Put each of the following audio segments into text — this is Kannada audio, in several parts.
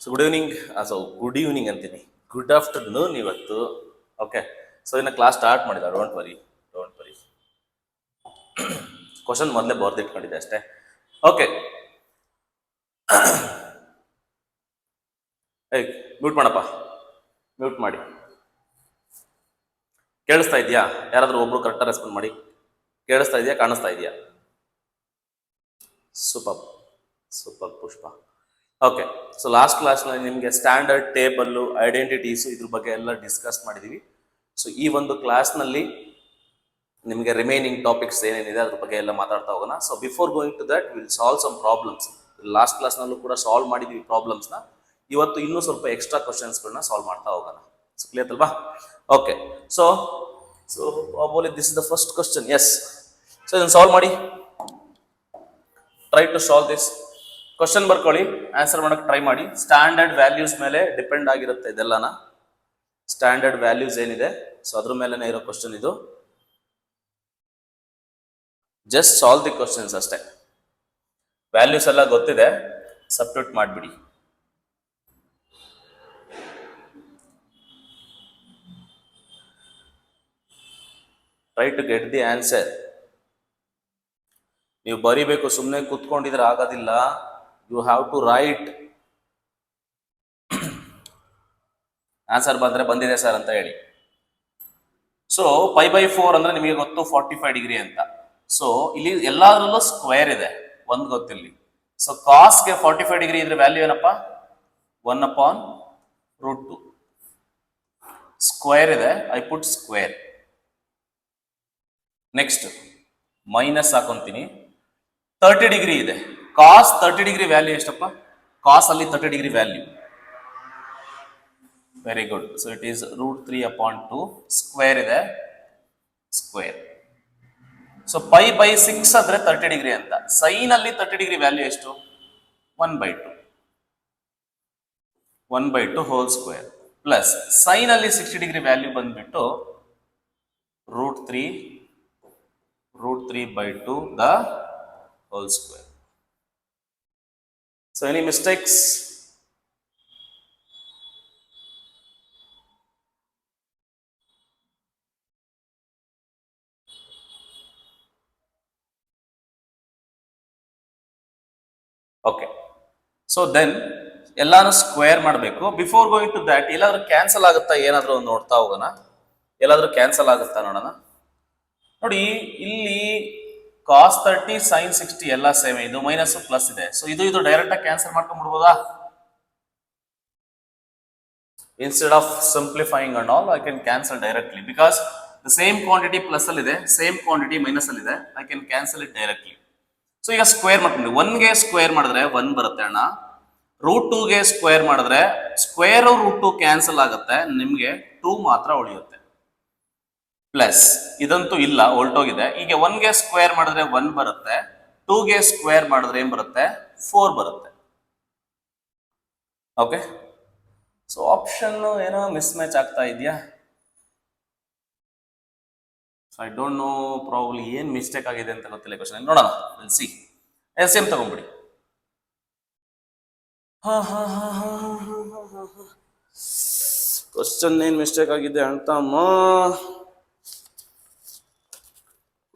So good evening. Good evening ಅಂತೀನಿ, ಗುಡ್ ಆಫ್ಟರ್ನೂನ್ ಇವತ್ತು. ಓಕೆ, ಸೊ ಇನ್ನು ಕ್ಲಾಸ್ ಸ್ಟಾರ್ಟ್ ಮಾಡಿದ. Don't worry. ಕ್ವಶನ್ ಮೊದಲೇ ಬರ್ದಿಟ್ಕೊಂಡಿದ್ದೆ ಅಷ್ಟೇ. ಓಕೆ, ಏಯ್ ಮ್ಯೂಟ್ ಮಾಡಪ್ಪ, ಮ್ಯೂಟ್ ಮಾಡಿ. ಕೇಳಿಸ್ತಾ ಇದೆಯಾ? ಯಾರಾದರೂ ಒಬ್ರು ಕರೆಕ್ಟಾಗಿ ರೆಸ್ಪಾಂಡ್ ಮಾಡಿ. ಕೇಳಿಸ್ತಾ ಇದೆಯಾ? ಕಾಣಿಸ್ತಾ ಇದೆಯಾ? ಸೂಪರ್ ಸೂಪರ್ ಪುಷ್ಪ. ಓಕೆ, ಸೊ ಲಾಸ್ಟ್ ಕ್ಲಾಸ್ನಲ್ಲಿ ನಿಮಗೆ ಸ್ಟ್ಯಾಂಡರ್ಡ್ ಟೇಬಲ್ಲು, ಐಡೆಂಟಿಟೀಸು ಇದ್ರ ಬಗ್ಗೆ ಎಲ್ಲ ಡಿಸ್ಕಸ್ ಮಾಡಿದ್ದೀವಿ. ಸೊ ಈ ಒಂದು ಕ್ಲಾಸ್ನಲ್ಲಿ ನಿಮಗೆ ರಿಮೈನಿಂಗ್ ಟಾಪಿಕ್ಸ್ ಏನೇನಿದೆ ಅದ್ರ ಬಗ್ಗೆ ಎಲ್ಲ ಮಾತಾಡ್ತಾ ಹೋಗೋಣ. So before going to that will solve some problems. Last ಕ್ಲಾಸ್ನಲ್ಲೂ ಕೂಡ ಸಾಲ್ವ್ ಮಾಡಿದ್ದೀವಿ ಪ್ರಾಬ್ಲಮ್ಸ್ನ. ಇವತ್ತು ಇನ್ನೂ ಸ್ವಲ್ಪ ಎಕ್ಸ್ಟ್ರಾ ಕ್ವಶನ್ಸ್ಗಳನ್ನ ಸಾಲ್ವ್ ಮಾಡ್ತಾ ಹೋಗೋಣ. ಸೊ ಕ್ಲಿಯರ್ ಅಲ್ವಾ? Okay, so so probably this is the first question. Yes, so ಇದನ್ನು ಸಾಲ್ವ್ ಮಾಡಿ. Try to solve this question. ಬರ್ಕೊಳ್ಳಿ, ಆನ್ಸರ್ ಮಾಡೋಕ್ಕೆ ಟ್ರೈ ಮಾಡಿ. ಸ್ಟ್ಯಾಂಡರ್ಡ್ ವ್ಯಾಲ್ಯೂಸ್ ಮೇಲೆ ಡಿಪೆಂಡ್ ಆಗಿರುತ್ತೆ ಇದೆಲ್ಲನ. ಸ್ಟ್ಯಾಂಡರ್ಡ್ ವ್ಯಾಲ್ಯೂಸ್ ಏನಿದೆ ಸೊ ಅದ್ರ ಮೇಲೆನೇ ಇರೋ ಕ್ವಶನ್ ಇದು. ಜಸ್ಟ್ ಸಾಲ್ವ್ ದಿ ಕ್ವಶನ್ಸ್ ಅಷ್ಟೇ. ವ್ಯಾಲ್ಯೂಸ್ ಎಲ್ಲ ಗೊತ್ತಿದೆ, ಸಬ್ಸ್ಟಿಟ್ಯೂಟ್ ಮಾಡಿಬಿಡಿ. Try to get the answer. ನೀವು ಬರಿಬೇಕು, ಸುಮ್ಮನೆ ಕೂತ್ಕೊಂಡಿದ್ರೆ ಆಗೋದಿಲ್ಲ. You have to right. Answer ಬಂದರೆ ಬಂದಿದೆ ಸರ್ ಅಂತ ಹೇಳಿ. ಸೊ 5/4 ಅಂದರೆ ನಿಮಗೆ ಗೊತ್ತು 45 ಡಿಗ್ರಿ ಅಂತ. ಸೊ ಇಲ್ಲಿ ಎಲ್ಲದರಲ್ಲೂ ಸ್ಕ್ವೇರ್ ಇದೆ, ಒಂದು ಗೊತ್ತಿಲ್ಲಿ. ಸೊ ಕಾಸ್ಗೆ 45 ಡಿಗ್ರಿ ಇದ್ರೆ ವ್ಯಾಲ್ಯೂ ಏನಪ್ಪ? 1/√2. ಸ್ಕ್ವೇರ್ ಇದೆ, I put square. Next minus ಹಾಕೊಂತೀನಿ. 30 ಡಿಗ್ರಿ ಇದೆ. ಕಾಸ್ 30 ಡಿಗ್ರಿ ವ್ಯಾಲ್ಯೂ ಎಷ್ಟಪ್ಪ? ಕಾಸ್ ಅಲ್ಲಿ 30 degree value. Very good. So it is √3/2. Square ಇದೆ, ಸ್ಕ್ವೇರ್. ಸೊ 5/6 ಅಂದ್ರೆ 30 ಡಿಗ್ರಿ ಅಂತ. ಸೈನ್ ಅಲ್ಲಿ 30 ಡಿಗ್ರಿ ವ್ಯಾಲ್ಯೂ ಎಷ್ಟು? 1/2. 1/2 ಹೋಲ್ ಸ್ಕ್ವೇರ್ ಪ್ಲಸ್ ಸೈನ್ ಅಲ್ಲಿ 60 ಡಿಗ್ರಿ ವ್ಯಾಲ್ಯೂ ಬಂದ್ಬಿಟ್ಟು √3/2 the whole square. So any mistakes? Okay, so then ಎಲ್ಲಾನು ಸ್ಕ್ವೇರ್ ಮಾಡಬೇಕು. ಬಿಫೋರ್ ಗೋಯಿಂಗ್ ಟು ದ್ಯಾಟ್ ಎಲ್ಲಾದ್ರೂ ಕ್ಯಾನ್ಸಲ್ ಆಗುತ್ತಾ ಏನಾದರೂ ನೋಡ್ತಾ ಹೋಗೋಣ. ಎಲ್ಲಾದ್ರೂ ಕ್ಯಾನ್ಸಲ್ ಆಗುತ್ತಾ ನೋಡೋಣ. ನೋಡಿ, ಇಲ್ಲಿ ಕಾಸ್ 30 ಸೈನ್ 60 ಎಲ್ಲ ಸೇಮ್. ಇದು ಮೈನಸ್ ಪ್ಲಸ್ ಇದೆ. ಸೊ ಇದು ಡೈರೆಕ್ಟ್ ಆಗಿ ಕ್ಯಾನ್ಸಲ್ ಮಾಡ್ಕೊಂಡ್ಬಿಡ್ಬೋದಾ? Instead of simplifying and all, I can cancel directly because the same quantity plus ಅಲ್ಲಿ ಇದೆ, ಸೇಮ್ ಕ್ವಾಂಟಿಟಿ ಮೈನಸ್ ಅಲ್ಲಿ ಇದೆ. I can cancel it directly. So ಈಗ ಸ್ಕ್ವೇರ್ ಮಾಡ್ಕೊಂಡು 1ಗೆ ಸ್ಕ್ವೇರ್ ಮಾಡಿದ್ರೆ 1 ಬರುತ್ತೆ ಅಣ್ಣ. √2ಗೆ ಸ್ಕ್ವೇರ್ ಮಾಡಿದ್ರೆ ಸ್ಕ್ವೇರ್ √2 ಕ್ಯಾನ್ಸಲ್ ಆಗುತ್ತೆ, ನಿಮ್ಗೆ 2 ಮಾತ್ರ ಉಳಿಯುತ್ತೆ. ಪ್ಲಸ್ ಇದಂತೂ ಇಲ್ಲ, ಹೊಲ್ಟೋಗಿದೆ. ಈಗ 1ಗೆ ಸ್ಕ್ವೇರ್ ಮಾಡಿದ್ರೆ 1 ಬರುತ್ತೆ, 2ಗೆ ಸ್ಕ್ವೇರ್ ಮಾಡಿದ್ರೆ ಏನ್ ಬರುತ್ತೆ? 4 ಬರುತ್ತೆ. ಓಕೆ, ಸೊ ಆಪ್ಷನ್ ಏನೋ ಮಿಸ್ ಮ್ಯಾಚ್ ಆಗ್ತಾ ಇದೆಯಾ? So I don't know, probably ಏನ್ ಮಿಸ್ಟೇಕ್ ಆಗಿದೆ ಅಂತ ಗೊತ್ತಿಲ್ಲ. ಕ್ವಶನ್ ನೋಡೋಣ, ವಿಲ್ ಸಿ. LCM ತಗೊಂಡ್ಬಿಡಿ. ಕ್ವಶನ್ ಏನ್ ಮಿಸ್ಟೇಕ್ ಆಗಿದೆ ಅಂತಮ್ಮ?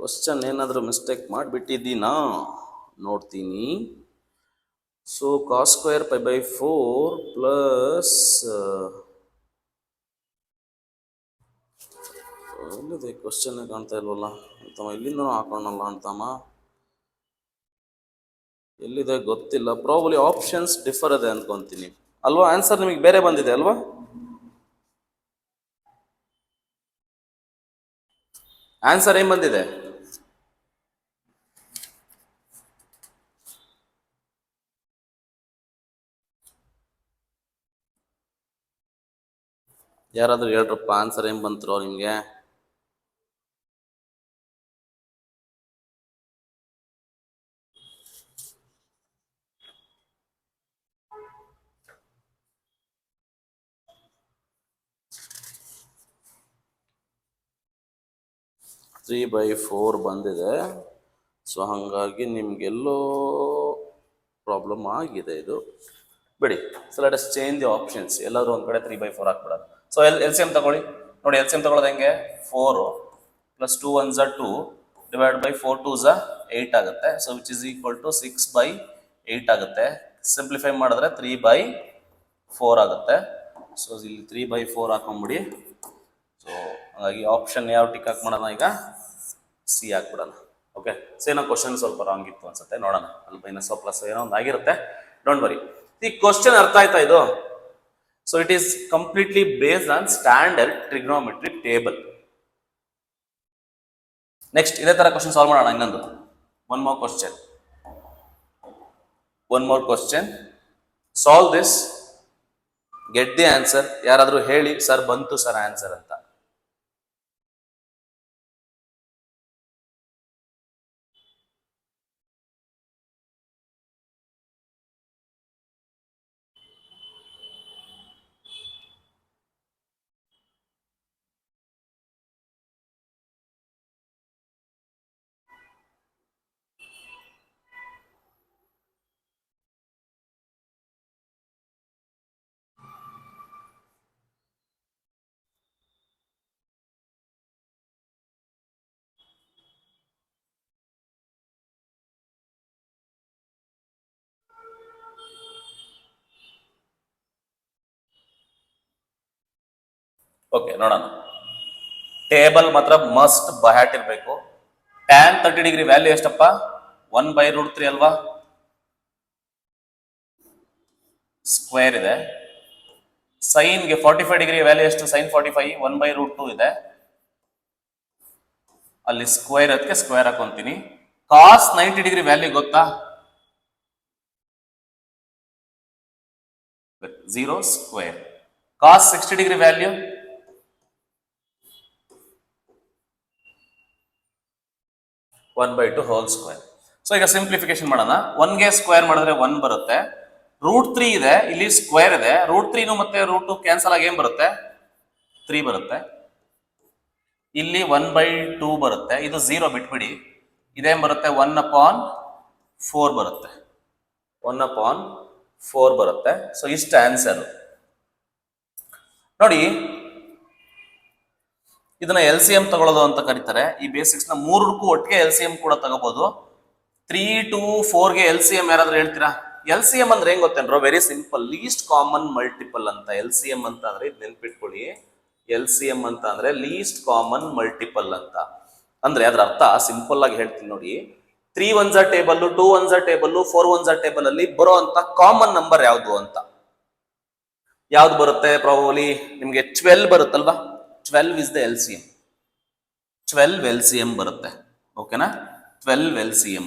ಕ್ವಶನ್ ಏನಾದರೂ ಮಿಸ್ಟೇಕ್ ಮಾಡಿಬಿಟ್ಟಿದ್ದೀನಾ ನೋಡ್ತೀನಿ. ಸೊ ಕಾಸ್ ಸ್ಕ್ವೇರ್ 5/4 ಪ್ಲಸ್ ಎಲ್ಲಿದೆ ಕ್ವಶನ್ ಕಾಣ್ತಾ ಇಲ್ವಲ್ಲ ಅಂತಮ್ಮ? ಇಲ್ಲಿಂದ ಹಾಕೋಣಲ್ಲ ಅಂತಮ್ಮ, ಎಲ್ಲಿದೆ ಗೊತ್ತಿಲ್ಲ. ಪ್ರಾಬಬ್ಲಿ ಆಪ್ಷನ್ಸ್ ಡಿಫರ್ ಇದೆ ಅನ್ಕೊಂತೀನಿ ಅಲ್ವಾ? ಆನ್ಸರ್ ನಿಮಗೆ ಬೇರೆ ಬಂದಿದೆ ಅಲ್ವಾ? ಆನ್ಸರ್ ಏನ್ ಬಂದಿದೆ? ಯಾರಾದ್ರೂ ಹೇಳ್ರಪ್ಪ, ಆನ್ಸರ್ ಏನ್ ಬಂತರೋ ನಿಮ್ಗೆ? ತ್ರೀ ಬೈ ಫೋರ್ ಬಂದಿದೆ. ಸೊ ಹಾಗಾಗಿ ನಿಮಗೆಲ್ಲೋ ಪ್ರಾಬ್ಲಮ್ ಆಗಿದೆ ಇದು. ಬಿಡಿ. So let us change the options. ಎಲ್ಲಾದ್ರೂ ಒಂದ್ ಕಡೆ 3/4 ಹಾಕ್ಬಿಡೋದು. ಸೊ ಎಲ್ ಸಿ ಎಂ ತಗೊಳ್ಳಿ. ನೋಡಿ ಎಲ್ ಸಿ ಎಂ ತಗೊಳ್ಳೋದು ಹೆಂಗೆ, 4 + 2 1 2 / 4 2 8 ಆಗುತ್ತೆ. So which is equal to 6/8 ಆಗುತ್ತೆ. ಸಿಂಪ್ಲಿಫೈ ಮಾಡಿದ್ರೆ 3/4 ಆಗುತ್ತೆ. ಸೊ ಇಲ್ಲಿ 3/4 ಹಾಕೊಂಡ್ಬಿಡಿ. ಸೊ ಹಾಗಾಗಿ ಆಪ್ಷನ್ ಯಾವ ಟಿಕ್ ಹಾಕಿ ಮಾಡೋಣ, ಈಗ ಸಿ ಹಾಕ್ಬಿಡೋಣ. ಓಕೆ. ಸೊ ಏನೋ ಕ್ವಶನ್ ಸ್ವಲ್ಪ ರಾಂಗ್ ಇತ್ತು ಅನ್ಸುತ್ತೆ, ನೋಡೋಣ. ಅಲ್ಲಿ ಮೈನಸ್ ಪ್ಲಸ್ ಏನೋ ಒಂದು ಆಗಿರುತ್ತೆ, ಡೋಂಟ್ ವರಿ. ಈ ಕ್ವಶನ್ ಅರ್ಥ ಆಯ್ತಾ ಇದು? So it is completely based on standard trigonometric table. Next ಇದೇ ತರ ಕ್ವಶನ್ ಸಾಲ್ವ್ ಮಾಡೋಣ. ಇನ್ನೊಂದು one more question. Solve this, get the answer. ಯಾರಾದ್ರೂ ಹೇಳಿ ಸರ್ ಬಂತು ಸರ್ ಆನ್ಸರ್ ಅಂತ. ಓಕೆ, ನೋಡೋಣ. ಟೇಬಲ್ ಮಾತ್ರ ಮಸ್ಟ್ ಬಹ್ಯಾಟ್ ಇರಬೇಕು. tan 30 ಡಿಗ್ರಿ ವ್ಯಾಲ್ಯೂ ಎಷ್ಟಪ್ಪ? 1/√3 ಅಲ್ವಾ? ಸ್ಕ್ವೇರ್ ಇದೆ. ಸೈನ್ಗೆ 45 ಡಿಗ್ರಿ ವ್ಯಾಲ್ಯೂ ಎಷ್ಟು? sin 45 1/√2 ಇದೆ. ಅಲ್ಲಿ ಸ್ಕ್ವೇರ್ ಅದಕ್ಕೆ ಸ್ಕ್ವೇರ್ ಹಾಕೊಂತೀನಿ. cos 90 ಡಿಗ್ರಿ ವ್ಯಾಲ್ಯೂ ಗೊತ್ತಾ? 0 square. cos 60 degree value 1/2 whole square. So ಈಗ ಸಿಂಪ್ಲಿಫಿಕೇಶನ್ ಮಾಡೋಣ. 1ಗೆ ಸ್ಕ್ವೇರ್ ಮಾಡಿದ್ರೆ 1 ಬರುತ್ತೆ. √3 ಇದೆ, ಇಲ್ಲಿ ಸ್ಕ್ವೇರ್ ಇದೆ. √3 ಮತ್ತೆ √2 ಕ್ಯಾನ್ಸಲ್ ಆಗಿ ಏನ್ ಬರುತ್ತೆ? 3 ಬರುತ್ತೆ. ಇಲ್ಲಿ 1/2 ಬರುತ್ತೆ. ಇದು 0 ಬಿಟ್ಬಿಡಿ. ಇದೇನ್ ಬರುತ್ತೆ? 1/4 ಬರುತ್ತೆ. 1/4 ಬರುತ್ತೆ. ಸೊ ಇಷ್ಟು ಆನ್ಸರ್. ನೋಡಿ, ಇದನ್ನ ಎಲ್ ಸಿ ಎಂ ತಗೊಳ್ಳೋದು ಅಂತ ಕರೀತಾರೆ. ಈ ಬೇಸಿಕ್ಸ್ ನ ಮೂರಕ್ಕೂ ಒಟ್ಟಿಗೆ ಎಲ್ ಸಿ ಎಂ ಕೂಡ ತಗೋಬಹುದು. 3 to 4ಗೆ ಎಲ್ ಸಿ ಎಂ ಯಾರಾದ್ರೂ ಹೇಳ್ತೀರಾ? ಎಲ್ ಸಿ ಎಂ ಅಂದ್ರೆ ಹೆಂಗ್ ಗೊತ್ತೇನ್ರೋ? Very simple, least common multiple ಅಂತ. ಎಲ್ ಸಿ ಎಂ ಅಂತ ಅಂದ್ರೆ ಇದು ನೆನ್ಪಿಟ್ಕೊಳ್ಳಿ. ಎಲ್ ಸಿ ಎಂ ಅಂತ ಅಂದ್ರೆ ಲೀಸ್ಟ್ ಕಾಮನ್ ಮಲ್ಟಿಪಲ್ ಅಂತ. ಅಂದ್ರೆ ಅದ್ರ ಅರ್ಥ ಸಿಂಪಲ್ ಆಗಿ ಹೇಳ್ತೀನಿ ನೋಡಿ. 3 1s table, 2 1s table, 4 1s table ಅಲ್ಲಿ ಬರೋ ಅಂತ ಕಾಮನ್ ನಂಬರ್ ಯಾವುದು ಅಂತ. ಯಾವ್ದು ಬರುತ್ತೆ? ಪ್ರಾಬಬ್ಲಿ ನಿಮ್ಗೆ 12 ಬರುತ್ತಲ್ವಾ? 12 is the LCM. 12 LCM ಬರುತ್ತೆ. ಓಕೆನಾ? 12 LCM.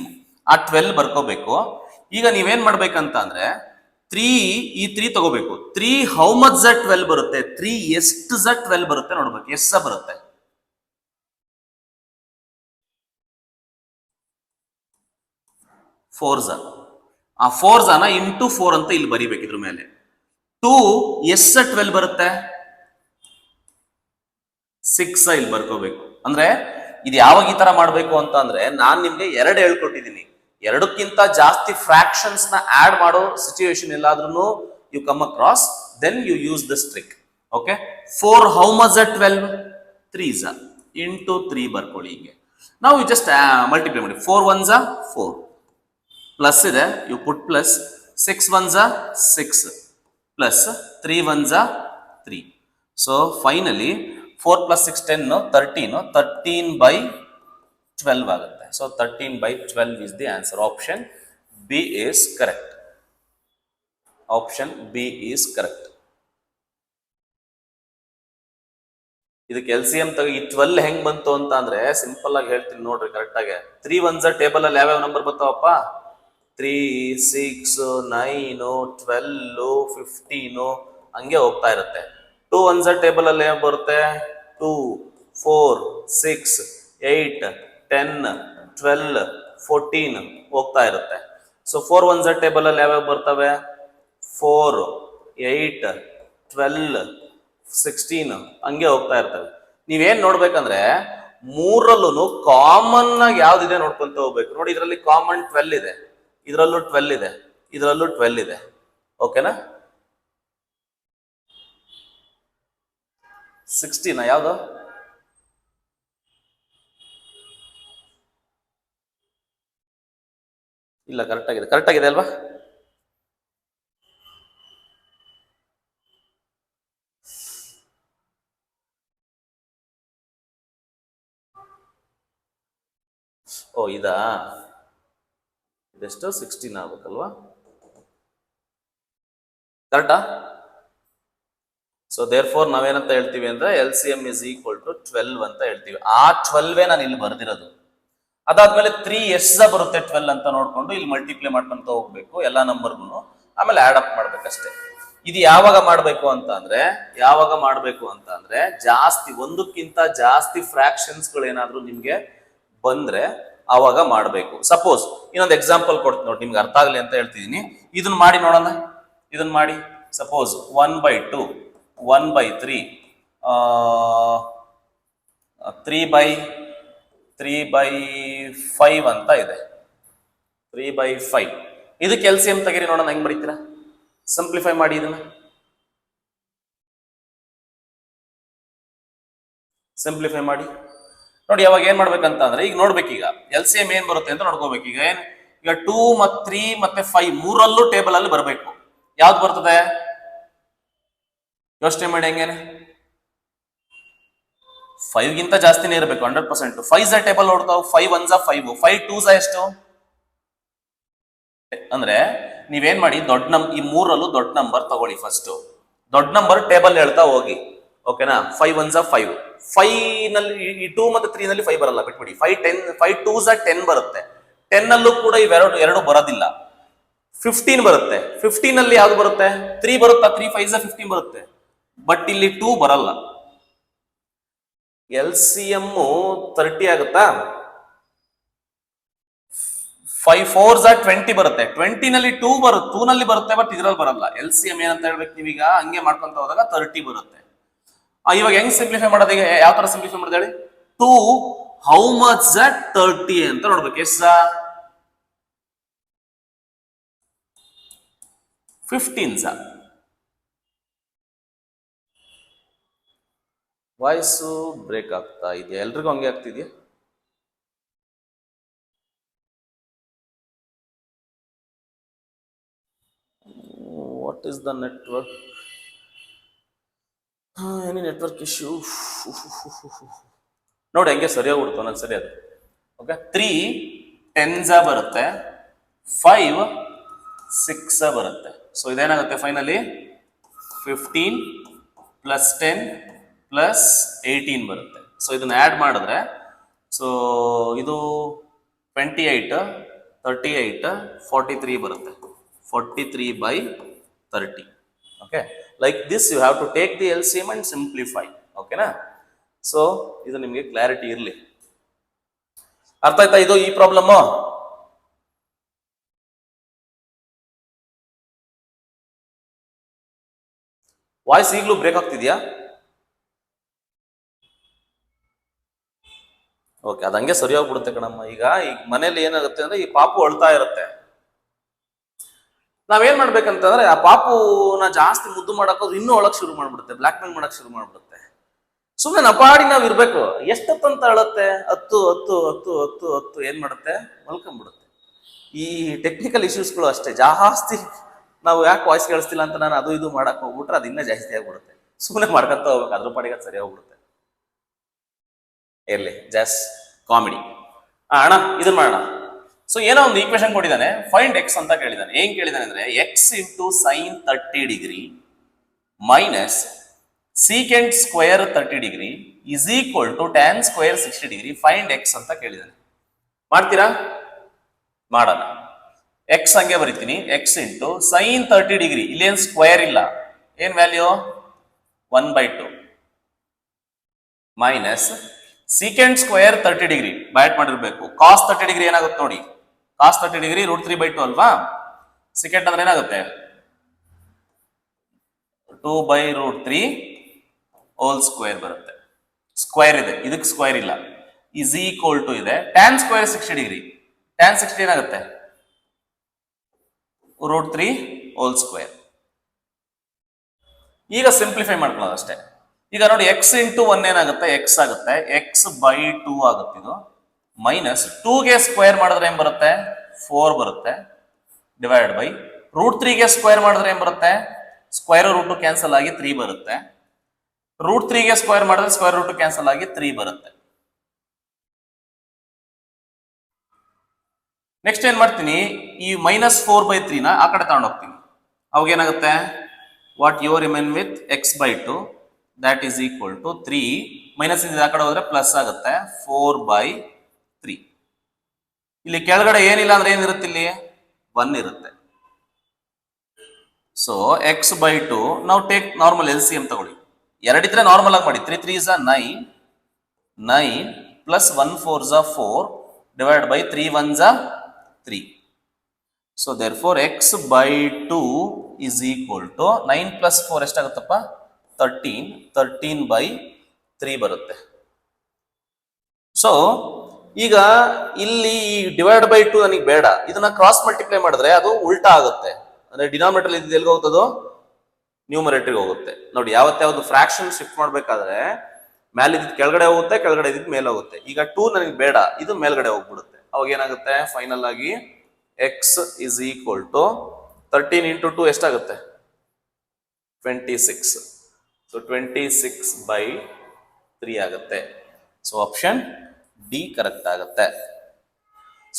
ಆ 12 ಬರ್ಕೋಬೇಕು. ಈಗ ನೀವೇನ್ ಮಾಡ್ಬೇಕಂತ ಅಂದ್ರೆ 3 ತಗೋಬೇಕು. 3 how much z 12 ಬರುತ್ತೆ? 3 ಎಷ್ಟು z 12 ಬರುತ್ತೆ ನೋಡ್ಬೇಕು. ಎಷ್ಟು ಬರುತ್ತೆ? 4 ಆ 4 ಇಂಟು 4 ಅಂತ ಇಲ್ಲಿ ಬರಿಬೇಕು ಇದ್ರ ಮೇಲೆ. 2 ಎಷ್ಟು 12 ಬರುತ್ತೆ? 6 ಇಲ್ಲಿ ಬರ್ಕೋಬೇಕು. ಅಂದ್ರೆ ಇದು ಯಾವಾಗ ಈ ತರ ಮಾಡ್ಬೇಕು ಅಂತ ಅಂದ್ರೆ, ನಾನ್ ನಿಮ್ಗೆ 2 ಹೇಳ್ಕೊಟ್ಟಿದ್ದೀನಿ. 2ಕ್ಕಿಂತ ಜಾಸ್ತಿ ಫ್ರಾಕ್ಷನ್ಸ್ ನ ಆಡ್ ಮಾಡೋ ಸಿಚುಯೇಷನ್ ಎಲ್ಲಾದ್ರೂ you come across, then you use this trick. Okay. 4 how much at 12? 3s into 3 ಬರ್ಕೊಳ್ಳಿ. ಹೀಗೆ ನಾವು ಜಸ್ಟ್ ಮಲ್ಟಿಪ್ಲೈ ಮಾಡಿ. 4 1s 4 ಪ್ಲಸ್ ಇದೆ, you put plus. 6 1s 6 plus 3 1s 3. So finally 4 + 6 10 13/12 ಆಗುತ್ತೆ. ಸೊ 13/12 is the answer. Option B is correct. Option B is correct. ಇದಕ್ಕೆ ಎಲ್ ಸಿ ಎಂ ತಗ ಈ 12 ಹೆಂಗ್ ಬಂತು ಅಂತ ಅಂದ್ರೆ ಸಿಂಪಲ್ ಆಗಿ ಹೇಳ್ತೀನಿ ನೋಡ್ರಿ ಕರೆಕ್ಟ್ ಆಗಿ. 3 1s ಟೇಬಲ್ ಅಲ್ಲಿ ಯಾವ್ಯಾವ ನಂಬರ್ ಬರ್ತಾವಪ್ಪ? 3 6 9 12 15 ಹಂಗೆ ಹೋಗ್ತಾ ಇರುತ್ತೆ. 2 1s ಟೇಬಲ್ ಅಲ್ಲಿ ಯಾವ ಬರುತ್ತೆ? 2 4 6 8 10 12 14 ಹೋಗ್ತಾ ಇರುತ್ತೆ. ಸೊ 4 1s ಟೇಬಲ್ ಅಲ್ಲಿ ಯಾವ್ಯಾವ ಬರ್ತವೆ? 4 8 12 16 ಹಂಗೆ ಹೋಗ್ತಾ ಇರ್ತವೆ. ನೀವೇನ್ ನೋಡ್ಬೇಕಂದ್ರೆ ಮೂರಲ್ಲೂ ಕಾಮನ್ ಆಗಿ ಯಾವ್ದಿದೆ ನೋಡ್ಕೊಂತ ಹೋಗ್ಬೇಕು. ನೋಡಿ, ಇದರಲ್ಲಿ ಕಾಮನ್ 12 ಇದೆ, ಇದರಲ್ಲೂ 12 ಇದೆ, ಇದರಲ್ಲೂ 12 ಇದೆ. ಓಕೆನಾ? 16 ಯಾವುದು? ಇಲ್ಲ, ಕರೆಕ್ಟ್ ಆಗಿದೆ ಅಲ್ವಾ? ಓ, ಇದಾ? ಇದೆಷ್ಟು? 16 ಆಗ್ಬೇಕಲ್ವಾ? ಕರೆಕ್ಟಾ? ಸೊ ದೇರ್ ಫೋರ್ ನಾವೇನಂತ ಹೇಳ್ತೀವಿ ಅಂದ್ರೆ LCM is equal to 12 ಅಂತ ಹೇಳ್ತೀವಿ. ಆ 12 ನಾನು ಇಲ್ಲಿ ಬರ್ದಿರೋದು. ಅದಾದ್ಮೇಲೆ 3 ಎಷ್ಟು ಬರುತ್ತೆ 12 ಅಂತ ನೋಡ್ಕೊಂಡು ಇಲ್ಲಿ ಮಲ್ಟಿಪ್ಲೈ ಮಾಡ್ಕೊಂತ ಹೋಗ್ಬೇಕು ಎಲ್ಲಾ ನಂಬರ್ಗೂ, ಆಮೇಲೆ ಆಡ್ ಅಪ್ ಮಾಡ್ಬೇಕಷ್ಟೇ. ಇದು ಯಾವಾಗ ಮಾಡ್ಬೇಕು ಅಂತ ಅಂದ್ರೆ ಜಾಸ್ತಿ, ಒಂದಕ್ಕಿಂತ ಜಾಸ್ತಿ ಫ್ರಾಕ್ಷನ್ಸ್ ಗಳು ಏನಾದ್ರು ನಿಮ್ಗೆ ಬಂದ್ರೆ ಆವಾಗ ಮಾಡ್ಬೇಕು. ಸಪೋಸ್ ಇನ್ನೊಂದು ಎಕ್ಸಾಂಪಲ್ ಕೊಡ್ತೀನಿ ನೋಡಿ, ನಿಮ್ಗೆ ಅರ್ಥ ಆಗ್ಲಿ ಅಂತ ಹೇಳ್ತಿದೀನಿ. ಇದನ್ನ ಮಾಡಿ ನೋಡೋಣ. ಇದನ್ನ ಮಾಡಿ. ಸಪೋಸ್ 1/2, 1/3, 3/5 ಅಂತ ಇದೆ. 3/5 ಇದಕ್ಕೆ LCM ತೆಗೀರಿ ನೋಡೋಣ, ಹೆಂಗ್ ಬರೀತೀರಾ? ಸಿಂಪ್ಲಿಫೈ ಮಾಡಿ ಇದನ್ನ. ಸಿಂಪ್ಲಿಫೈ ಮಾಡಿ ನೋಡಿ. ಅವಾಗ ಏನ್ ಮಾಡ್ಬೇಕಂತ ಅಂದ್ರೆ ಈಗ ನೋಡ್ಬೇಕೀಗ LCM ಏನ್ ಬರುತ್ತೆ ಅಂತ ನೋಡ್ಕೋಬೇಕು. ಈಗ 2 ಮತ್ತು 3 ಮತ್ತೆ 5 ಮೂರಲ್ಲೂ ಟೇಬಲ್ ಅಲ್ಲಿ ಬರಬೇಕು. ಯಾವ್ದು ಬರ್ತದೆ ಯೋಚನೆ ಮಾಡಿ. ಹೆಂಗೇನೆ 5 ಗಿಂತ ಜಾಸ್ತಿನೇ ಇರಬೇಕು 100%. 5 ಟೇಬಲ್ ನೋಡ್ತಾವ್. 5 1 5, 5 2 ಎಷ್ಟು ಅಂದ್ರೆ ನೀವೇನ್ ಮಾಡಿ, ಈ ಮೂರಲ್ಲೂ ದೊಡ್ಡ ನಂಬರ್ ತಗೊಳ್ಳಿ. ಫಸ್ಟ್ ದೊಡ್ಡ ನಂಬರ್ ಟೇಬಲ್ ಹೇಳ್ತಾ ಹೋಗಿ. ಓಕೆನಾ? 5 1 5. 5 ನಲ್ಲಿ ಈ 2 ಮತ್ತು 3 ನಲ್ಲಿ 5 ಬರಲ್ಲ, ಬಿಟ್ಬಿಡಿ. 5 2 10 ಬರುತ್ತೆ. 10 ಅಲ್ಲೂ ಕೂಡ ಇವೆರಡು ಬರೋದಿಲ್ಲ. 15 ಬರುತ್ತೆ. 15 ಅಲ್ಲಿ ಯಾವ್ದು ಬರುತ್ತೆ? 3 ಬರುತ್ತಾ? 3 5 15 ಬರುತ್ತೆ. ಬಟ್ ಇಲ್ಲಿ 2 ಬರಲ್ಲ. LCM 30 ಆಗುತ್ತಾ? 5 4 20 ಬರುತ್ತೆ. 20 ನಲ್ಲಿ 2 ಬರುತ್ತೆ. 2 ನಲ್ಲಿ ಬರುತ್ತೆ, ಬಟ್ ಇದ್ರಲ್ಲಿ ಬರಲ್ಲ. LCM ಏನಂತ ಹೇಳ್ಬೇಕು ನೀವೀಗ? ಹಂಗೆ ಮಾಡ್ಕೊಂತ ಹೋದಾಗ 30 ಬರುತ್ತೆ. ಇವಾಗ ಹೆಂಗ್ ಸಿಂಪ್ಲಿಫೈ ಮಾಡೋದು? ಈಗ ಯಾವ ತರ ಸಿಂಪ್ಲಿಫೈ ಮಾಡೋದು ಹೇಳಿ? 2 ಹೌ ಮಚ್ 30 ಅಂತ ನೋಡ್ಬೇಕು. ಎಷ್ಟ? 15. ವಾಯ್ಸು ಬ್ರೇಕ್ ಆಗ್ತಾ ಇದೆಯಾ? ಎಲ್ರಿಗೂ ಹಂಗೆ ಆಗ್ತಿದ್ಯಾ? What is the network? Any network issue? ನೋಡಿ ಹಂಗೆ ಸರಿಯಾಗಿ ಬಿಡ್ತು ನನಗೆ. ಸರಿ ಅದು. ಓಕೆ, 3 10 ಬರುತ್ತೆ, 5 6 ಬರುತ್ತೆ. So ಇದೇನಾಗುತ್ತೆ finally? 15 + 10 + 18 ಬರುತ್ತೆ. ಸೊ ಇದನ್ನ ಆಡ್ ಮಾಡಿದ್ರೆ, ಸೊ ಇದು 28 38 43 ಬರುತ್ತೆ. 43/30. Okay, like this you have to take the LCM and simplify. ಓಕೆನಾ? ಸೊ ಇದು ನಿಮಗೆ ಕ್ಲಾರಿಟಿ ಇರಲಿ. ಅರ್ಥ ಆಯ್ತಾ ಇದು ಈ ಪ್ರಾಬ್ಲಮ್? ವಾಯ್ಸ್ ಈಗಲೂ ಬ್ರೇಕ್ ಆಗ್ತಿದ್ಯಾ? ಓಕೆ, ಅದಂಗೆ ಸರಿ ಹೋಗ್ಬಿಡುತ್ತೆ ಕಣಮ್ಮ. ಈಗ ಮನೇಲಿ ಏನಾಗುತ್ತೆ ಅಂದ್ರೆ ಈ ಪಾಪು ಅಳ್ತಾ ಇರುತ್ತೆ. ನಾವೇನ್ ಮಾಡ್ಬೇಕಂತಂದ್ರೆ ಆ ಪಾಪುನ ಜಾಸ್ತಿ ಮುದ್ದು ಮಾಡಕೋದು ಇನ್ನೂ ಒಳಗ್ ಶುರು ಮಾಡ್ಬಿಡುತ್ತೆ, ಬ್ಲಾಕ್ ಮೇಲ್ ಮಾಡಕ್ ಶುರು ಮಾಡ್ಬಿಡುತ್ತೆ. ಸುಮ್ಮನೆ ನಪಾಡಿ ನಾವ್ ಇರ್ಬೇಕು. ಎಷ್ಟೊತ್ತಂತ ಅಳುತ್ತೆ? 10 10 10 10 10 ಏನ್ ಮಾಡುತ್ತೆ? ಮಲ್ಕೊಂಡ್ಬಿಡುತ್ತೆ. ಈ ಟೆಕ್ನಿಕಲ್ ಇಶ್ಯೂಸ್ಗಳು ಅಷ್ಟೇ. ಜಾಸ್ತಿ ನಾವು ಯಾಕೆ ವಾಯ್ಸ್ ಕೇಳಿಸ್ತಿಲ್ಲ ಅಂತ ನಾನು ಅದು ಇದು ಮಾಡಕ್ ಹೋಗ್ಬಿಟ್ರೆ ಅದು ಇನ್ನೂ ಜಾಸ್ತಿ ಆಗ್ಬಿಡುತ್ತೆ. ಸುಮ್ಮನೆ ಮಾಡ್ಕೊಂತ ಹೋಗ್ಬೇಕು, ಅದ್ರ ಪಾಡಿಗೆ ಅದು ಸರಿ ಹೋಗ್ಬಿಡುತ್ತೆ. ಇರ್ಲಿ, ಜಸ್ಟ್ ಕಾಮಿಡಿ. ಅಣ್ಣ ಇದನ್ನ ಮಾಡೋಣ. ಸೊ ಏನೋ ಒಂದು ಈಕ್ವೇಶನ್ ಕೊಟ್ಟಿದ್ದಾನೆ, ಫೈಂಡ್ ಎಕ್ಸ್ ಅಂತ ಕೇಳಿದಾನೆ. ಏನ್ ಕೇಳಿದಾನೆ ಅಂದ್ರೆ x × sin 30° minus secant square 30° is equal to tan square 60°. Find x ಅಂತ ಕೇಳಿದಾನೆ. ಮಾಡ್ತೀರಾ? ಮಾಡೋಣ. ಎಕ್ಸ್ ಹಂಗೆ ಬರಿತೀನಿ. x × sin 30°. ಇಲ್ಲೇನ್ ಸ್ಕ್ವೇರ್ ಇಲ್ಲ, ಏನ್ value? 1/2 minus secant square 30° bat ಮಾಡಿರ್ಬೇಕು. ಕಾಸ್ 30° ಏನಾಗುತ್ತೆ ನೋಡಿ? ಕಾಸ್ 30° √3/2 ಅಲ್ವಾ? ಸೆಕೆಂಡ್ ಅಂದ್ರೆ ಏನಾಗುತ್ತೆ? 2/√3 ಹೋಲ್ ಸ್ಕ್ವೇರ್ ಬರುತ್ತೆ. ಸ್ಕ್ವೇರ್ ಇದೆ, ಇದಕ್ಕೆ ಸ್ಕ್ವೇರ್ ಇಲ್ಲ. ಇಸ್ ಈಕ್ವಲ್ ಟು ಇದೆ tan ಸ್ಕ್ವೇರ್ 60°. tan 60 ಏನಾಗುತ್ತೆ? √3 ಹೋಲ್ ಸ್ಕ್ವೇರ್. ಈಗ ಸಿಂಪ್ಲಿಫೈ ಮಾಡ್ಕೊಳ್ಳೋದು ಅಷ್ಟೇ. ಈಗ ನೋಡಿ ಎಕ್ಸ್ ಇಂಟು ಒನ್ ಏನಾಗುತ್ತೆ, ಎಕ್ಸ್ ಆಗುತ್ತೆ, ಎಕ್ಸ್ ಬೈ 2 ಆಗುತ್ತೆ ಇದು, ಮೈನಸ್ 2ಗೆ ಸ್ಕ್ವೇರ್ ಮಾಡಿದ್ರೆ ಏನ್ ಬರುತ್ತೆ, 4 ಬರುತ್ತೆ, ಡಿವೈಡ್ ಬೈ √3ಗೆ ಸ್ಕ್ವೇರ್ ಮಾಡಿದ್ರೆ ಏನ್ ಬರುತ್ತೆ, ಸ್ಕ್ವೇರ್ ರೂಟ್ ಕ್ಯಾನ್ಸಲ್ ಆಗಿ 3 ಬರುತ್ತೆ, √3ಗೆ ಸ್ಕ್ವೇರ್ ಮಾಡಿದ್ರೆ ಸ್ಕ್ವೇರ್ ರೂಟ್ ಕ್ಯಾನ್ಸಲ್ ಆಗಿ 3 ಬರುತ್ತೆ. ನೆಕ್ಸ್ಟ್ ಏನ್ ಮಾಡ್ತೀನಿ, ಈ -4/3 ನ ಆ ಕಡೆ ತಗೊಂಡು ಹೋಗ್ತೀನಿ. ಅವಾಗ ಏನಾಗುತ್ತೆ, what you remain with x/2 that is equal to 3 minus ಇಂದ ಆ ಕಡೆ ಹೋದ್ರೆ ಪ್ಲಸ್ ಆಗುತ್ತೆ 4/3. ಇಲ್ಲಿ ಕೆಳಗಡೆ ಏನಿಲ್ಲ ಅಂದ್ರೆ ಏನಿರುತ್ತೆ, ಇಲ್ಲಿ 1 ಇರುತ್ತೆ. ಸೊ x/2 ನಾವು ಟೇಕ್ ನಾರ್ಮಲ್ LCM ತಗೊಳ್ಳಿ, ಎರಡಿದ್ರೆ ನಾರ್ಮಲ್ ಆಗಿ ಮಾಡಿ, 3 3 9 9 plus 1 4 4 divide by 3 1 3. So therefore x/2 is equal to 9 plus 4 ಎಷ್ಟಾಗುತ್ತಪ್ಪ, 13 13/3 ಬರುತ್ತೆ. ಸೊ ಈಗ ಇಲ್ಲಿ ಡಿವೈಡ್ ಬೈ 2 ನನಗೆ ಬೇಡ, ಇದನ್ನ ಕ್ರಾಸ್ ಮಲ್ಟಿಪ್ಲೈ ಮಾಡಿದ್ರೆ ಅದು ಉಲ್ಟಾ ಆಗುತ್ತೆ. ಅಂದ್ರೆ ಡಿನಾಮಿನೇಟರ್ ಇದು ಎಲ್ಲಿಗೆ ಹೋಗ್ತದೋ, ನ್ಯೂಮರೇಟರ್ಗೆ ಹೋಗುತ್ತೆ. ನೋಡಿ, ಯಾವತ್ತು ಫ್ರಾಕ್ಷನ್ ಶಿಫ್ಟ್ ಮಾಡ್ಬೇಕಾದ್ರೆ ಮೇಲೆ ಇದ್ದಿದ್ದು ಕೆಳಗಡೆ ಹೋಗುತ್ತೆ, ಕೆಳಗಡೆ ಇದ್ದಿದ್ದು ಮೇಲೆ ಹೋಗುತ್ತೆ. ಈಗ 2 ನನಗೆ ಬೇಡ, ಇದು ಮೇಲ್ಗಡೆ ಹೋಗ್ಬಿಡುತ್ತೆ. ಅವಾಗ ಏನಾಗುತ್ತೆ, ಫೈನಲ್ ಆಗಿ x is equal to 13 into 2 ಎಷ್ಟಾಗುತ್ತೆ, 26. ಸೊ 26/3 ಆಗುತ್ತೆ. ಸೊ ಆಪ್ಷನ್ ಡಿ ಕರೆಕ್ಟ್ ಆಗುತ್ತೆ.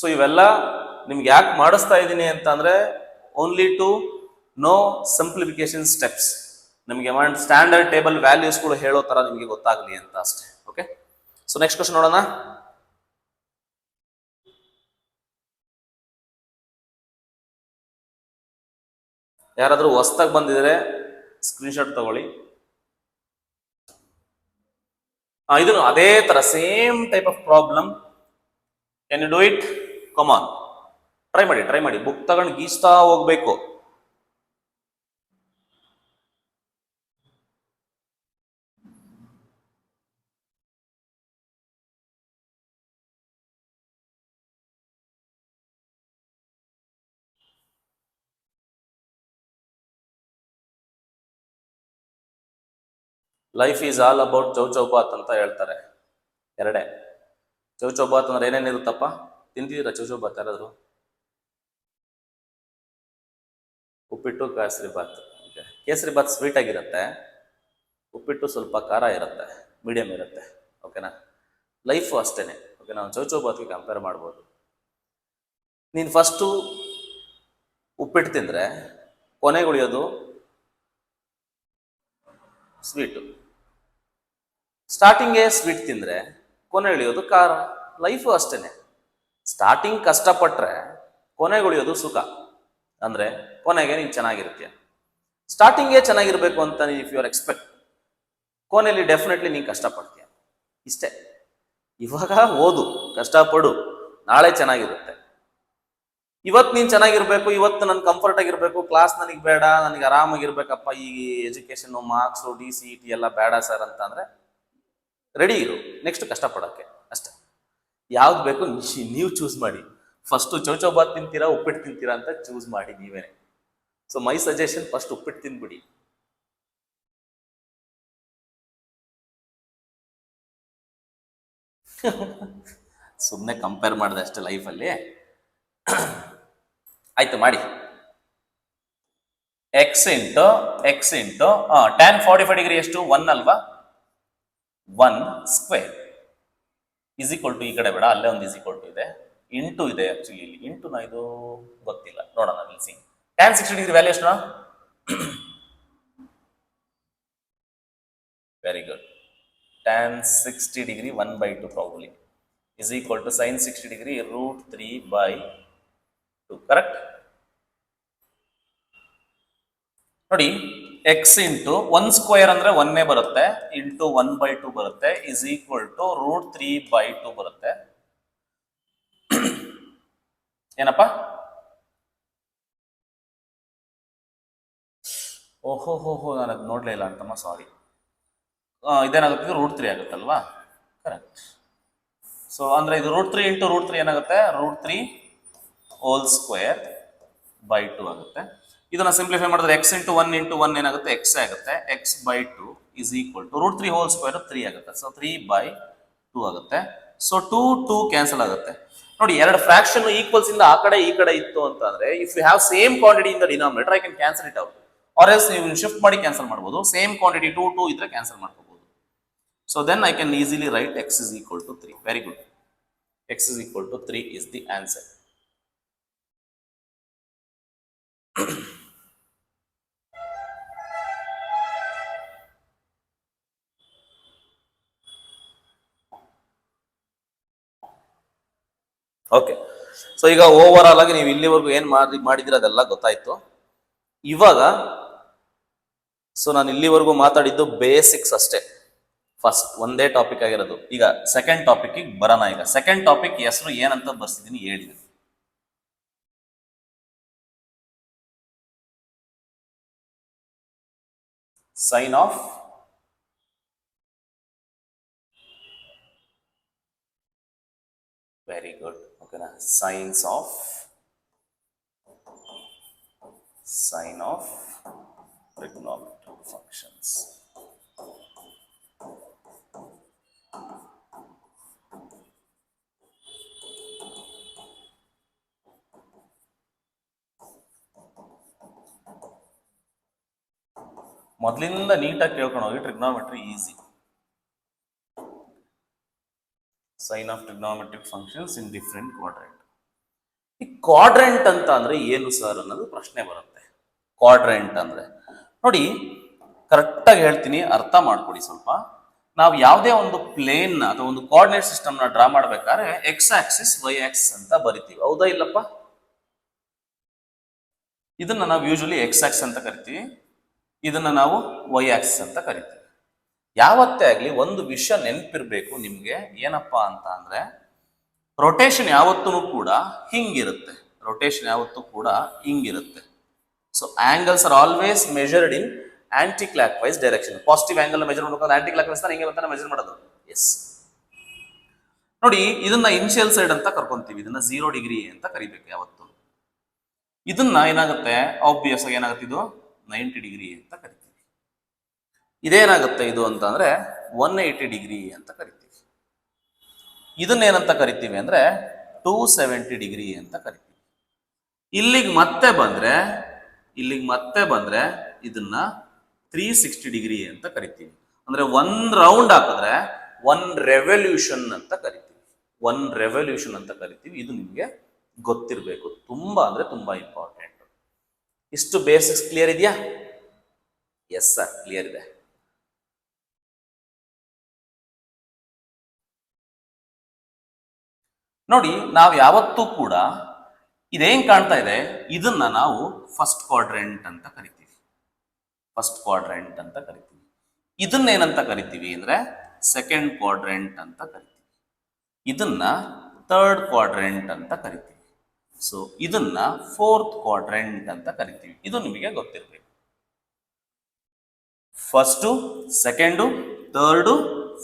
ಸೊ ಇವೆಲ್ಲ ನಿಮ್ಗೆ ಯಾಕೆ ಮಾಡಿಸ್ತಾ ಇದ್ದೀನಿ ಅಂತ ಅಂದ್ರೆ, only to know simplification steps, ನಿಮಗೆ ಸ್ಟ್ಯಾಂಡರ್ಡ್ ಟೇಬಲ್ ವ್ಯಾಲ್ಯೂಸ್ಗಳು ಹೇಳೋ ತರ ನಿಮಗೆ ಗೊತ್ತಾಗಲಿ ಅಂತ ಅಷ್ಟೇ. ಓಕೆ, ಸೊ ನೆಕ್ಸ್ಟ್ ಕ್ವಶನ್ ನೋಡೋಣ. ಯಾರಾದ್ರೂ ಹೊಸ್ದಾಗಿ ಬಂದಿದ್ರೆ ಸ್ಕ್ರೀನ್ಶಾಟ್ ತಗೊಳ್ಳಿ. ಇದನ್ನು ಅದೇ ತರ same type of problem. Can you do it? Come on, try ಮಾಡಿ. ಬುಕ್ ತಗೊಂಡು ಗೀಸ್ತಾ ಹೋಗ್ಬೇಕು. Life is all about chow chow bath ಅಂತ ಹೇಳ್ತಾರೆ. ಎರಡೇ ಚೌಚೌಬಾತ್ ಅಂದ್ರೆ ಏನೇನಿರುತ್ತಪ್ಪ, ತಿಂತಿದ್ದೀರಾ ಚೌಚೌಬಾತ್ ಯಾರಾದ್ರು? ಉಪ್ಪಿಟ್ಟು, ಕೇಸರಿ ಬಾತ್. ಕೇಸರಿ ಬಾತ್ ಸ್ವೀಟ್ ಆಗಿರುತ್ತೆ, ಉಪ್ಪಿಟ್ಟು ಸ್ವಲ್ಪ ಖಾರ ಇರುತ್ತೆ, ಮೀಡಿಯಂ ಇರುತ್ತೆ. ಓಕೆನಾ? ಲೈಫು ಅಷ್ಟೇನೆ. ಓಕೆ, ನಾವು ಚೌಚೌಬಾತ್ಗೆ ಕಂಪೇರ್ ಮಾಡ್ಬೋದು. ನೀನು ಫಸ್ಟು ಉಪ್ಪಿಟ್ಟು ತಿಂದರೆ ಕೊನೆಗೆ ಉಳಿಯೋದು ಸ್ವೀಟು. ಸ್ಟಾರ್ಟಿಂಗೇ ಸ್ವೀಟ್ ತಿಂದರೆ ಕೊನೆ ಉಳಿಯೋದು ಖಾರ. ಲೈಫು ಅಷ್ಟೇನೆ. ಸ್ಟಾರ್ಟಿಂಗ್ ಕಷ್ಟಪಟ್ಟರೆ ಕೊನೆಗೆ ಉಳಿಯೋದು ಸುಖ. ಅಂದರೆ ಕೊನೆಗೆ ನೀನು ಚೆನ್ನಾಗಿರ್ತೀಯ. ಸ್ಟಾರ್ಟಿಂಗೇ ಚೆನ್ನಾಗಿರ್ಬೇಕು ಅಂತ ನೀನು ಇಫ್ ಯು ಆರ್ ಎಕ್ಸ್ಪೆಕ್ಟ್, ಕೊನೆಯಲ್ಲಿ ಡೆಫಿನೆಟ್ಲಿ ನೀನು ಕಷ್ಟಪಡ್ತೀಯ. ಇಷ್ಟೇ. ಇವಾಗ ಓದು, ಕಷ್ಟಪಡು, ನಾಳೆ ಚೆನ್ನಾಗಿರುತ್ತೆ. ಇವತ್ತು ನೀನು ಚೆನ್ನಾಗಿರ್ಬೇಕು, ಇವತ್ತು ನನ್ನ ಕಂಫರ್ಟ್ ಆಗಿರ್ಬೇಕು, ಕ್ಲಾಸ್ ನನಗೆ ಬೇಡ, ನನಗೆ ಆರಾಮಾಗಿರ್ಬೇಕಪ್ಪ, ಈ ಎಜುಕೇಶನ್ ಮಾರ್ಕ್ಸು DCET ಎಲ್ಲ ಬೇಡ ಸರ್ ಅಂತ ಅಂದರೆ ರೆಡಿ ಇರು ನೆಕ್ಸ್ಟ್ ಕಷ್ಟಪಡೋಕ್ಕೆ ಅಷ್ಟೇ. ಯಾವ್ದು ಬೇಕು ನೀವು ಚೂಸ್ ಮಾಡಿ. ಫಸ್ಟು ಚೌಚೌಬಾತ್ ತಿಂತೀರಾ, ಉಪ್ಪಿಟ್ಟು ತಿಂತೀರಾ ಅಂತ ಚೂಸ್ ಮಾಡಿ ನೀವೇನೆ. ಸೊ ಮೈ ಸಜೆಷನ್, ಫಸ್ಟ್ ಉಪ್ಪಿಟ್ಟು ತಿಂದ್ಬಿಡಿ. ಸುಮ್ಮನೆ ಕಂಪೇರ್ ಮಾಡಿದೆ ಅಷ್ಟೇ ಲೈಫಲ್ಲಿ. ಆಯ್ತು, ಮಾಡಿ. ಎಕ್ಸ್ ಇಂಟು tan 45 ಡಿಗ್ರಿ ಎಷ್ಟು, 1 ಅಲ್ವಾ? 1 ಸ್ಕ್ವೇರ್ ಇಸ್ ಈಕ್ವಲ್ ಟು, ಈ ಕಡೆ ಬೇಡ, ಅಲ್ಲೇ ಒಂದು ಇಸ್ ಈಕ್ವಲ್ ಟು ಇದೆ, ಇಂಟು ಇದೆ. ಆಕ್ಚುಲಿ ಇಲ್ಲಿ ಇಂಟು ಇದು ಗೊತ್ತಿಲ್ಲ, ನೋಡೋಣ ನಿಲ್ಲಿಸಿ. tan 60 ಡಿಗ್ರಿ ವ್ಯಾಲ್ಯೂ ಎಷ್ಟು? Very good. tan 60 degree 1/2 probably is equal to sin 60 degree √3/2. Correct? ನೋಡಿ, ಎಕ್ಸ್ ಇಂಟು 1 ಸ್ಕ್ವೇರ್ ಅಂದ್ರೆ 1 ಬರುತ್ತೆ, ಇಂಟು 1/2 ಬರುತ್ತೆ, ಇಸ್ ಈಕ್ವಲ್ ಟು √3/2 ಬರುತ್ತೆ. ಏನಪ್ಪ? ಓಹೋ ನಾನು ಅದು ನೋಡ್ಲೇ ಇಲ್ಲ ಅಂತಮ್ಮ, ಸಾರಿ. ಇದೇನಾಗುತ್ತೆ, √3 ಆಗುತ್ತಲ್ವಾ? ಕರೆಕ್ಟ್. ಸೊ ಅಂದ್ರೆ ಇದು √3 ಇಂಟು √3 ಏನಾಗುತ್ತೆ, √3 ಹೋಲ್ ಸ್ಕ್ವೇರ್/2 ಆಗುತ್ತೆ. ಇದನ್ನ ಸಿಂಪ್ಲಿಫೈ ಮಾಡಿದ್ರೆ ಎಕ್ಸ್ ಇಂಟು ಒನ್ ಏನಾಗುತ್ತೆ ಎಕ್ಸ್ ಆಗುತ್ತೆ. X by two is equal to root 3 whole square 3 ಆಗುತ್ತೆ. ಸೊ 3/2 ಆಗುತ್ತೆ. ಸೊ 2 ಕ್ಯಾನ್ಸಲ್ ಆಗುತ್ತೆ. ನೋಡಿ, ಎರಡು ಫ್ರಾಕ್ಷನ್ ಈಕ್ವಲ್ಸ್ ಇಂದ ಆ ಕಡೆ ಈ ಕಡೆ ಇತ್ತು ಅಂತ ಅಂದ್ರೆ if you have same quantity in the denominator I can cancel it out, or else ನೀವು ಶಿಫ್ಟ್ ಮಾಡಿ ಕ್ಯಾನ್ಸಲ್ ಮಾಡಬಹುದು. ಸೇಮ್ ಕ್ವಾಂಟಿಟಿ 2 ಇದ್ರೆ ಕ್ಯಾನ್ಸಲ್ ಮಾಡ್ಕೋಬಹುದು. So then I can easily write x is equal to 3. Very good. X is equal to 3 is the answer. Okay, so ಈಗ ಓವರ್ ಆಲ್ ಆಗಿ ನೀವು ಇಲ್ಲಿವರೆಗೂ ಏನ್ ಮಾಡಿದ್ರೆ ಅದೆಲ್ಲ ಗೊತ್ತಾಯ್ತು. ಇವಾಗ ಸೊ ನಾನು ಇಲ್ಲಿವರೆಗೂ ಮಾತಾಡಿದ್ದು ಬೇಸಿಕ್ಸ್ ಅಷ್ಟೇ, ಫಸ್ಟ್ ಒಂದೇ ಟಾಪಿಕ್ ಆಗಿರೋದು. ಈಗ ಸೆಕೆಂಡ್ ಟಾಪಿಕ್ ಬರೋಣ. ಈಗ ಸೆಕೆಂಡ್ ಟಾಪಿಕ್ ಹೆಸರು ಏನಂತ ಬರ್ಸಿದ್ದೀನಿ ಹೇಳಿ. Sign of very good. ಓಕೆನಾ, ಸೈನ್ ಆಫ್ ಟ್ರಿಗ್ನೋಮೆಟ್ರಿಕ್ ಫಂಕ್ಷನ್ಸ್. ಮೊದಲಿಂದ ನೀಟಾಗಿ ಕೇಳ್ಕೊಂಡು ಹೋಗಿ, trigonometry easy. Sign of trigonometric functions in different quadrant. ಈ ಕ್ವಾಡ್ರೆಂಟ್ ಅಂತ ಅಂದ್ರೆ ಏನು ಸರ್ ಅನ್ನೋದು ಪ್ರಶ್ನೆ ಬರುತ್ತೆ. ಕ್ವಾಡ್ರೆಂಟ್ ಅಂದ್ರೆ ನೋಡಿ, ಕರೆಕ್ಟಾಗಿ ಹೇಳ್ತೀನಿ, ಅರ್ಥ ಮಾಡ್ಕೊಡಿ ಸ್ವಲ್ಪ. ನಾವು ಯಾವುದೇ ಒಂದು ಪ್ಲೇನ್ ಅಥವಾ ಒಂದು ಕೋಆರ್ಡಿನೇಟ್ ಸಿಸ್ಟಮ್ ನ ಡ್ರಾ ಮಾಡ್ಬೇಕಾದ್ರೆ ಎಕ್ಸ್ ಆಕ್ಸಿಸ್ ವೈ ಆಕ್ಸಿಸ್ ಅಂತ ಬರಿತೀವಿ, ಹೌದಾ ಇಲ್ಲಪ್ಪ? ಇದನ್ನ ನಾವು ಯೂಶಲಿ ಎಕ್ಸ್ ಆಕ್ಸಿಸ್ ಅಂತ ಕರಿತೀವಿ, ಇದನ್ನ ನಾವು ವೈ ಆಕ್ಸಿಸ್ ಅಂತ ಕರಿತೀವಿ. ಯಾವತ್ತೇ ಆಗ್ಲಿ ಒಂದು ವಿಷಯ ನೆನಪಿರ್ಬೇಕು ನಿಮ್ಗೆ, ಏನಪ್ಪಾ ಅಂತ ಅಂದ್ರೆ ರೊಟೇಷನ್ ಯಾವತ್ತೂ ಕೂಡ ಹಿಂಗಿರುತ್ತೆ. ರೊಟೇಷನ್ ಯಾವತ್ತೂ ಕೂಡ ಹಿಂಗಿರುತ್ತೆ. So angles are always measured in anticlockwise direction. Positive angle measure ಮಾಡಬೇಕು, ಆಂಟಿ ಕ್ಲಾಕ್ ವೈಸ್ ಹಿಂಗೆ ಅಂತ ಮೆಜರ್ ಮಾಡೋದು. ಎಸ್, ನೋಡಿ, ಇದನ್ನ ಇನಿಷಿಯಲ್ ಸೈಡ್ ಅಂತ ಕರ್ಕೊಂತೀವಿ, ಇದನ್ನ 0 ಡಿಗ್ರಿ ಅಂತ ಕರಿಬೇಕು ಯಾವತ್ತು. ಇದನ್ನ ಏನಾಗುತ್ತೆ, ಆಬ್ವಿಯಸ್ ಆಗಿ ಏನಾಗುತ್ತೆ, ಇದು 90 ಡಿಗ್ರಿ ಅಂತ ಕರಿತೀವಿ. ಇದೇನಾಗುತ್ತೆ ಇದು ಅಂತ ಅಂದ್ರೆ 180 ಡಿಗ್ರಿ ಅಂತ ಕರಿತೀವಿ. ಇದನ್ನ ಏನಂತ ಕರಿತೀವಿ ಅಂದ್ರೆ 270 ಡಿಗ್ರಿ ಅಂತ ಕರಿತೀವಿ. ಇಲ್ಲಿಗೆ ಮತ್ತೆ ಬಂದ್ರೆ ಇದನ್ನ 360 ಡಿಗ್ರಿ ಅಂತ ಕರಿತೀವಿ. ಅಂದ್ರೆ 1 ರೌಂಡ್ ಹಾಕಿದ್ರೆ 1 ರೆವಲ್ಯೂಷನ್ ಅಂತ ಕರಿತೀವಿ. 1 ರೆವಲ್ಯೂಷನ್ ಅಂತ ಕರಿತೀವಿ. ಇದು ನಿಮ್ಗೆ ಗೊತ್ತಿರಬೇಕು, ತುಂಬಾ ಅಂದ್ರೆ ತುಂಬಾ ಇಂಪಾರ್ಟೆಂಟ್. ಇಷ್ಟು ಬೇಸಿಕ್ಸ್ ಕ್ಲಿಯರ್ ಇದೆಯಾ? ಎಸ್ ಸರ್, ಕ್ಲಿಯರ್ ಇದೆ. ನೋಡಿ, ನಾವು ಯಾವತ್ತೂ ಕೂಡ ಇದೇನ್ ಕಾಣ್ತಾ ಇದೆ, ಇದನ್ನ ನಾವು ಫಸ್ಟ್ ಕ್ವಾಡ್ರೆಂಟ್ ಅಂತ ಕರಿತೀವಿ. ಇದನ್ನೇನಂತ ಕರಿತೀವಿ ಅಂದ್ರೆ ಸೆಕೆಂಡ್ ಕ್ವಾಡ್ರೆಂಟ್ ಅಂತ ಕರಿತೀವಿ. ಇದನ್ನ ಥರ್ಡ್ ಕ್ವಾಡ್ರೆಂಟ್ ಅಂತ ಕರಿತೀವಿ. ಸೊ ಇದನ್ನ ಫೋರ್ತ್ ಕ್ವಾಡ್ರೆಂಟ್ ಅಂತ ಕರಿತೀವಿ. ಇದು ನಿಮಗೆ ಗೊತ್ತಿರಬೇಕು. ಫಸ್ಟು, ಸೆಕೆಂಡು, ಥರ್ಡು,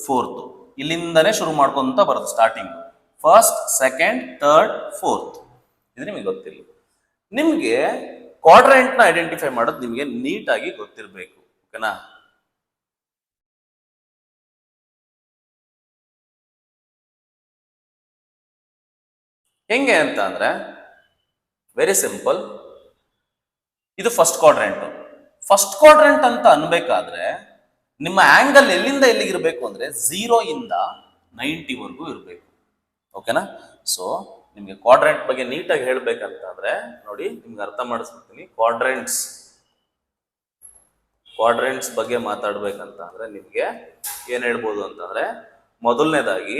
ಫೋರ್ತ್, ಇಲ್ಲಿಂದನೇ ಶುರು ಮಾಡ್ಕೊಂತ ಬರೋದು starting. First, second, third, fourth, ಇದು ನಿಮಗೆ ಗೊತ್ತಿಲ್ಲ. ನಿಮ್ಗೆ ಕ್ವಾಡ್ರೆಂಟ್ ನ ಐಡೆಂಟಿಫೈ ಮಾಡೋದು ನಿಮಗೆ ನೀಟಾಗಿ ಗೊತ್ತಿರಬೇಕು. ಓಕೆನಾ? ಹೆಂಗೆ ಅಂತ ಅಂದ್ರೆ ವೆರಿ ಸಿಂಪಲ್. ಇದು ಫಸ್ಟ್ ಕ್ವಾಡ್ರೆಂಟ್ ಅಂತ ಅನ್ಬೇಕಾದ್ರೆ ನಿಮ್ಮ ಆಂಗಲ್ ಎಲ್ಲಿಂದ ಎಲ್ಲಿಗಿರ್ಬೇಕು ಅಂದ್ರೆ 0 ಇಂದ 90 ವರೆಗೂ ಇರಬೇಕು. ಓಕೆನಾ? ಸೊ ನಿಮ್ಗೆ ಕ್ವಾಡ್ರೆಂಟ್ ಬಗ್ಗೆ ನೀಟಾಗಿ ಹೇಳ್ಬೇಕಂತ ಅಂದ್ರೆ ನೋಡಿ, ನಿಮ್ಗೆ ಅರ್ಥ ಮಾಡಿಸ್ಬಿಡ್ತೀನಿ. ಕ್ವಾಡ್ರೆಂಟ್ಸ್ ಬಗ್ಗೆ ಮಾತಾಡ್ಬೇಕಂತ ಅಂದ್ರೆ ನಿಮ್ಗೆ ಏನ್ ಹೇಳ್ಬೋದು ಅಂತಂದ್ರೆ, ಮೊದಲನೇದಾಗಿ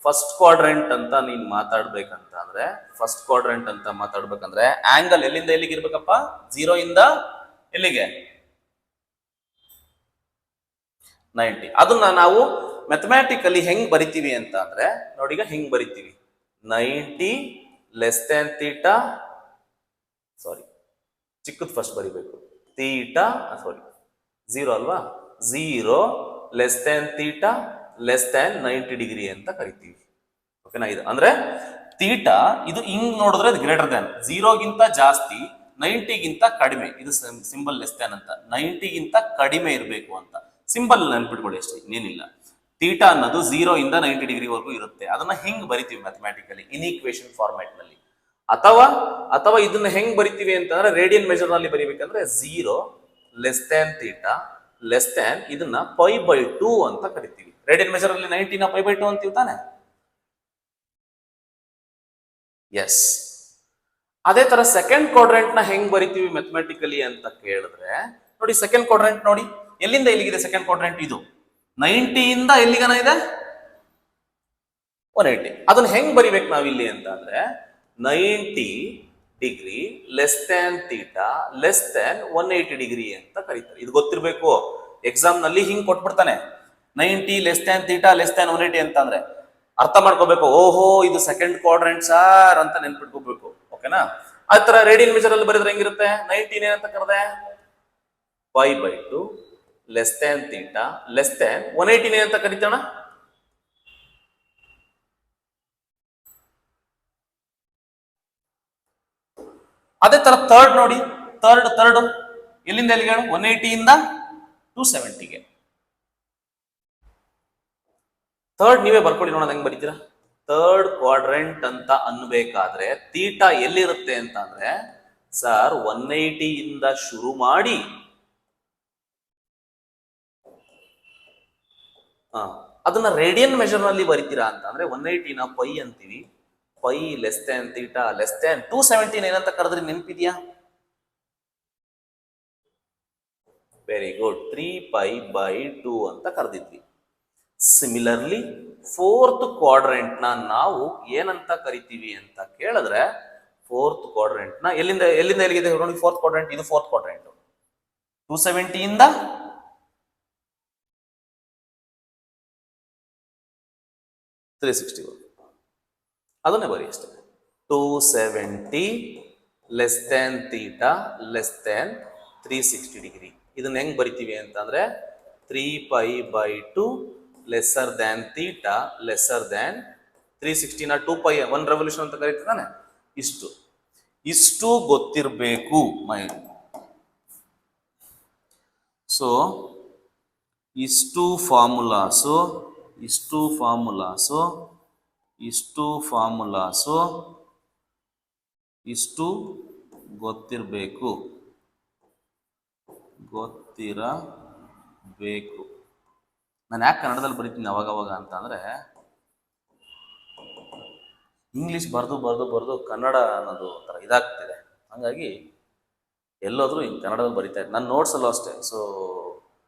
ಫಸ್ಟ್ ಕ್ವಾಡ್ರೆಂಟ್ ಅಂತ ನೀನ್ ಮಾತಾಡ್ಬೇಕಂದ್ರೆ ಆಂಗಲ್ ಎಲ್ಲಿಂದ ಎಲ್ಲಿಗೆ ಇರ್ಬೇಕಪ್ಪ? 0 ಇಂದ ಎಲ್ಲಿಗೆ? 90. ಅದನ್ನ ನಾವು ಮ್ಯಾಥಮ್ಯಾಟಿಕಲಿ ಹೆಂಗ್ ಬರಿತೀವಿ ಅಂತ ಅಂದ್ರೆ ನೋಡಿ, ಈಗ ಹಿಂಗ್ ಬರಿತೀವಿ. 90 ಲೆಸ್ ದ್ಯಾನ್ ಥೀಟಾ, ಚಿಕ್ಕದ್ ಫಸ್ಟ್ ಬರಿಬೇಕು. ಥೀಟಾ 0 ಅಲ್ವಾ? 0 less than theta less than 90 degree ಅಂತ ಕರಿತೀವಿ. ಓಕೆನಾ? ಇದು ಅಂದ್ರೆ ತೀಟಾ ಇದು ಹಿಂಗ್ ನೋಡಿದ್ರೆ ಅದು ಗ್ರೇಟರ್ ದ್ಯಾನ್, 0ಗಿಂತ ಜಾಸ್ತಿ 90ಗಿಂತ ಕಡಿಮೆ, ಇದು ಸಿಂಬಲ್ ಲೆಸ್ ದ್ಯಾನ್ ಅಂತ, 90ಗಿಂತ ಕಡಿಮೆ ಇರಬೇಕು ಅಂತ ಸಿಂಬಲ್ ನೆನ್ಪಿಟ್ಕೊಳ್ಳಿ ಅಷ್ಟೇ, ಇನ್ನೇನಿಲ್ಲ. ತೀಟಾ ಅನ್ನೋದು 0 ಇಂದ 90 ಡಿಗ್ರಿವರೆಗೂ ಇರುತ್ತೆ. ಅದನ್ನ ಹಿಂಗ್ ಬರಿತೀವಿ ಮ್ಯಾಥಮೆಟಿಕಲಿ ಇನ್ಇಕ್ವೇಶನ್ ಫಾರ್ಮ್ಯಾಟ್ ನಲ್ಲಿ. ಅಥವಾ ಇದನ್ನ ಹೆಂಗ್ ಬರಿತೀವಿ ಅಂತಂದ್ರೆ ರೇಡಿಯನ್ ಮೆಜರ್ ನಲ್ಲಿ ಬರಿಬೇಕಂದ್ರೆ 0 less than theta less than ಇದನ್ನ π/2 ಅಂತ ಕರಿತೀವಿ. ರೇಡಿಯನ್ ಮೆಜರ್ ಅಲ್ಲಿ 90ನ π/2 ಅಂತೀವಿ ತಾನೆ? ಎಸ್. ಅದೇ ತರ ಸೆಕೆಂಡ್ ಕ್ವಾಡ್ರೆಂಟ್ ನ ಹೆಂಗ್ ಬರಿತೀವಿ ಮ್ಯಾಥಮೆಟಿಕಲಿ ಅಂತ ಕೇಳಿದ್ರೆ ನೋಡಿ, ಸೆಕೆಂಡ್ ಕ್ವಾಡ್ರೆಂಟ್ ನೋಡಿ, ಎಲ್ಲಿಂದ ಎಲ್ಲಿಗಿದೆ ಸೆಕೆಂಡ್ ಕ್ವಾಡ್ರೆಂಟ್? ಇದು 90 ಇಂದ ಎಲ್ಲಿಗನ ಇದೆ? 180. ಅದನ್ನ ಹೆಂಗ್ ಬರಿಬೇಕು ನಾವಿಲ್ಲಿ ಅಂತ ಅಂದ್ರೆ 90 degree less than theta less than 180 degree ಅಂತ ಕರೀತಾರೆ. ಇದು ಗೊತ್ತಿರ್ಬೇಕು, ಎಕ್ಸಾಮ್ ನಲ್ಲಿ ಹಿಂಗ್ ಕೊಟ್ಬಿಡ್ತಾನೆ, 90 less than theta less than 180 ಅಂತ ಅಂದ್ರೆ ಅರ್ಥ ಮಾಡ್ಕೋಬೇಕು, ಓಹೋ ಇದು ಸೆಕೆಂಡ್ ಕ್ವಾಡ್ರೆಂಟ್ ಸಾರ್ ಅಂತ ನೆನ್ಪಿಟ್ಕೋಬೇಕು. ಓಕೆನಾ? ಆ ತರ ರೇಡಿಯನ್ ಮೆಜರ್ ಅಲ್ಲಿ ಬರೆದ್ರೆ ಹೆಂಗಿರುತ್ತೆ? 90 ಏನಂತ ಕರೆದೆ? π/2 less than theta less than 180 ಅಂತ ಕರಿತಾಣ. ಅದೇ ತರ ಥರ್ಡ್ ನೋಡಿ, ಥರ್ಡ್ ಎಲ್ಲಿಂದ ಎಲ್ಲಿಗೆ? 180 ಇಂದ 270ಗೆ. ಥರ್ಡ್ ನೀವೇ ಬರ್ಕೊಳ್ಳಿ ನೋಡೋಣ ಹೆಂಗ್ ಬರೀತೀರಾ. ಥರ್ಡ್ ಕ್ವಾಡ್ರೆಂಟ್ ಅಂತ ಅನ್ಬೇಕಾದ್ರೆ ತೀಟಾ ಎಲ್ಲಿರುತ್ತೆ ಅಂತ ಅಂದ್ರೆ ಸರ್ 180 ಇಂದ ಶುರು ಮಾಡಿ ಅದನ್ನ ರೇಡಿಯನ್ ಮೆಜರ್ ನಲ್ಲಿ ಬರಿತೀರಾ ಅಂತ ಅಂದ್ರೆ 180ನ π ಅಂತೀವಿ, π less than theta less than 270 ಏನಂತ ಕರೆದ್ರಿ ನೆನಪಿದ್ಯಾ? ವೆರಿ ಗುಡ್, 3π/2 ಅಂತ ಕರೆದಿದ್ವಿ. ಸಿಮಿಲರ್ಲಿ ಫೋರ್ತ್ ಕ್ವಾಡ್ರೆಂಟ್ ನ ನಾವು ಏನಂತ ಕರಿತೀವಿ ಅಂತ ಕೇಳಿದ್ರೆ ಫೋರ್ತ್ ಕ್ವಾಡ್ರೆಂಟ್ ನ ಎಲ್ಲಿಂದ ಎಲ್ಲಿಗಿದೆ ನೋಡಿ? ಫೋರ್ತ್ ಕ್ವಾಡ್ರೆಂಟ್, ಇದು ಫೋರ್ತ್ ಕ್ವಾಡ್ರೆಂಟ್ 270 ಇಂದ 360 ಅದನ್ನೇ ಬರಿ ಅಷ್ಟೇ. 270 less than theta less than 360 degree. ಇದನ್ನ ಹೆಂಗ್ ಬರಿತೀವಿ ಅಂತಂದ್ರೆ 3π/2 lesser than theta lesser than 360ನ 2π 1 ರೆವಲ್ಯೂಷನ್ ಅಂತ ಕರೀತಾನೆ. ಇಷ್ಟು ಗೊತ್ತಿರಬೇಕು ಮೈ. ಸೊ ಇಷ್ಟು ಫಾರ್ಮುಲಾಸು ಇಷ್ಟು ಗೊತ್ತಿರಬೇಕು. ನಾನು ಯಾಕೆ ಕನ್ನಡದಲ್ಲಿ ಬರೀತೀನಿ ಅವಾಗವಾಗ ಅಂತ ಅಂದ್ರೆ ಇಂಗ್ಲಿಷ್ ಬರ್ದು ಕನ್ನಡ ಅನ್ನೋದು ಒಂಥರ ಇದಾಗ್ತಿದೆ. ಹಂಗಾಗಿ ಎಲ್ಲೋದ್ರೂ ಹಿಂಗೆ ಕನ್ನಡದಲ್ಲಿ ಬರಿತಾ ಇದ್ದೆ. ನನ್ನ ನೋಟ್ಸಲ್ಲೂ ಅಷ್ಟೇ. ಸೊ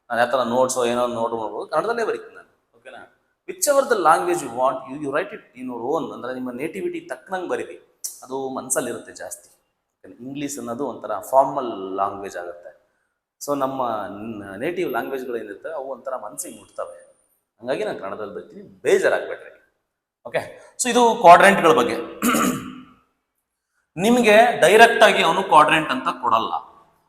ನಾನು ಯಾವ ಥರ ನೋಟ್ಸು ಏನೋ ನೋಡ್ಬೋದು, ಕನ್ನಡದಲ್ಲೇ ಬರೀತೀನಿ ನಾನು. ಓಕೆನಾ? Whichever the language you want you write it in your own, ಅಂದರೆ ನಿಮ್ಮ ನೇಟಿವಿಟಿ ತಕ್ಕನಂಗೆ ಬರೀರಿ, ಅದು ಮನಸ್ಸಲ್ಲಿರುತ್ತೆ ಜಾಸ್ತಿ. ಇಂಗ್ಲೀಷ್ ಅನ್ನೋದು ಒಂಥರ ಫಾರ್ಮಲ್ ಲ್ಯಾಂಗ್ವೇಜ್ ಆಗುತ್ತೆ. ಸೊ ನಮ್ಮ ನೇಟಿವ್ ಲ್ಯಾಂಗ್ವೇಜ್ಗಳು ಏನಿರ್ತವೆ ಅವು ಒಂಥರ ಮನಸ್ಸಿಗೆ ಮುಟ್ತವೆ. ಹಾಗಾಗಿ ನಾನು ಕನ್ನಡದಲ್ಲಿ ಬರ್ತೀನಿ, ಬೇಜಾರಾಗ್ಬೇಡ್ರಿ. ಓಕೆ, ಸೊ ಇದು ಕ್ವಾಡ್ರೆಂಟ್ಗಳ ಬಗ್ಗೆ. ನಿಮಗೆ ಡೈರೆಕ್ಟ್ ಆಗಿ ಅವನು ಕ್ವಾಡ್ರೆಂಟ್ ಅಂತ ಕೊಡಲ್ಲ,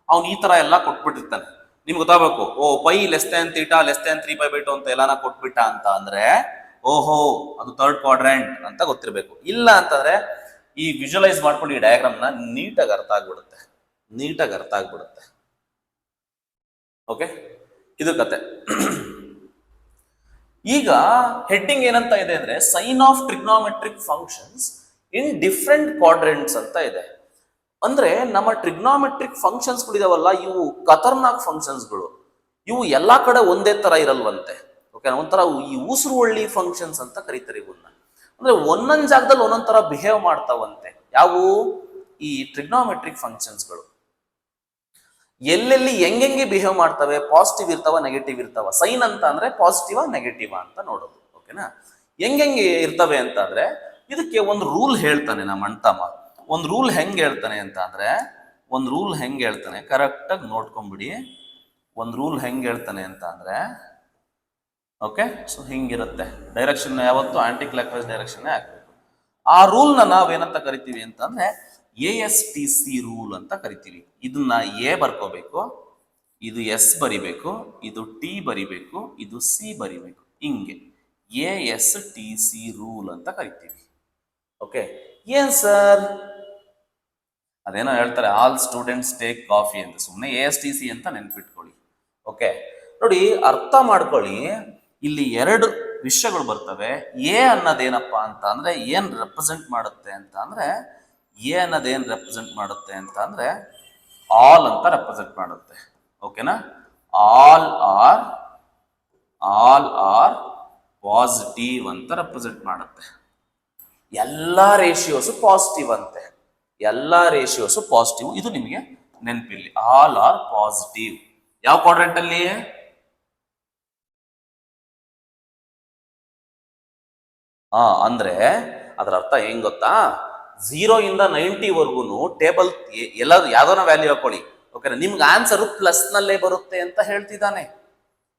ಅವನು ಈ ತರ ಎಲ್ಲ ಕೊಟ್ಬಿಟ್ಟಿರ್ತಾನೆ. ನಿಮ್ಗೆ ಗೊತ್ತಾಗಬೇಕು, o π less than theta less than 3π/2 ಅಂತ ಎಲ್ಲಾನ ಕೊಟ್ಬಿಟ್ಟ ಅಂತ ಅಂದ್ರೆ ಓಹೋ ಅದು ಥರ್ಡ್ ಕ್ವಾಡ್ರೆಂಟ್ ಅಂತ ಗೊತ್ತಿರಬೇಕು. ಇಲ್ಲ ಅಂತಂದ್ರೆ ಈ ವಿಜುವಲೈಸ್ ಮಾಡ್ಕೊಂಡು ಈ ಡಯಾಗ್ರಾಮ್ನ ನೀಟಾಗಿ ಅರ್ಥ ಆಗ್ಬಿಡುತ್ತೆ. ಓಕೆ, ಇದು ಕತೆ. ಈಗ ಹೆಡ್ಡಿಂಗ್ ಏನಂತ ಇದೆ ಅಂದ್ರೆ sign of trigonometric functions in different quadrants ಅಂತ ಇದೆ. ಅಂದ್ರೆ ನಮ್ಮ ಟ್ರಿಗ್ನೋಮೆಟ್ರಿಕ್ ಫಂಕ್ಷನ್ಸ್ಗಳು ಇದಾವಲ್ಲ, ಇವು ಖತರ್ನಾಕ್ ಫಂಕ್ಷನ್ಸ್ಗಳು. ಇವು ಎಲ್ಲಾ ಕಡೆ ಒಂದೇ ತರ ಇರಲ್ವಂತೆ. ಓಕೆ, ಒಂಥರ ಈ ಉಸಿರು ಒಳ್ಳಿ ಫಂಕ್ಷನ್ಸ್ ಅಂತ ಕರೀತಾರೆ ಇವನ್ನ. ಅಂದ್ರೆ ಒಂದೊಂದ್ ಜಾಗದಲ್ಲಿ ಒಂದೊಂದ್ ತರ ಬಿಹೇವ್ ಮಾಡ್ತಾವಂತೆ. ಯಾವು ಈ ಟ್ರಿಗ್ನೋಮೆಟ್ರಿಕ್ ಫಂಕ್ಷನ್ಸ್ಗಳು ಎಲ್ಲೆಲ್ಲಿ ಹೆಂಗೆ ಬಿಹೇವ್ ಮಾಡ್ತವೆ, ಪಾಸಿಟಿವ್ ಇರ್ತಾವ ನೆಗೆಟಿವ್ ಇರ್ತಾವ. ಸೈನ್ ಅಂತ ಅಂದ್ರೆ ಪಾಸಿಟಿವ್ ನೆಗೆಟಿವ್ ಅಂತ ನೋಡೋದು. ಓಕೆನಾ? ಹೆಂಗೆ ಇರ್ತವೆ ಅಂತ ಅಂದ್ರೆ ಇದಕ್ಕೆ ಒಂದು ರೂಲ್ ಹೇಳ್ತಾನೆ ನಮ್ಮ ಅಣ್ತಮ್ಮ. ಒಂದು ರೂಲ್ ಹೆಂಗೆ ಹೇಳ್ತಾನೆ ಅಂತ ಅಂದ್ರೆ ಕರೆಕ್ಟಾಗಿ ನೋಡ್ಕೊಂಡ್ಬಿಡಿ. ಒಂದು ರೂಲ್ ಹೆಂಗೆ ಹೇಳ್ತಾನೆ ಅಂತ ಅಂದ್ರೆ ಓಕೆ, ಸೊ ಹಿಂಗಿರುತ್ತೆ. ಡೈರೆಕ್ಷನ್ ಯಾವತ್ತು ಆಂಟಿ ಕ್ಲಾಕ್ ವೈಸ್ ಡೈರೆಕ್ಷನ್ನೇ ಹಾಕ್ಬೇಕು. ಆ ರೂಲ್ನ ನಾವೇನಂತ ಕರಿತೀವಿ ಅಂತಂದ್ರೆ ASTC ರೂಲ್ ಅಂತ ಕರಿತೀವಿ. ಇದನ್ನ ಎ ಬರ್ಕೋಬೇಕು, ಇದು ಎಸ್ ಬರಿಬೇಕು, ಇದು ಟಿ ಬರಿಬೇಕು, ಇದು ಸಿ ಬರಿಬೇಕು. ಹಿಂಗೆ ASTC ರೂಲ್ ಅಂತ ಕರಿತೀವಿ. ಓಕೆ, ಏನ್ ಸರ್ ಅದೇನೋ ಹೇಳ್ತಾರೆ ಆಲ್ ಸ್ಟೂಡೆಂಟ್ಸ್ ಟೇಕ್ ಕಾಫಿ ಅಂತ, ಸುಮ್ಮನೆ ASTC ಅಂತ ನೆನ್ಪಿಟ್ಕೊಳ್ಳಿ. ಓಕೆ, ನೋಡಿ ಅರ್ಥ ಮಾಡ್ಕೊಳ್ಳಿ, ಇಲ್ಲಿ ಎರಡು ವಿಷಯಗಳು ಬರ್ತವೆ. ಎ ಅನ್ನೋದೇನಪ್ಪ ಅಂತ ಅಂದ್ರೆ ಏನ್ ರೆಪ್ರೆಸೆಂಟ್ ಮಾಡುತ್ತೆ ಅಂತ ಅಂದ್ರೆ, ಎ ಅನ್ನೋದೇನ್ ರೆಪ್ರೆಸೆಂಟ್ ಮಾಡುತ್ತೆ ಅಂತ ಅಂದ್ರೆ ಆಲ್ ಅಂತ ರೆಪ್ರೆಸೆಂಟ್ ಮಾಡುತ್ತೆ. ಓಕೆನಾ, ಆಲ್ ಆರ್ ಪಾಸಿಟಿವ್ ಅಂತ ರೆಪ್ರೆಸೆಂಟ್ ಮಾಡುತ್ತೆ. ಎಲ್ಲಾ ರೇಷಿಯೋಸ್ ಪಾಸಿಟಿವ್ ಅಂತೆ, ಎಲ್ಲಾ ರೇಷಿಯೋಸ್ ಪಾಸಿಟಿವ್. ಇದು ನಿಮಗೆ ನೆನಪಿರ್ಲಿ, ಆಲ್ ಆರ್ ಪಾಸಿಟಿವ್. ಯಾವ ಕ್ವಾಡ್ರೆಂಟ್ ಅಲ್ಲಿ? ಅಂದ್ರೆ ಅದರ ಅರ್ಥ ಹೆಂಗ್ ಗೊತ್ತಾ, 0 ಇಂದ 90 ವರ್ಗು ಟೇಬಲ್ ಎಲ್ಲ ಯಾವ್ದೋ ವ್ಯಾಲ್ಯೂ ಹಾಕೊಳ್ಳಿ. ಓಕೆನಾ, ನಿಮ್ಗೆ ಆನ್ಸರ್ ಪ್ಲಸ್ ನಲ್ಲೇ ಬರುತ್ತೆ ಅಂತ ಹೇಳ್ತಿದ್ದಾನೆ.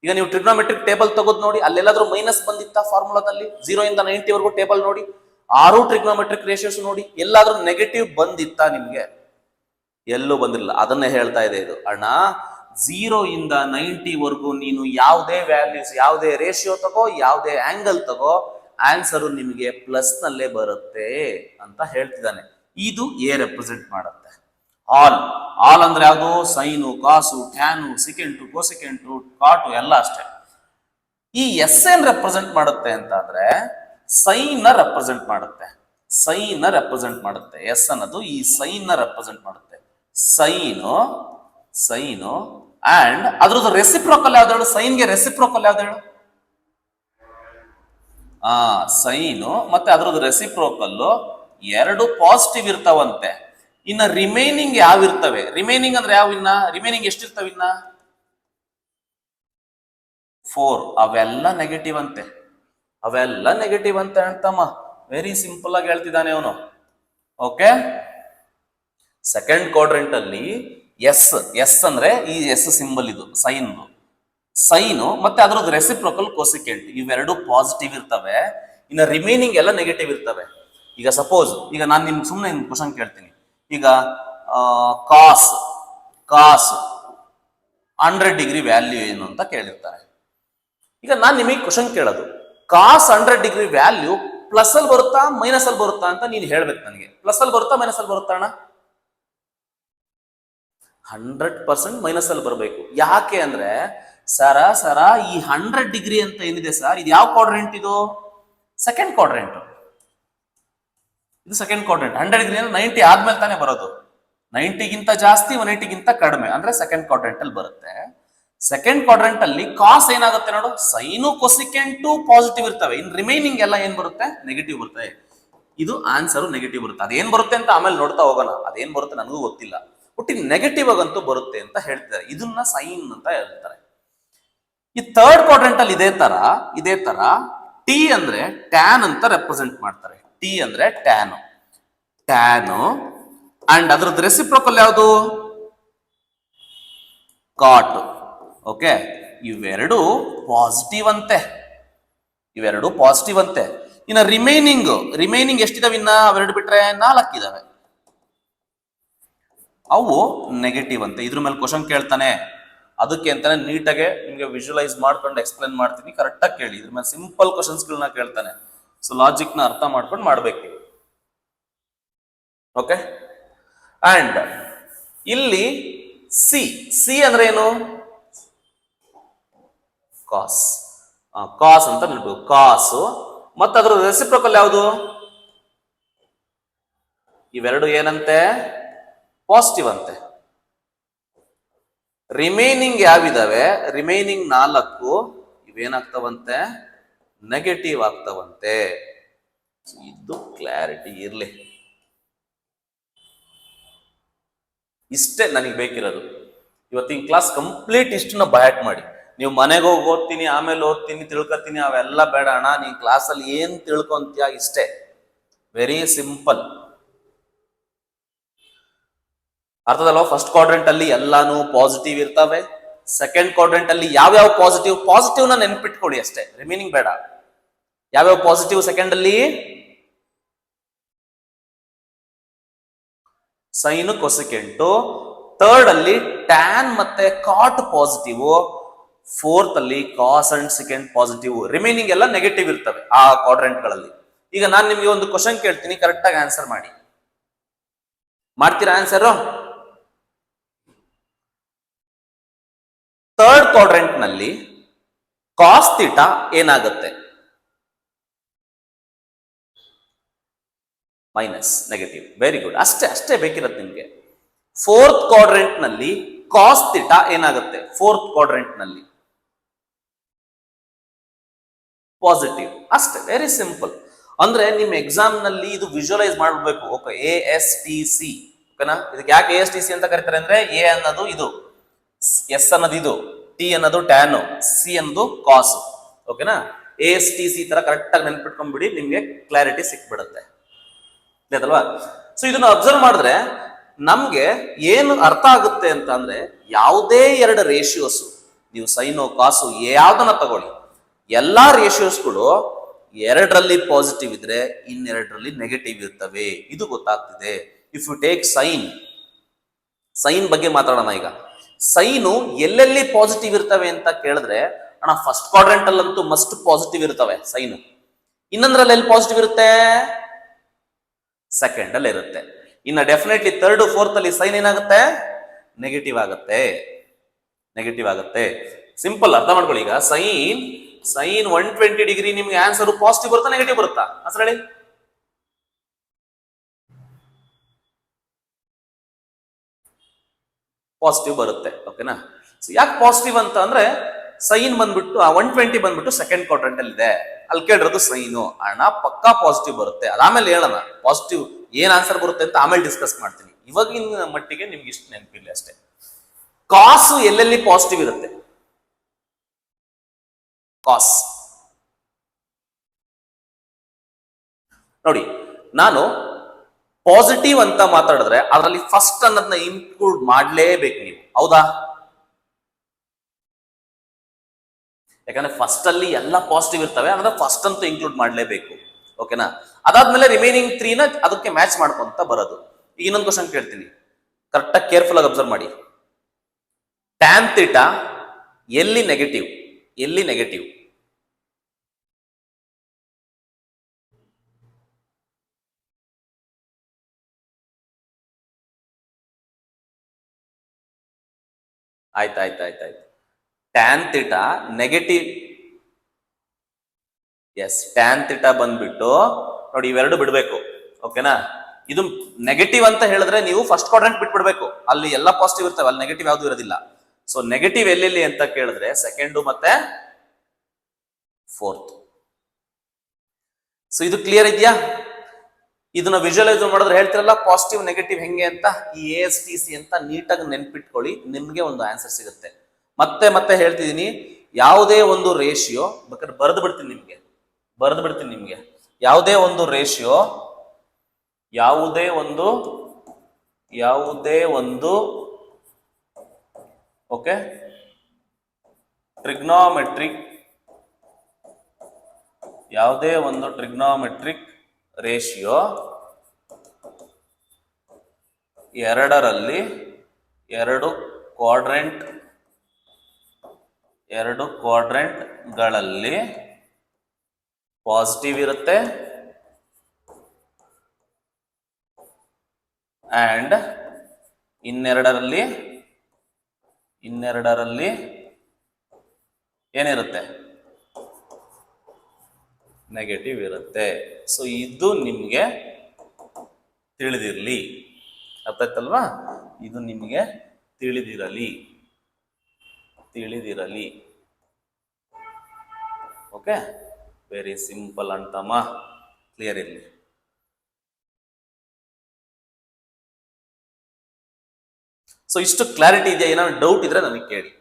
ಈಗ ನೀವು ಟ್ರಿಗ್ನೋಮೆಟ್ರಿಕ್ ಟೇಬಲ್ ತೆಗೆದು ನೋಡಿ, ಅಲ್ಲೆಲ್ಲಾದ್ರೂ ಮೈನಸ್ ಬಂದಿತ್ತಾ ಫಾರ್ಮುಲಾದಲ್ಲಿ? 0 ಇಂದ 90 ವರ್ಗು ಟೇಬಲ್ ನೋಡಿ, 6 ಟ್ರಿಗ್ನೋಮೆಟ್ರಿಕ್ ರೇಷಿಯೋಸ್ ನೋಡಿ, ಎಲ್ಲಾದ್ರೂ ನೆಗೆಟಿವ್ ಬಂದಿತ್ತಾ ನಿಮ್ಗೆ? ಎಲ್ಲೂ ಬಂದಿರಲಿಲ್ಲ. ಅದನ್ನೇ ಹೇಳ್ತಾ ಇದೆ ಇದು. ಅಣ್ಣ, 0 ಇಂದ 90 ವರ್ಗು ನೀನು ಯಾವುದೇ ವ್ಯಾಲ್ಯೂಸ್, ಯಾವುದೇ ರೇಷಿಯೋ ತಗೋ, ಯಾವುದೇ ಆಂಗಲ್ ತಗೋ, ಆನ್ಸರ್ ನಿಮಗೆ ಪ್ಲಸ್ ನಲ್ಲೇ ಬರುತ್ತೆ ಅಂತ ಹೇಳ್ತಿದ್ದಾನೆ. ಇದು ಎ ರೆಪ್ರೆಸೆಂಟ್ ಮಾಡುತ್ತೆ. ಆಲ್ ಅಂದ್ರೆ ಯಾವುದು? ಸೈನು, ಕಾಸು, ಟ್ಯಾನು, ಸಿಕೆಂಟು, ಕೋಸಿಕೆಂಟು, ಕಾಟು ಎಲ್ಲ ಅಷ್ಟೇ. ಈ ಎಸ್ ಏನ್ ರೆಪ್ರೆಸೆಂಟ್ ಮಾಡುತ್ತೆ ಅಂತ ಅಂದ್ರೆ ಸೈನ್ ನ ರೆಪ್ರೆಸೆಂಟ್ ಮಾಡುತ್ತೆ. ಸೈನ್ ನ ರೆಪ್ರೆಸೆಂಟ್ ಮಾಡುತ್ತೆ. ಎಸ್ ಅನ್ನೋದು ಈ ಸೈನ್ ನ ರೆಪ್ರೆಸೆಂಟ್ ಮಾಡುತ್ತೆ. ಸೈನು ಅಂಡ್ ಅದ್ರದ್ದು ರೆಸಿಪ್ರೋಕಲ್ ಯಾವ್ದು ಹೇಳು? ಸೈನ್ಗೆ ರೆಸಿಪ್ರೋಕಲ್ ಯಾವ್ದು ಹೇಳು? ಸೈನು ಮತ್ತೆ ಅದ್ರದ್ದು ರೆಸಿಪ್ರೋಕಲ್ ಎರಡು ಪಾಸಿಟಿವ್ ಇರ್ತಾವಂತೆ. ಇನ್ನ ರಿಮೈನಿಂಗ್ ಯಾವ ಇರ್ತವೆ? ರಿಮೈನಿಂಗ್ ಅಂದ್ರೆ ಯಾವ? ರಿಮೈನಿಂಗ್ ಎಷ್ಟಿರ್ತಾವ? 4. ಅವೆಲ್ಲ ನೆಗೆಟಿವ್ ಅಂತೆ. ಅವೆಲ್ಲ ನೆಗೆಟಿವ್ ಅಂತ ಹೇಳ್ತಮ್ಮ. ವೆರಿ ಸಿಂಪಲ್ ಆಗಿ ಹೇಳ್ತಿದ್ದಾನೆ ಅವನು. ಓಕೆ, ಸೆಕೆಂಡ್ ಕ್ವಾಡ್ರೆಂಟ್ ಅಲ್ಲಿ ಎಸ್ ಅಂದ್ರೆ ಈ ಎಸ್ ಸಿಂಬಲ್, ಇದು ಸೈನು ಮತ್ತೆ ಅದರದ್ದು ರೆಸಿಪ್ರೋಕಲ್ ಕೋಸಿಕೆಂಟ್, ಇವೆರಡು ಪಾಸಿಟಿವ್ ಇರ್ತವೆ. ಇನ್ನು ರಿಮೈನಿಂಗ್ ಎಲ್ಲ ನೆಗೆಟಿವ್ ಇರ್ತವೆ. ಈಗ ಸಪೋಸ್, ಈಗ ನಾನು ನಿಮ್ಗೆ ಸುಮ್ಮನೆ ಕ್ವಶನ್ ಕೇಳ್ತೀನಿ. ಈಗ ಕಾಸ್ 100 ಡಿಗ್ರಿ ವ್ಯಾಲ್ಯೂ ಏನು ಅಂತ ಕೇಳಿರ್ತಾರೆ. ಈಗ ನಾನು ನಿಮಗೆ ಕ್ವಶನ್ ಕೇಳೋದು, ಕಾಸ್ 100 ಡಿಗ್ರಿ ವ್ಯಾಲ್ಯೂ ಪ್ಲಸ್ ಅಲ್ಲಿ ಬರುತ್ತಾ ಮೈನಸ್ ಅಲ್ಲಿ ಬರುತ್ತಾ ಅಂತ ನೀನು ಹೇಳ್ಬೇಕು ನನಗೆ. ಪ್ಲಸ್ ಅಲ್ಲಿ ಬರುತ್ತಾ ಮೈನಸ್ ಅಲ್ಲಿ ಬರುತ್ತಾ ಅಣ್ಣ? 100% ಮೈನಸ್ ಅಲ್ಲಿ ಬರಬೇಕು. ಯಾಕೆ ಅಂದ್ರೆ ಸರ ಈ 100 ಡಿಗ್ರಿ ಅಂತ ಏನಿದೆ ಸರ್, ಇದು ಯಾವ ಕ್ವಾಡ್ರೆಂಟ್? ಇದು ಸೆಕೆಂಡ್ ಕ್ವಾಡ್ರೆಂಟ್. ಇದು ಸೆಕೆಂಡ್ ಕ್ವಾಡ್ರೆಂಟ್. 100 ಡಿಗ್ರಿ ಅಂದ್ರೆ 90 ಆದ್ಮೇಲೆ ತಾನೇ ಬರೋದು. 90ಗಿಂತ ಜಾಸ್ತಿ 180ಗಿಂತ ಕಡಿಮೆ ಅಂದ್ರೆ ಸೆಕೆಂಡ್ ಕ್ವಾಡ್ರೆಂಟ್ ಅಲ್ಲಿ ಬರುತ್ತೆ. ಸೆಕೆಂಡ್ ಕ್ವಾಡ್ರೆಂಟ್ ಅಲ್ಲಿ ಕಾಸ್ ಏನಾಗುತ್ತೆ ನೋಡು, ಸೈನು ಕೊಸಿಕೆಂಟು ಪಾಸಿಟಿವ್ ಇರ್ತವೆ. ಇನ್ ರಿಮೈನಿಂಗ್ ಎಲ್ಲ ಏನ್ ಬರುತ್ತೆ? ನೆಗೆಟಿವ್ ಬರುತ್ತೆ. ಇದು ಆನ್ಸರ್ ನೆಗೆಟಿವ್ ಬರುತ್ತೆ. ಅದೇನ್ ಬರುತ್ತೆ ಅಂತ ಆಮೇಲೆ ನೋಡ್ತಾ ಹೋಗೋಣ. ಅದೇನ್ ಬರುತ್ತೆ ನನಗೂ ಗೊತ್ತಿಲ್ಲ. ಒಟ್ಟಿಗೆ ನೆಗೆಟಿವ್ ಆಗಂತೂ ಬರುತ್ತೆ ಅಂತ ಹೇಳ್ತಾರೆ. ಇದನ್ನ ಸೈನ್ ಅಂತ ಹೇಳ್ತಾರೆ. ಈ ಥರ್ಡ್ ಕ್ವಾಡ್ರೆಂಟ್ ಅಲ್ಲಿ ಇದೇ ತರ ಟಿ ಅಂದ್ರೆ ಟ್ಯಾನ್ ಅಂತ ರೆಪ್ರೆಸೆಂಟ್ ಮಾಡ್ತಾರೆ. ಟಿ ಅಂದ್ರೆ ಟ್ಯಾನು ಅಂಡ್ ಅದ್ರದ್ದು ರೆಸಿಪ್ರೋಕಲ್ ಯಾವುದು? ಕಾಟ್. ಓಕೆ, ಇವೆರಡು ಪಾಸಿಟಿವ್ ಅಂತೆ. ಇನ್ನ ರಿಮೈನಿಂಗ್ ಎಷ್ಟಿದಾವೆ? ಅವೆರಡು ಬಿಟ್ರೆ 4 ಇದಾವೆ. ಅವು ನೆಗೆಟಿವ್ ಅಂತೆ. ಇದ್ರ ಮೇಲೆ ಕ್ವಶನ್ ಕೇಳ್ತಾನೆ. ಅದಕ್ಕೆ ಅಂತಾನೆ ನೀಟಾಗೆ ನಿಮ್ಗೆ ವಿಜುವಲೈಸ್ ಮಾಡ್ಕೊಂಡು ಎಕ್ಸ್ಪ್ಲೇನ್ ಮಾಡ್ತೀನಿ. ಕರೆಕ್ಟಾಗಿ ಕೇಳಿ. ಇದ್ರ ಮೇಲೆ ಸಿಂಪಲ್ ಕ್ವಶನ್ಸ್ಗಳನ್ನ ಕೇಳ್ತಾನೆ. ಸೊ ಲಾಜಿಕ್ ನ ಅರ್ಥ ಮಾಡ್ಕೊಂಡು ಮಾಡ್ಬೇಕು. ಓಕೆ, ಅಂಡ್ ಇಲ್ಲಿ ಸಿ ಅಂದ್ರೆ ಏನು? ಕಾಸ್ ಅಂತ ನೆನಪು. ಕಾಸು ಮತ್ತೆ ಅದರ ರೆಸಿಪ್ರೋಕಲ್ ಯಾವುದು? ಇವೆರಡು ಏನಂತೆ? ಪಾಸಿಟಿವ್ ಅಂತೆ. ರಿಮೈನಿಂಗ್ ಯಾವಿದಾವೆ? ರಿಮೈನಿಂಗ್ 4 ಇವೇನಾಗ್ತವಂತೆ? ನೆಗೆಟಿವ್ ಆಗ್ತವಂತೆ. ಇದು ಕ್ಲಾರಿಟಿ ಇರ್ಲಿ. ಇಷ್ಟೇ ನನಗೆ ಬೇಕಿರೋದು. ಇವತ್ತಿನ ಕ್ಲಾಸ್ ಕಂಪ್ಲೀಟ್ ಇಷ್ಟನ್ನ ಬಯಾಟ್ ಮಾಡಿ. ನೀವು ಮನೆಗೆ ಹೋಗಿ ಓದ್ತೀನಿ, ಆಮೇಲೆ ಓದ್ತೀನಿ, ತಿಳ್ಕೊತೀನಿ, ಅವೆಲ್ಲ ಬೇಡ ಅಣ್ಣ. ನೀನ್ ಕ್ಲಾಸಲ್ಲಿ ಏನ್ ತಿಳ್ಕೊಂತೀಯ ಇಷ್ಟೇ. Very simple. ಅರ್ಥದಲ್ವಾ? ಫಸ್ಟ್ ಕ್ವಾಡ್ರೆಂಟ್ ಅಲ್ಲಿ ಎಲ್ಲಾನು ಪಾಸಿಟಿವ್ ಇರ್ತವೆ. ಸೆಕೆಂಡ್ ಕ್ವಾಡ್ರೆಂಟ್ ಅಲ್ಲಿ ಯಾವ್ಯಾವ ಪಾಸಿಟಿವ್ ನ ನೆನ್ಪಿಟ್ಕೊಳ್ಳಿ ಅಷ್ಟೇ, ರಿಮೈನಿಂಗ್ ಬೇಡ. ಯಾವ್ಯಾವ ಪಾಸಿಟಿವ್ ಸೆಕೆಂಡ್ ಅಲ್ಲಿ? ಸೈನು ಕೊಸಿಕೆಂಟು. ಥರ್ಡ್ ಅಲ್ಲಿ ಟ್ಯಾನ್ ಮತ್ತೆ ಕಾಟ್ ಪಾಸಿಟಿವ್. ಫೋರ್ತ್ ಅಲ್ಲಿ cause and second positive, remaining ಎಲ್ಲ ನೆಗೆಟಿವ್ ಇರ್ತವೆ ಆ ಕ್ವಾಡ್ರೆಂಟ್ ಗಳಲ್ಲಿ. ಈಗ ನಾನು ನಿಮ್ಗೆ ಒಂದು ಕ್ವಶನ್ ಕೇಳ್ತೀನಿ, ಕರೆಕ್ಟ್ ಆಗಿ ಆನ್ಸರ್ ಮಾಡಿ. ಮಾಡ್ತೀರಾ ಆನ್ಸರ್? ಥರ್ಡ್ ಕ್ವಾಡ್ರೆಂಟ್ ನಲ್ಲಿ ಕಾಸ್ ಥೀಟಾ ಏನಾಗುತ್ತೆ? Minus, negative. Very good. ಅಷ್ಟೇ ಅಷ್ಟೇ ಬೇಕಿರತ್ತೆ ನಿಮ್ಗೆ. ಫೋರ್ತ್ ಕ್ವಾಡ್ರೆಂಟ್ ನಲ್ಲಿ ಕಾಸ್ ಥೀಟಾ ಏನಾಗುತ್ತೆ? ಫೋರ್ತ್ ಕ್ವಾಡ್ರೆಂಟ್ ನಲ್ಲಿ ಪಾಸಿಟಿವ್. ಅಷ್ಟೇ, ವೆರಿ ಸಿಂಪಲ್. ಅಂದ್ರೆ ನಿಮ್ ಎಕ್ಸಾಮ್ ನಲ್ಲಿ ಇದು ವಿಜುವಲೈಸ್ ಮಾಡ್ಬೇಕು. Okay, ASTC. ಓಕೆನಾ? ಇದಕ್ಕೆ ಯಾಕೆ ASTC ಅಂತ ಕರೀತಾರೆ ಅಂದ್ರೆ, ಎ ಅನ್ನೋದು ಇದು, ಎಸ್ ಅನ್ನೋದು ಇದು, ಟಿ ಅನ್ನೋದು ಟ್ಯಾನ್, ಸಿ ಅನ್ನೋದು ಕಾಸ್. ಓಕೆನಾ? ASTC ತರ ಕರೆಕ್ಟ್ ಆಗಿ ನೆನ್ಪಿಟ್ಕೊಂಡ್ಬಿಡಿ, ನಿಮ್ಗೆ ಕ್ಲಾರಿಟಿ ಸಿಕ್ಬಿಡುತ್ತೆ ಅಲ್ವಾ? ಸೊ ಇದನ್ನ ಅಬ್ಸರ್ವ್ ಮಾಡಿದ್ರೆ ನಮ್ಗೆ ಏನು ಅರ್ಥ ಆಗುತ್ತೆ ಅಂತ ಅಂದ್ರೆ, ಯಾವುದೇ ಎರಡು ರೇಷಿಯೋಸ್, ನೀವು ಸೈನು ಕಾಸು ಯಾವ್ದನ್ನ ತಗೊಳ್ಳಿ, ಎಲ್ಲಾ ರೇಷಿಯೋಸ್ಗಳು ಎರಡರಲ್ಲಿ ಪಾಸಿಟಿವ್ ಇದ್ರೆ ಇನ್ನೆರಡರಲ್ಲಿ ನೆಗೆಟಿವ್ ಇರ್ತವೆ. ಇದು ಗೊತ್ತಾಗ್ತಿದೆ. ಇಫ್ ಯು ಟೇಕ್ ಸೈನ್ ಬಗ್ಗೆ ಮಾತಾಡೋಣ ಈಗ. ಸೈನು ಎಲ್ಲೆಲ್ಲಿ ಪಾಸಿಟಿವ್ ಇರ್ತವೆ ಅಂತ ಕೇಳಿದ್ರೆ, ಅಣ್ಣ ಫಸ್ಟ್ ಕ್ವಾಡ್ರೆಂಟ್ ಅಲ್ಲಂತೂ ಮಸ್ಟ್ ಪಾಸಿಟಿವ್ ಇರ್ತವೆ ಸೈನು. ಇನ್ನೊಂದ್ರಲ್ಲಿ ಎಲ್ಲಿ ಪಾಸಿಟಿವ್ ಇರುತ್ತೆ? ಸೆಕೆಂಡ್ ಅಲ್ಲಿ ಇರುತ್ತೆ. ಇನ್ನು ಡೆಫಿನೆಟ್ಲಿ ಥರ್ಡ್ ಫೋರ್ತ್ ಅಲ್ಲಿ ಸೈನ್ ಏನಾಗುತ್ತೆ? ನೆಗೆಟಿವ್ ಆಗುತ್ತೆ. ನೆಗೆಟಿವ್ ಆಗುತ್ತೆ. ಸಿಂಪಲ್, ಅರ್ಥ ಮಾಡ್ಕೊಳ್ಳಿ. ಈಗ ಸೈನ್ 120 ಡಿಗ್ರಿ ನಿಮ್ಗೆ ಆನ್ಸರ್ ಪಾಸಿಟಿವ್ ಬರುತ್ತಾ ನೆಗೆಟಿವ್ ಬರುತ್ತಾ? ಆನ್ಸರ್ ಹೇಳಿ. ಪಾಸಿಟಿವ್ ಬರುತ್ತೆ. ಓಕೆನಾ? ಯಾಕೆ ಪಾಸಿಟಿವ್ ಅಂತ ಅಂದ್ರೆ, ಸೈನ್ ಬಂದ್ಬಿಟ್ಟು 120 ಬಂದ್ಬಿಟ್ಟು ಸೆಕೆಂಡ್ ಕ್ವಾಡ್ರೆಂಟ್ ಅಲ್ಲಿ ಇದೆ, ಅಲ್ಲಿ ಕೇಳಿರೋದು ಸೈನು. ಅಣ್ಣ ಪಕ್ಕಾ ಪಾಸಿಟಿವ್ ಬರುತ್ತೆ. ಅದಾಮೇಲೆ ಹೇಳೋಣ ಪಾಸಿಟಿವ್ ಏನ್ ಆನ್ಸರ್ ಬರುತ್ತೆ ಅಂತ, ಆಮೇಲೆ ಡಿಸ್ಕಸ್ ಮಾಡ್ತೀನಿ. ಇವಾಗಿನ ಮಟ್ಟಿಗೆ ನಿಮ್ಗೆ ಇಷ್ಟು ನೆನಪಿಲ್ಲ ಅಷ್ಟೇ. ಕಾಸು ಎಲ್ಲೆಲ್ಲಿ ಪಾಸಿಟಿವ್ ಇರುತ್ತೆ? ಕಾಸ್ ನೋಡಿ, ನಾನು ಪಾಸಿಟಿವ್ ಅಂತ ಮಾತಾಡಿದ್ರೆ ಅದರಲ್ಲಿ ಫಸ್ಟ್ ಅನ್ನೋದನ್ನ ಇನ್ಕ್ಲೂಡ್ ಮಾಡ್ಲೇಬೇಕು ನೀವು, ಹೌದಾ? ಯಾಕಂದ್ರೆ ಫಸ್ಟ್ ಅಲ್ಲಿ ಎಲ್ಲ ಪಾಸಿಟಿವ್ ಇರ್ತವೆ, ಅಂದ್ರೆ ಫಸ್ಟ್ ಅಂತೂ ಇನ್ಕ್ಲೂಡ್ ಮಾಡ್ಲೇಬೇಕು. ಓಕೆನಾ? ಅದಾದ್ಮೇಲೆ ರಿಮೈನಿಂಗ್ 3ನ ಅದಕ್ಕೆ ಮ್ಯಾಚ್ ಮಾಡ್ಕೊಂತ ಬರೋದು. ಈಗ ಇನ್ನೊಂದು ಕ್ವಶನ್ ಕೇಳ್ತೀನಿ, ಕರೆಕ್ಟಾಗಿ ಕೇರ್ಫುಲ್ ಆಗಿ ಅಬ್ಸರ್ವ್ ಮಾಡಿ. ಟ್ಯಾನ್ ಥೀಟಾ ಎಲ್ಲಿ ನೆಗೆಟಿವ್? ಎಲ್ಲಿ ನೆಗೆಟಿವ್? ಆಯ್ತಾಯ್ತಾಯ್ತಾಯ್ತು. Tan theta negative. Yes, tan theta ಬಂದ್ಬಿಟ್ಟು ನೋಡಿ, ಇವೆರಡು ಬಿಡ್ಬೇಕು. ಓಕೆನಾ? ಇದು ನೆಗೆಟಿವ್ ಅಂತ ಹೇಳಿದ್ರೆ ನೀವು ಫಸ್ಟ್ ಕ್ವಾಡ್ರೆಂಟ್ ಬಿಟ್ಬಿಡ್ಬೇಕು, ಅಲ್ಲಿ ಎಲ್ಲ ಪಾಸಿಟಿವ್ ಇರ್ತವೆ, ಅಲ್ಲಿ ನೆಗೆಟಿವ್ ಯಾವ್ದು ಇರೋದಿಲ್ಲ. ಸೊ ನೆಗೆಟಿವ್ ಎಲ್ಲೆಲ್ಲಿ ಅಂತ ಕೇಳಿದ್ರೆ ಸೆಕೆಂಡು ಮತ್ತೆ ಫೋರ್ತ್. ಸೊ ಇದು ಕ್ಲಿಯರ್ ಇದೆಯಾ? ಇದನ್ನ ವಿಜುವಲೈಸ್ ಮಾಡಿದ್ರೆ ಹೇಳ್ತಿರಲ್ಲ ಪಾಸಿಟಿವ್ ನೆಗೆಟಿವ್ ಹೆಂಗೆ ಅಂತ, ಈ ASTC ಅಂತ ನೀಟಾಗಿ ನೆನ್ಪಿಟ್ಕೊಳ್ಳಿ, ನಿಮ್ಗೆ ಒಂದು ಆನ್ಸರ್ ಸಿಗುತ್ತೆ. ಮತ್ತೆ ಮತ್ತೆ ಹೇಳ್ತಿದ್ದೀನಿ, ಯಾವುದೇ ಒಂದು ರೇಷಿಯೋ ಬೇಕಾದ್ರೆ ಬರೆದು ಬಿಡ್ತೀನಿ ನಿಮ್ಗೆ, ಯಾವುದೇ ಒಂದು ರೇಷಿಯೋ, ಯಾವುದೇ ಒಂದು ಓಕೆ ಟ್ರಿಗ್ನೋಮೆಟ್ರಿಕ್, ಯಾವುದೇ ಒಂದು ಟ್ರಿಗ್ನೋಮೆಟ್ರಿಕ್ ರೇಷಿಯೋ ಎರಡರಲ್ಲಿ ಎರಡು ಕ್ವಾಡ್ರೆಂಟ್ಗಳಲ್ಲಿ ಪಾಸಿಟಿವ್ ಇರುತ್ತೆ ಅಂಡ್ ಇನ್ನೆರಡರಲ್ಲಿ ಏನಿರುತ್ತೆ? ನೆಗೆಟಿವ್ ಇರುತ್ತೆ. ಸೊ ಇದು ನಿಮ್ಗೆ ತಿಳಿದಿರಲಿ, ಅರ್ಥ ಆಯ್ತಲ್ವಾ? ಇದು ನಿಮ್ಗೆ ತಿಳಿದಿರಲಿ. ಓಕೆ, ವೆರಿ ಸಿಂಪಲ್ ಅಂತಮ್ಮ, ಕ್ಲಿಯರ್ ಇರಲಿ. ಸೊ ಇಷ್ಟು ಕ್ಲಾರಿಟಿ ಇದೆಯಾ? ಏನಾದ್ರು ಡೌಟ್ ಇದ್ರೆ ನನಗೆ ಕೇಳಿ.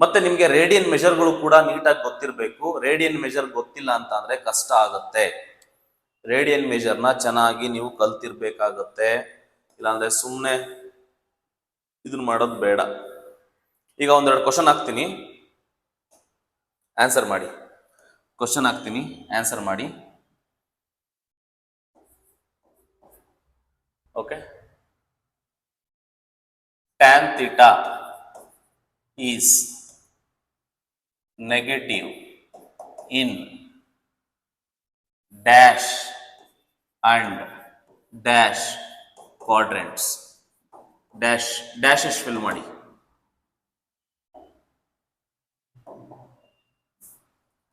ಮತ್ತೆ ನಿಮ್ಗೆ ರೇಡಿಯನ್ ಮೆಷರ್ಗಳು ಕೂಡ ನೀಟಾಗಿ ಗೊತ್ತಿರಬೇಕು. ರೇಡಿಯನ್ ಮೆಷರ್ ಗೊತ್ತಿಲ್ಲ ಅಂತ ಅಂದ್ರೆ ಕಷ್ಟ ಆಗುತ್ತೆ. ರೇಡಿಯನ್ ಮೆಷರ್ನ ಚೆನ್ನಾಗಿ ನೀವು ಕಲ್ತಿರ್ಬೇಕಾಗತ್ತೆ, ಇಲ್ಲಾಂದ್ರೆ ಸುಮ್ಮನೆ ಇದನ್ನ ಮಾಡೋದು ಬೇಡ. ಈಗ ಒಂದೆರಡು ಕ್ವಶನ್ ಹಾಕ್ತೀನಿ, ಆನ್ಸರ್ ಮಾಡಿ. Okay, tan theta is negative in dash and dash quadrants. Dash ಎಷ್ಟು ಫಿಲ್ ಮಾಡಿ.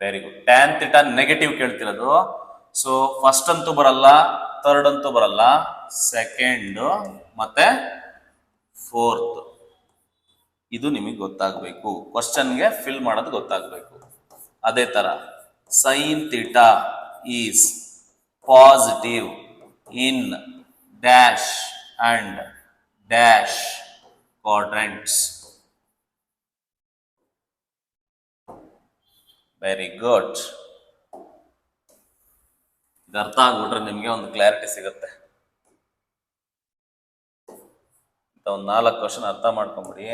Very good. Tan theta negative ಕೇಳ್ತಿರೋದು. ಸೊ ಫಸ್ಟ್ ಅಂತೂ ಬರಲ್ಲ, ಥರ್ಡ್ ಅಂತೂ ಬರಲ್ಲ, ಸೆಕೆಂಡ್ ಮತ್ತೆ ಫೋರ್ತ್. ಇದು ನಿಮಗೆ ಗೊತ್ತಾಗಬೇಕು, ಕ್ವಶನ್ಗೆ ಫಿಲ್ ಮಾಡೋದು ಗೊತ್ತಾಗಬೇಕು. ಅದೇ ತರ sine theta is positive in dash and dash quadrants. Very good. ಇದು ಅರ್ಥ ಆಗ್ಬಿಟ್ರೆ ನಿಮಗೆ ಒಂದು ಕ್ಲಾರಿಟಿ ಸಿಗುತ್ತೆ. ಒಂದು 4 ಕ್ವಶನ್ ಅರ್ಥ ಮಾಡ್ಕೊಂಬಿಡಿ,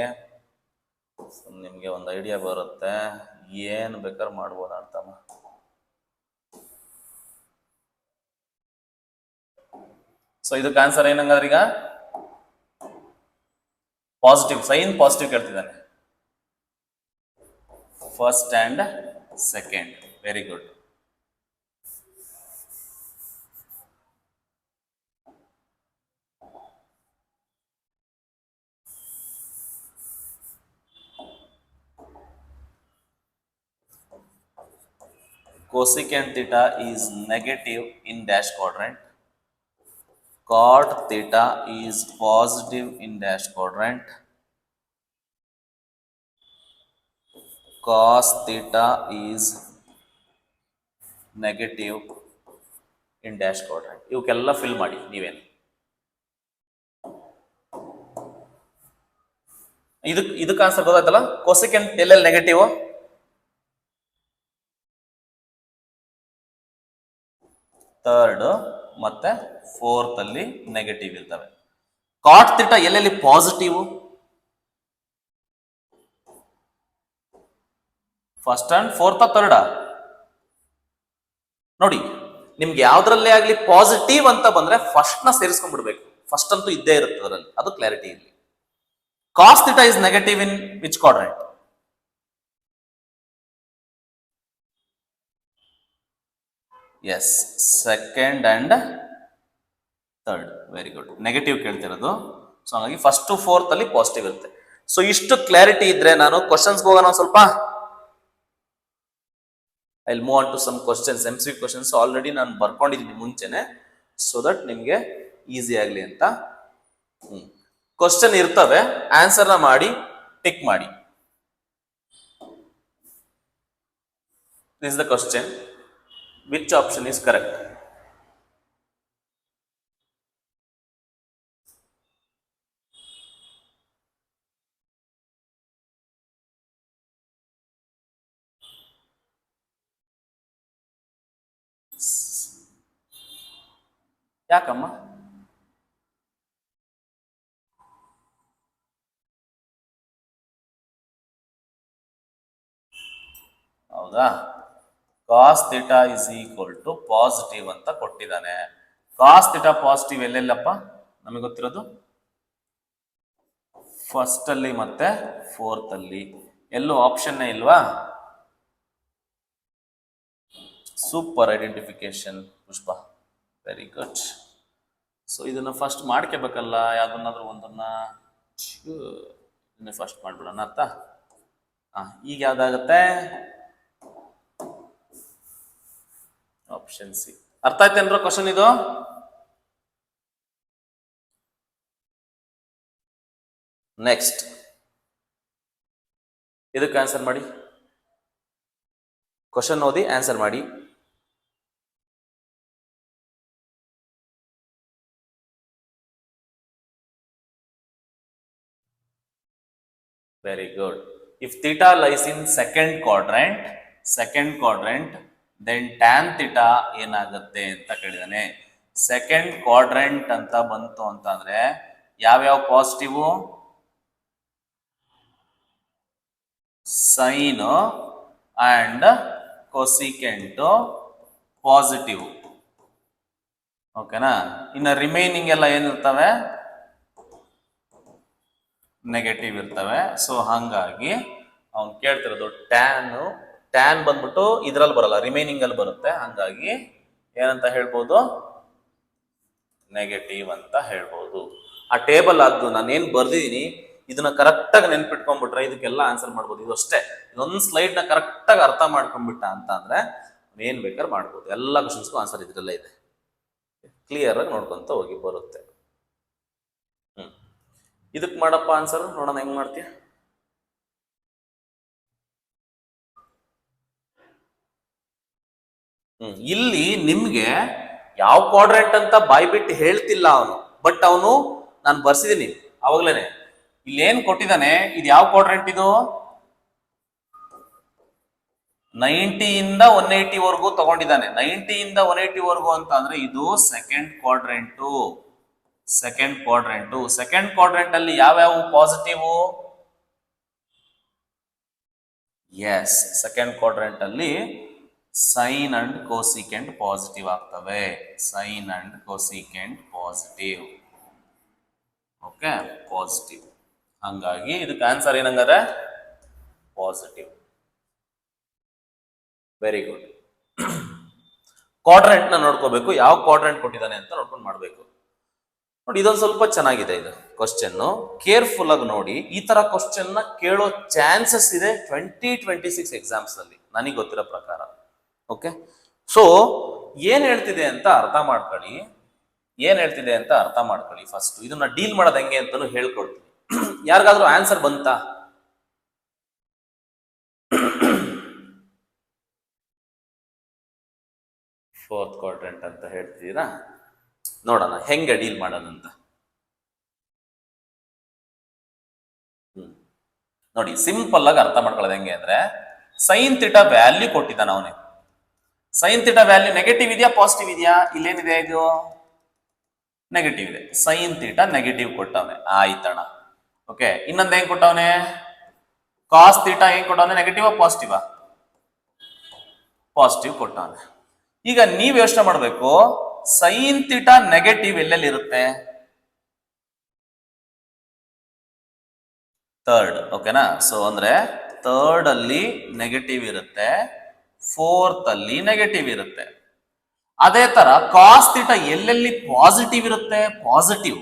ನಿಮಗೆ ಒಂದು ಐಡಿಯಾ ಬರುತ್ತೆ, ಏನು ಬೇಕಾದ್ರೆ ಮಾಡ್ಬೋದು ಅರ್ಥಮ್ಮ. ಸೊ ಇದಕ್ಕೆ ಆನ್ಸರ್ ಏನಂಗಾದ್ರೆ ಈಗ ಪಾಸಿಟಿವ್, ಸೈನ್ ಪಾಸಿಟಿವ್ ಕೇಳ್ತಿದ್ದಾನೆ, first and second. Very good. Cosecant theta is negative in dash quadrant. Cot theta is positive in dash quadrant. Cos theta is negative in dash quadrant. ಇವಕ್ಕೆಲ್ಲ ಫಿಲ್ ಮಾಡಿ ನೀವೇನು. ಇದಕ್ಕೆ ಆನ್ಸರ್ ಗೊತ್ತಾಯ್ತಲ್ಲ. ಕೊಸೆಕೆಂಟ್ ಎಲ್ಲೆಲ್ಲಿ ನೆಗೆಟಿವ್, ಥರ್ಡ್ ಮತ್ತೆ ಫೋರ್ತ್ ಅಲ್ಲಿ ನೆಗೆಟಿವ್ ಇರ್ತವೆ. ಕಾಟ್ ಥೀಟಾ ಎಲ್ಲೆಲ್ಲಿ positive, first and fourth third. ನೋಡಿ ನಿಮ್ಗೆ ಯಾವ್ದ್ರಲ್ಲೇ ಆಗ್ಲಿ ಪಾಸಿಟಿವ್ ಅಂತ ಬಂದ್ರೆ ಫಸ್ಟ್ ನ ಸೇರಿಸ್ಕೊಂಡ್ಬಿಡ್ಬೇಕು. ಫಸ್ಟ್ ಅಂತೂ ಇದ್ದೇ ಇರುತ್ತೆ ಅದರಲ್ಲಿ, ಅದು ಕ್ಲಾರಿಟಿ ಇಲ್ಲಿ. Cos theta is negative in which quadrant? Yes, second and third. Very good. Negative ಕೇಳ್ತಿರೋದು, ಸೊ ಹಾಗಾಗಿ ಫಸ್ಟ್ ಫೋರ್ತ್ ಅಲ್ಲಿ ಪಾಸಿಟಿವ್ ಇರುತ್ತೆ. ಸೊ ಇಷ್ಟು ಕ್ಲಾರಿಟಿ ಇದ್ರೆ ನಾನು ಕ್ವಶನ್ಸ್ ಹೋಗೋಣ ಸ್ವಲ್ಪ. I will move on to some questions, MCQ questions already ನಾನು ಬರ್ಕೊಂಡಿದ್ದೀನಿ ಮುಂಚೆನೆ, ಸೊ ದಟ್ ನಿಮ್ಗೆ ಈಸಿ ಆಗಲಿ ಅಂತ. ಕ್ವಶನ್ ಇರ್ತವೆ, ಆನ್ಸರ್ನ ಮಾಡಿ ಟಿಕ್ ಮಾಡಿ. This is the question. Which option is correct? ಯಾಕಮ್ಮ? ಹೌದಾ? Cos theta is equal to positive ಅಂತ ಕೊಟ್ಟಿದ್ದಾನೆ. ಕಾಸ್ ಥೀಟಾ ಪಾಸಿಟಿವ್ ಎಲ್ಲೆಲ್ಲಪ್ಪ ನಮಗೆ ಗೊತ್ತಿರೋದು? ಫಸ್ಟ್ ಅಲ್ಲಿ ಮತ್ತೆ ಫೋರ್ತ್ ಅಲ್ಲಿ. ಎಲ್ಲೂ ಆಪ್ಷನ್ ಇಲ್ವಾ? Super identification Pushpa, very good. So ಇದನ್ನ ಫಸ್ಟ್ ಮಾಡ್ಕೋಬೇಕಲ್ಲ, ಯಾವ್ದನ್ನಾದ್ರೂ ಒಂದನ್ನ ಫಸ್ಟ್ ಮಾಡ್ಬಿಡೋಣ ಅರ್ಥ. ಈಗ ಯಾವ್ದಾಗತ್ತೆ? Option C. ಅರ್ಥ ಆಯ್ತೇನ್ರ ಕ್ವಶನ್ ಇದು? ನೆಕ್ಸ್ಟ್ ಇದಕ್ಕೆ ಆನ್ಸರ್ ಮಾಡಿ. ಕ್ವಶನ್ ಓದಿ ಆನ್ಸರ್ ಮಾಡಿ. Very good. If theta lies in second quadrant then tan theta ಏನಾಗುತ್ತೆ ಅಂತ ಕೇಳಿದಾನೆ. ಸೆಕೆಂಡ್ ಕ್ವಾಡ್ರೆಂಟ್ ಅಂತ ಬಂತು ಅಂತಂದ್ರೆ ಯಾವ್ಯಾವ positive? Sine and cosecant positive. ಓಕೆನಾ? ಇನ್ನು ರಿಮೈನಿಂಗ್ ಎಲ್ಲ ಏನಿರ್ತವೆ? ನೆಗೆಟಿವ್ ಇರ್ತವೆ. ಸೊ ಹಾಗಾಗಿ ಅವ್ನು ಕೇಳ್ತಿರೋದು ಟ್ಯಾನ್ ಬಂದ್ಬಿಟ್ಟು ಇದ್ರಲ್ಲಿ ಬರಲ್ಲ, ರಿಮೈನಿಂಗ್ ಅಲ್ಲಿ ಬರುತ್ತೆ. ಹಂಗಾಗಿ ಏನಂತ ಹೇಳ್ಬೋದು, ನೆಗೆಟಿವ್ ಅಂತ ಹೇಳ್ಬೋದು. ಆ ಟೇಬಲ್ ಅದು ನಾನೇನ್ ಬರ್ದಿದ್ದೀನಿ ಇದನ್ನ ಕರೆಕ್ಟಾಗಿ ನೆನ್ಪಿಟ್ಕೊಂಡ್ಬಿಟ್ರೆ ಇದಕ್ಕೆಲ್ಲ ಆನ್ಸರ್ ಮಾಡ್ಬೋದು. ಇದು ಅಷ್ಟೇ, ಇದೊಂದು ಸ್ಲೈಡ್ ನ ಕರೆಕ್ಟಾಗಿ ಅರ್ಥ ಮಾಡ್ಕೊಂಡ್ಬಿಟ್ಟ ಅಂತ ಅಂದ್ರೆ ಏನ್ ಬೇಕಾದ್ರೆ ಮಾಡ್ಬೋದು. ಎಲ್ಲ ಕ್ವಶನ್ಸ್ಗೂ ಆನ್ಸರ್ ಇದ್ರಲ್ಲೇ ಇದೆ. ಕ್ಲಿಯರ್ ಆಗಿ ನೋಡ್ಕೊಂತ ಹೋಗಿ ಬರುತ್ತೆ. ಇದಕ್ ಮಾಡಪ್ಪ ಆನ್ಸರ್, ನೋಡೋಣ ಹೆಂಗ್ ಮಾಡ್ತೀಯ. ಇಲ್ಲಿ ನಿಮ್ಗೆ ಯಾವ ಕ್ವಾಡ್ರೆಂಟ್ ಅಂತ ಬಾಯ್ಬಿಟ್ಟು ಹೇಳ್ತಿಲ್ಲ ಅವನು, ಬಟ್ ಅವನು ನಾನು ಬರ್ಸಿದೀನಿ ಅವಾಗ್ಲೇನೆ. ಇಲ್ಲಿ ಏನ್ ಕೊಟ್ಟಿದ್ದಾನೆ, ಇದು ಯಾವ ಕ್ವಾಡ್ರೆಂಟ್, ಇದು 90 ಇಂದ 180 ವರೆಗೂ ತಗೊಂಡಿದ್ದಾನೆ. 90 ಇಂದ 180 ವರೆಗೂ ಅಂತ ಅಂದ್ರೆ ಇದು ಸೆಕೆಂಡ್ ಕ್ವಾಡ್ರೆಂಟು. ಸೆಕೆಂಡ್ ಕ್ವಾಡ್ರೆಂಟ್ ಅಲ್ಲಿ ಯಾವ್ಯಾವ ಪಾಸಿಟಿವ್? ಎಸ್, ಸೆಕೆಂಡ್ ಕ್ವಾಡ್ರೆಂಟ್ ಅಲ್ಲಿ ಸೈನ್ ಅಂಡ್ ಕೋಸಿಕೆಂಟ್ ಪಾಸಿಟಿವ್ ಆಗ್ತವೆ. Sine and cosecant positive. Okay, positive. ಹಂಗಾಗಿ ಇದಕ್ಕೆ ಆನ್ಸರ್ ಏನಂಗಾರೆ ಪಾಸಿಟಿವ್. Very good. ಕ್ವಾಡ್ರೆಂಟ್ ನ ನೋಡ್ಕೋಬೇಕು, ಯಾವ ಕ್ವಾಡ್ರೆಂಟ್ ಕೊಟ್ಟಿದ್ದಾನೆ ಅಂತ ನೋಡ್ಕೊಂಡು ಮಾಡ್ಬೇಕು. ನೋಡಿ, ಇದೊಂದು ಸ್ವಲ್ಪ ಚೆನ್ನಾಗಿದೆ ಇದು ಕ್ವಶನ್. ಕೇರ್ಫುಲ್ ಆಗಿ ನೋಡಿ. ಈ ತರ ಕ್ವಶನ್ ನ ಕೇಳೋ ಚಾನ್ಸಸ್ ಇದೆ 2026 ಎಕ್ಸಾಮ್ಸ್ ಅಲ್ಲಿ, ನನಗೆ ಗೊತ್ತಿರೋ ಪ್ರಕಾರ. ಓಕೆ, ಸೊ ಏನ್ ಹೇಳ್ತಿದೆ ಅಂತ ಅರ್ಥ ಮಾಡ್ಕೊಳ್ಳಿ. ಫಸ್ಟ್ ಇದನ್ನ ಡೀಲ್ ಮಾಡೋದು ಹೆಂಗೆ ಅಂತಾನು ಹೇಳ್ಕೊಡ್ತೀನಿ. ಯಾರಿಗಾದ್ರೂ ಆನ್ಸರ್ ಬಂತಾ? ಫೋರ್ತ್ ಕ್ವಾಡ್ರೆಂಟ್ ಅಂತ ಹೇಳ್ತೀರಾ? ನೋಡೋಣ ಹೆಂಗೆ ಡೀಲ್ ಮಾಡೋದಂತ. ನೋಡಿ, ಸಿಂಪಲ್ ಆಗಿ ಅರ್ಥ ಮಾಡ್ಕೊಳ್ಳೋದು ಹೆಂಗೆ ಅಂದ್ರೆ, ಸೈನ್ ಥೀಟಾ ವ್ಯಾಲ್ಯೂ ಕೊಟ್ಟಿದ್ದಾನ ಅವನೇ. ಸೈನ್ ಥೀಟಾ ವ್ಯಾಲ್ಯೂ ನೆಗೆಟಿವ್ ಇದೆಯಾ ಪಾಸಿಟಿವ್ ಇದೆಯಾ? ಇಲ್ಲೇನಿದೆ, ಇದು ನೆಗೆಟಿವ್ ಇದೆ. ಸೈನ್ ಥೀಟಾ ನೆಗೆಟಿವ್ ಕೊಟ್ಟವನೆ, ಆಯ್ತಣ್ಣ. ಓಕೆ, ಇನ್ನೊಂದು ಹೆಂಗ್ ಕೊಟ್ಟವನೆ? ಕಾಸ್ ಥೀಟಾ ಹೆಂಗ್ ಕೊಟ್ಟವನೆ? ನೆಗೆಟಿವ್ ಪಾಸಿಟಿವಾ? ಪಾಸಿಟಿವ್ ಕೊಟ್ಟವನೆ. ಈಗ ನೀವ್ ಯೋಚನೆ ಮಾಡ್ಬೇಕು, ಸೈನ್ ಥೀಟಾ ನೆಗೆಟಿವ್ ಎಲ್ಲೆಲ್ಲಿ ಇರುತ್ತೆ? ಥರ್ಡ್. ಓಕೆನಾ? ಸೊ ಅಂದ್ರೆ ಥರ್ಡ್ ಅಲ್ಲಿ ನೆಗೆಟಿವ್ ಇರುತ್ತೆ, ಫೋರ್ತ್ ಅಲ್ಲಿ ನೆಗೆಟಿವ್ ಇರುತ್ತೆ. ಅದೇ ತರ ಕಾಸ್ ಥೀಟಾ ಎಲ್ಲೆಲ್ಲಿ ಪಾಸಿಟಿವ್ ಇರುತ್ತೆ? ಪಾಸಿಟಿವ್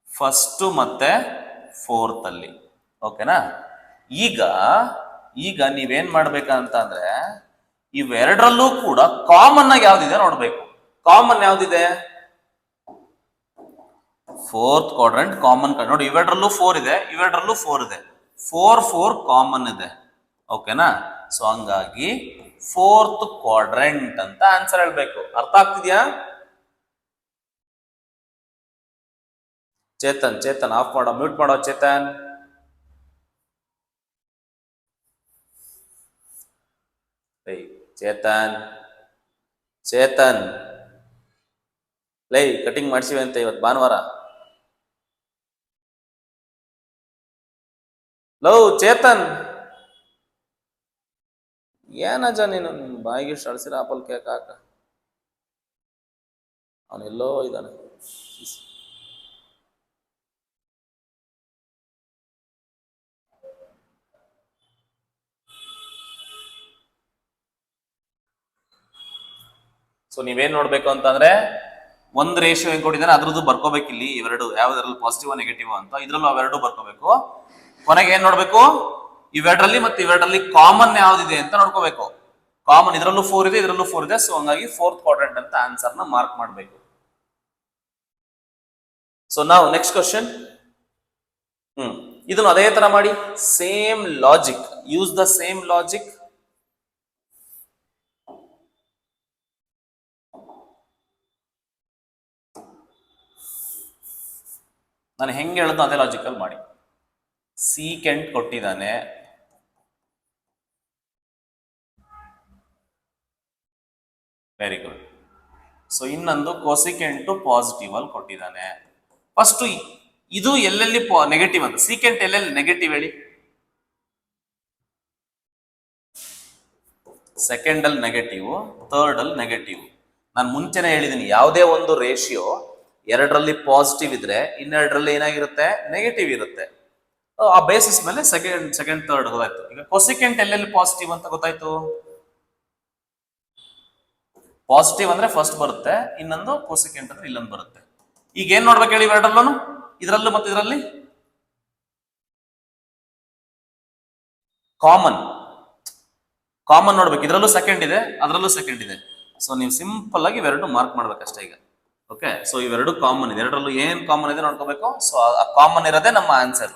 ಫಸ್ಟ್ ಮತ್ತೆ ಫೋರ್ತ್ ಅಲ್ಲಿ. ಓಕೆನಾ? ಈಗ ನೀವೇನ್ ಮಾಡ್ಬೇಕಂತ ಅಂದ್ರೆ, ಇವೆರಡರಲ್ಲೂ ಕೂಡ ಕಾಮನ್ ಆಗಿ ಯಾವ್ದಿದೆ ನೋಡ್ಬೇಕು. ಕಾಮನ್ ಯಾವ್ದಿದೆ? Fourth quadrant common. ನೋಡಿ, ಇವೆರಡರಲ್ಲೂ 4 ಇದೆ, ಇವೆರಡರಲ್ಲೂ 4 ಇದೆ. 4 ಕಾಮನ್ ಇದೆ. ಓಕೆನಾ? ಸೊ ಹಂಗಾಗಿ ಫೋರ್ತ್ ಕ್ವಾಡ್ರೆಂಟ್ ಅಂತ ಆನ್ಸರ್ ಹೇಳ್ಬೇಕು. ಅರ್ಥ ಆಗ್ತಿದ್ಯಾ? ಚೇತನ್ ಆಫ್ ಮಾಡೋ, ಮ್ಯೂಟ್ ಮಾಡೋ ಚೇತನ್. ಚೇತನ್ ಲೈ ಕಟಿಂಗ್ ಮಾಡ್ಸಿವಿ ಅಂತ ಇವತ್ತು ಭಾನುವಾರ. ಲವ್ ಚೇತನ್, ಏನಜ್ಜ ನೀನು ಬಾಯಿಗೆ ಅಳಿಸಿರ ಆಪಲ್ ಕೇಕ್ ಹಾಕ. ಅವನೆಲ್ಲೋ ಇದ್ದಾನೆ. ಸೊ ನೀವೇನ್ ನೋಡ್ಬೇಕು ಅಂತಂದ್ರೆ, ಒಂದ್ ರೇಷಿಯೋ ಹೆಂಗ್ ಕೊಟ್ಟಿದ್ದಾನೆ ಅದ್ರದ್ದು ಬರ್ಕೋಬೇಕು. ಇಲ್ಲಿ ಇವೆರಡು ಯಾವ್ದ್ರಲ್ಲಿ ಪಾಸಿಟಿವ್ ನೆಗೆಟಿವ್ ಅಂತ, ಇದ್ರಲ್ಲೂ ಅವೆರಡು ಬರ್ಕೋಬೇಕು. ಕೊನೆಗೆ ಏನ್ ನೋಡ್ಬೇಕು, ಇವೆರಡರಲ್ಲಿ ಮತ್ತೆ ಇವೆರಡರಲ್ಲಿ ಕಾಮನ್ ಯಾವ್ದಿದೆ ಅಂತ ನೋಡ್ಕೋಬೇಕು. ಕಾಮನ್ ಇದ್ರಲ್ಲೂ 4 ಇದೆ, ಇದ್ರಲ್ಲೂ 4 ಇದೆ. ಸೊ ಹಂಗಾಗಿ ಫೋರ್ತ್ ಕ್ವಾಡ್ರೆಂಟ್ ಅಂತ ಆನ್ಸರ್ ನ ಮಾರ್ಕ್ ಮಾಡಬೇಕು. ಸೊ ನಾವು ನೆಕ್ಸ್ಟ್ ಕ್ವಶನ್. ಇದನ್ನು ಅದೇ ತರ ಮಾಡಿ, same logic, use the same logic. ನಾನು ಹೆಂಗೆ ಹೇಳೋದು ಅದೇ ಲಾಜಿಕಲ್ ಮಾಡಿ. ಸೀಕೆಂಟ್ ಕೊಟ್ಟಿದ್ದಾನೆ, ವೆರಿ ಗುಡ್. ಸೊ ಇನ್ನೊಂದು ಕೋಸಿಕೆಂಟು ಪಾಸಿಟಿವ್ ಅಲ್ಲಿ ಕೊಟ್ಟಿದ್ದಾನೆ. ಫಸ್ಟ್ ಇದು ಎಲ್ಲೆಲ್ಲಿ ನೆಗೆಟಿವ್ ಅಂತ, ಸೀಕೆಂಟ್ ಎಲ್ಲೆಲ್ಲಿ ನೆಗೆಟಿವ್ ಹೇಳಿ? ಸೆಕೆಂಡ್ ಅಲ್ಲಿ ನೆಗೆಟಿವ್, ಥರ್ಡ್ ಅಲ್ಲಿ ನೆಗೆಟಿವ್. ನಾನು ಮುಂಚೆನೆ ಹೇಳಿದ್ದೀನಿ, ಯಾವುದೇ ಒಂದು ರೇಷಿಯೋ ಎರಡರಲ್ಲಿ ಪಾಸಿಟಿವ್ ಇದ್ರೆ ಇನ್ನೆರಡರಲ್ಲಿ ಏನಾಗಿರುತ್ತೆ, ನೆಗೆಟಿವ್ ಇರುತ್ತೆ. ಆ ಬೇಸಿಸ್ ಮೇಲೆ ಸೆಕೆಂಡ್ ಥರ್ಡ್ ಗೊತ್ತಾಯ್ತು. ಈಗ ಕೊಸಿಕೆಂಟ್ ಎಲ್ಲೆಲ್ಲಿ ಪಾಸಿಟಿವ್ ಅಂತ ಗೊತ್ತಾಯ್ತು. ಪಾಸಿಟಿವ್ ಅಂದ್ರೆ ಫಸ್ಟ್ ಬರುತ್ತೆ, ಇನ್ನೊಂದು ಕೊಸಿಕೆಂಟ್ ಅಂದ್ರೆ ಇಲ್ಲೊಂದು ಬರುತ್ತೆ. ಈಗ ಏನ್ ನೋಡ್ಬೇಕು ಹೇಳಿ ಎರಡರಲ್ಲೂ, ಇದರಲ್ಲೂ ಮತ್ತೆ ಇದರಲ್ಲಿ ಕಾಮನ್ ನೋಡ್ಬೇಕು. ಇದರಲ್ಲೂ ಸೆಕೆಂಡ್ ಇದೆ, ಅದರಲ್ಲೂ ಸೆಕೆಂಡ್ ಇದೆ. ಸೊ ನೀವು ಸಿಂಪಲ್ ಆಗಿ ಇವೆರಡು ಮಾರ್ಕ್ ಮಾಡ್ಬೇಕಷ್ಟೇ ಈಗ. ಓಕೆ, ಸೊ ಇವೆರಡು ಕಾಮನ್ ಇದೆ, ಎರಡರಲ್ಲೂ ಏನ್ ಕಾಮನ್ ಇದೆ ನೋಡ್ಕೋಬೇಕು. ಸೊ ಆ ಕಾಮನ್ ಇರೋದೇ ನಮ್ಮ ಆನ್ಸರ್,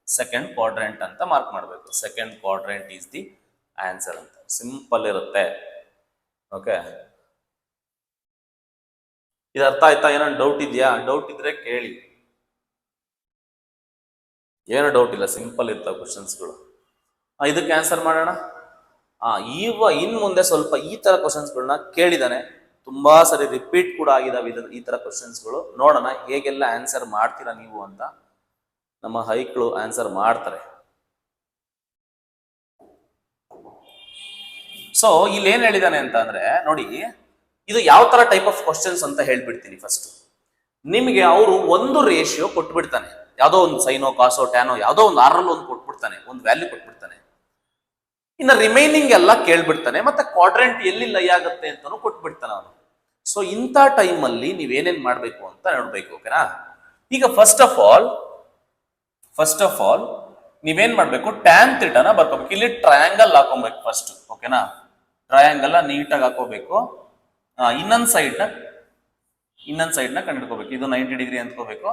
ಸೆಕೆಂಡ್ ಕ್ವಾಡ್ರೆಂಟ್ ಅಂತ ಮಾರ್ಕ್ ಮಾಡಬೇಕು. Second quadrant is the answer ಅಂತ ಸಿಂಪಲ್ ಇರುತ್ತೆ. ಓಕೆ, ಇದು ಅರ್ಥ ಆಯ್ತಾ? ಏನೋ ಡೌಟ್ ಇದೆಯಾ? ಡೌಟ್ ಇದ್ರೆ ಕೇಳಿ, ಏನು ಡೌಟ್ ಇಲ್ಲ, ಸಿಂಪಲ್ ಇರ್ತಾವೆ ಕ್ವಶನ್ಸ್ಗಳು. ಇದಕ್ಕೆ ಆನ್ಸರ್ ಮಾಡೋಣ. ಇನ್ ಮುಂದೆ ಸ್ವಲ್ಪ ಈ ತರ ಕ್ವಶನ್ಸ್ಗಳನ್ನ ಕೇಳಿದಾನೆ, ತುಂಬಾ ಸರಿ ರಿಪೀಟ್ ಕೂಡ ಆಗಿದಾವೆ ಈ ತರ ಕ್ವಶನ್ಸ್ಗಳು. ನೋಡೋಣ ಹೇಗೆಲ್ಲ ಆನ್ಸರ್ ಮಾಡ್ತೀರಾ ನೀವು ಅಂತ. ನಮ್ಮ ಹೈಕ್ಳು ಆನ್ಸರ್ ಮಾಡ್ತಾರೆ. ಸೊ ಇಲ್ಲಿ ಏನ್ ಹೇಳಿದಾನೆ ಅಂತ ಅಂದ್ರೆ ನೋಡಿ, ಇದು ಯಾವ ತರ ಟೈಪ್ ಆಫ್ ಕ್ವಶನ್ಸ್ ಅಂತ ಹೇಳ್ಬಿಡ್ತೀನಿ. ಫಸ್ಟ್ ನಿಮಗೆ ಅವರು ಒಂದು ರೇಷಿಯೋ ಕೊಟ್ಬಿಡ್ತಾನೆ, ಯಾವುದೋ ಒಂದು ಸೈನೋ ಕಾಸೋ ಟ್ಯಾನೋ ಯಾವುದೋ ಒಂದು ಆರಲ್ಲಿ ಒಂದು ಕೊಟ್ಬಿಡ್ತಾನೆ, ಒಂದು ವ್ಯಾಲ್ಯೂ ಕೊಟ್ಬಿಡ್ತಾನೆ. ಇನ್ನು ರಿಮೈನಿಂಗ್ ಎಲ್ಲ ಕೇಳ್ಬಿಡ್ತಾನೆ, ಮತ್ತೆ ಕ್ವಾಡ್ರೆಂಟ್ ಎಲ್ಲಿ ಲೈ ಆಗುತ್ತೆ ಅಂತಾನು ಕೊಟ್ಬಿಡ್ತಾನೆ ಅವನು. ಸೊ ಇಂಥ ಟೈಮಲ್ಲಿ ನೀವೇನೇನ್ ಮಾಡ್ಬೇಕು ಅಂತ ನೋಡ್ಬೇಕು. ಓಕೆನಾ? ಈಗ ಫಸ್ಟ್ ಆಫ್ ಆಲ್ ನೀವೇನ್ ಮಾಡ್ಬೇಕು, ಟ್ಯಾನ್ ಥೀಟಾನ ಬರ್ಕೋಬೇಕು. ಇಲ್ಲಿ ಟ್ರಯಾಂಗಲ್ ಹಾಕೊಬೇಕು ಫಸ್ಟ್. ಓಕೆನಾ? ಟ್ರಯಾಂಗಲ್ ನೀಟಾಗಿ ಹಾಕೋಬೇಕು. ಇನ್ನೊಂದ್ ಸೈಡ್ ನ ಕಂಡಿಡ್ಕೋಬೇಕು. ಇದು 90 ಡಿಗ್ರಿ ಅಂದ್ಕೋಬೇಕು,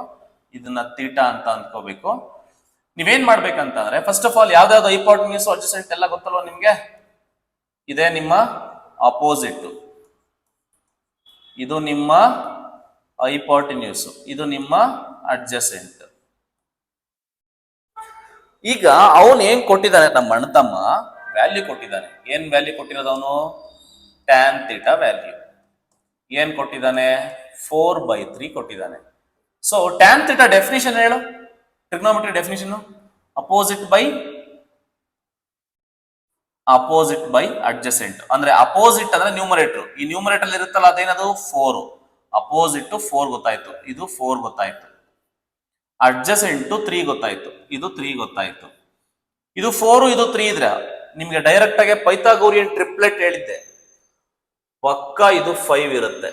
ಇದನ್ನ ಥೀಟಾ ಅಂತ ಅಂದ್ಕೋಬೇಕು. ನೀವೇನ್ ಮಾಡ್ಬೇಕಂತಂದ್ರೆ ಫಸ್ಟ್ ಆಫ್ ಆಲ್ ಯಾವ್ದಾವ್ದು ಹೈಪೋಟೆನ್ಯೂಸ್ ಅಡ್ಜಸೆಂಟ್ ಎಲ್ಲ ಗೊತ್ತಲ್ವ ನಿಮ್ಗೆ. ಇದೇ ನಿಮ್ಮ ಅಪೋಸಿಟ್, ಇದು ನಿಮ್ಮ ಹೈಪೋಟೆನ್ಯೂಸ್, ಇದು ನಿಮ್ಮ ಅಡ್ಜಸೆಂಟ್. ಈಗ ಅವನು ಏನ್ ಕೊಟ್ಟಿದ್ದಾನೆ, ನಮ್ಮ ಅಣ್ಣ ತಮ್ಮ ವ್ಯಾಲ್ಯೂ ಕೊಟ್ಟಿದ್ದಾನೆ. ಏನ್ ವ್ಯಾಲ್ಯೂ ಕೊಟ್ಟಿರೋದು ಅವನು? ಟ್ಯಾನ್ ಥೀಟಾ ವ್ಯಾಲ್ಯೂ ಏನ್ ಕೊಟ್ಟಿದ್ದಾನೆ? 4/3 ಕೊಟ್ಟಿದ್ದಾನೆ. ಸೊ ಟ್ಯಾನ್ ಥೀಟಾ ಡೆಫಿನಿಷನ್ ಹೇಳು, trigonometry definition. Opposite by adjacent. ಅಂದ್ರೆ ಅಪೋಸಿಟ್ ಅಂದ್ರೆ ನ್ಯೂಮರೇಟರ್, ಈ ನ್ಯೂಮರೇಟರ್ ಅಲ್ಲಿ ಇರುತ್ತಲ್ಲ ಅದೇನದು 4. ಅಪೋಸಿಟ್ 4 ಗೊತ್ತಾಯ್ತು, ಇದು 4 ಗೊತ್ತಾಯ್ತು. ಅಡ್ಜಸೆಂಟ್ 3 ಗೊತ್ತಾಯ್ತು, ಇದು 3 ಗೊತ್ತಾಯ್ತು. ಇದು 4 ಇದು 3 ಇದ್ರೆ ನಿಮ್ಗೆ ಡೈರೆಕ್ಟ್ ಆಗಿ ಪೈಥಾಗೋರಿಯನ್ ಟ್ರಿಪ್ಲೆಟ್ ಹೇಳಿದ್ದೆ, ಪಕ್ಕ ಇದು 5 ಇರುತ್ತೆ,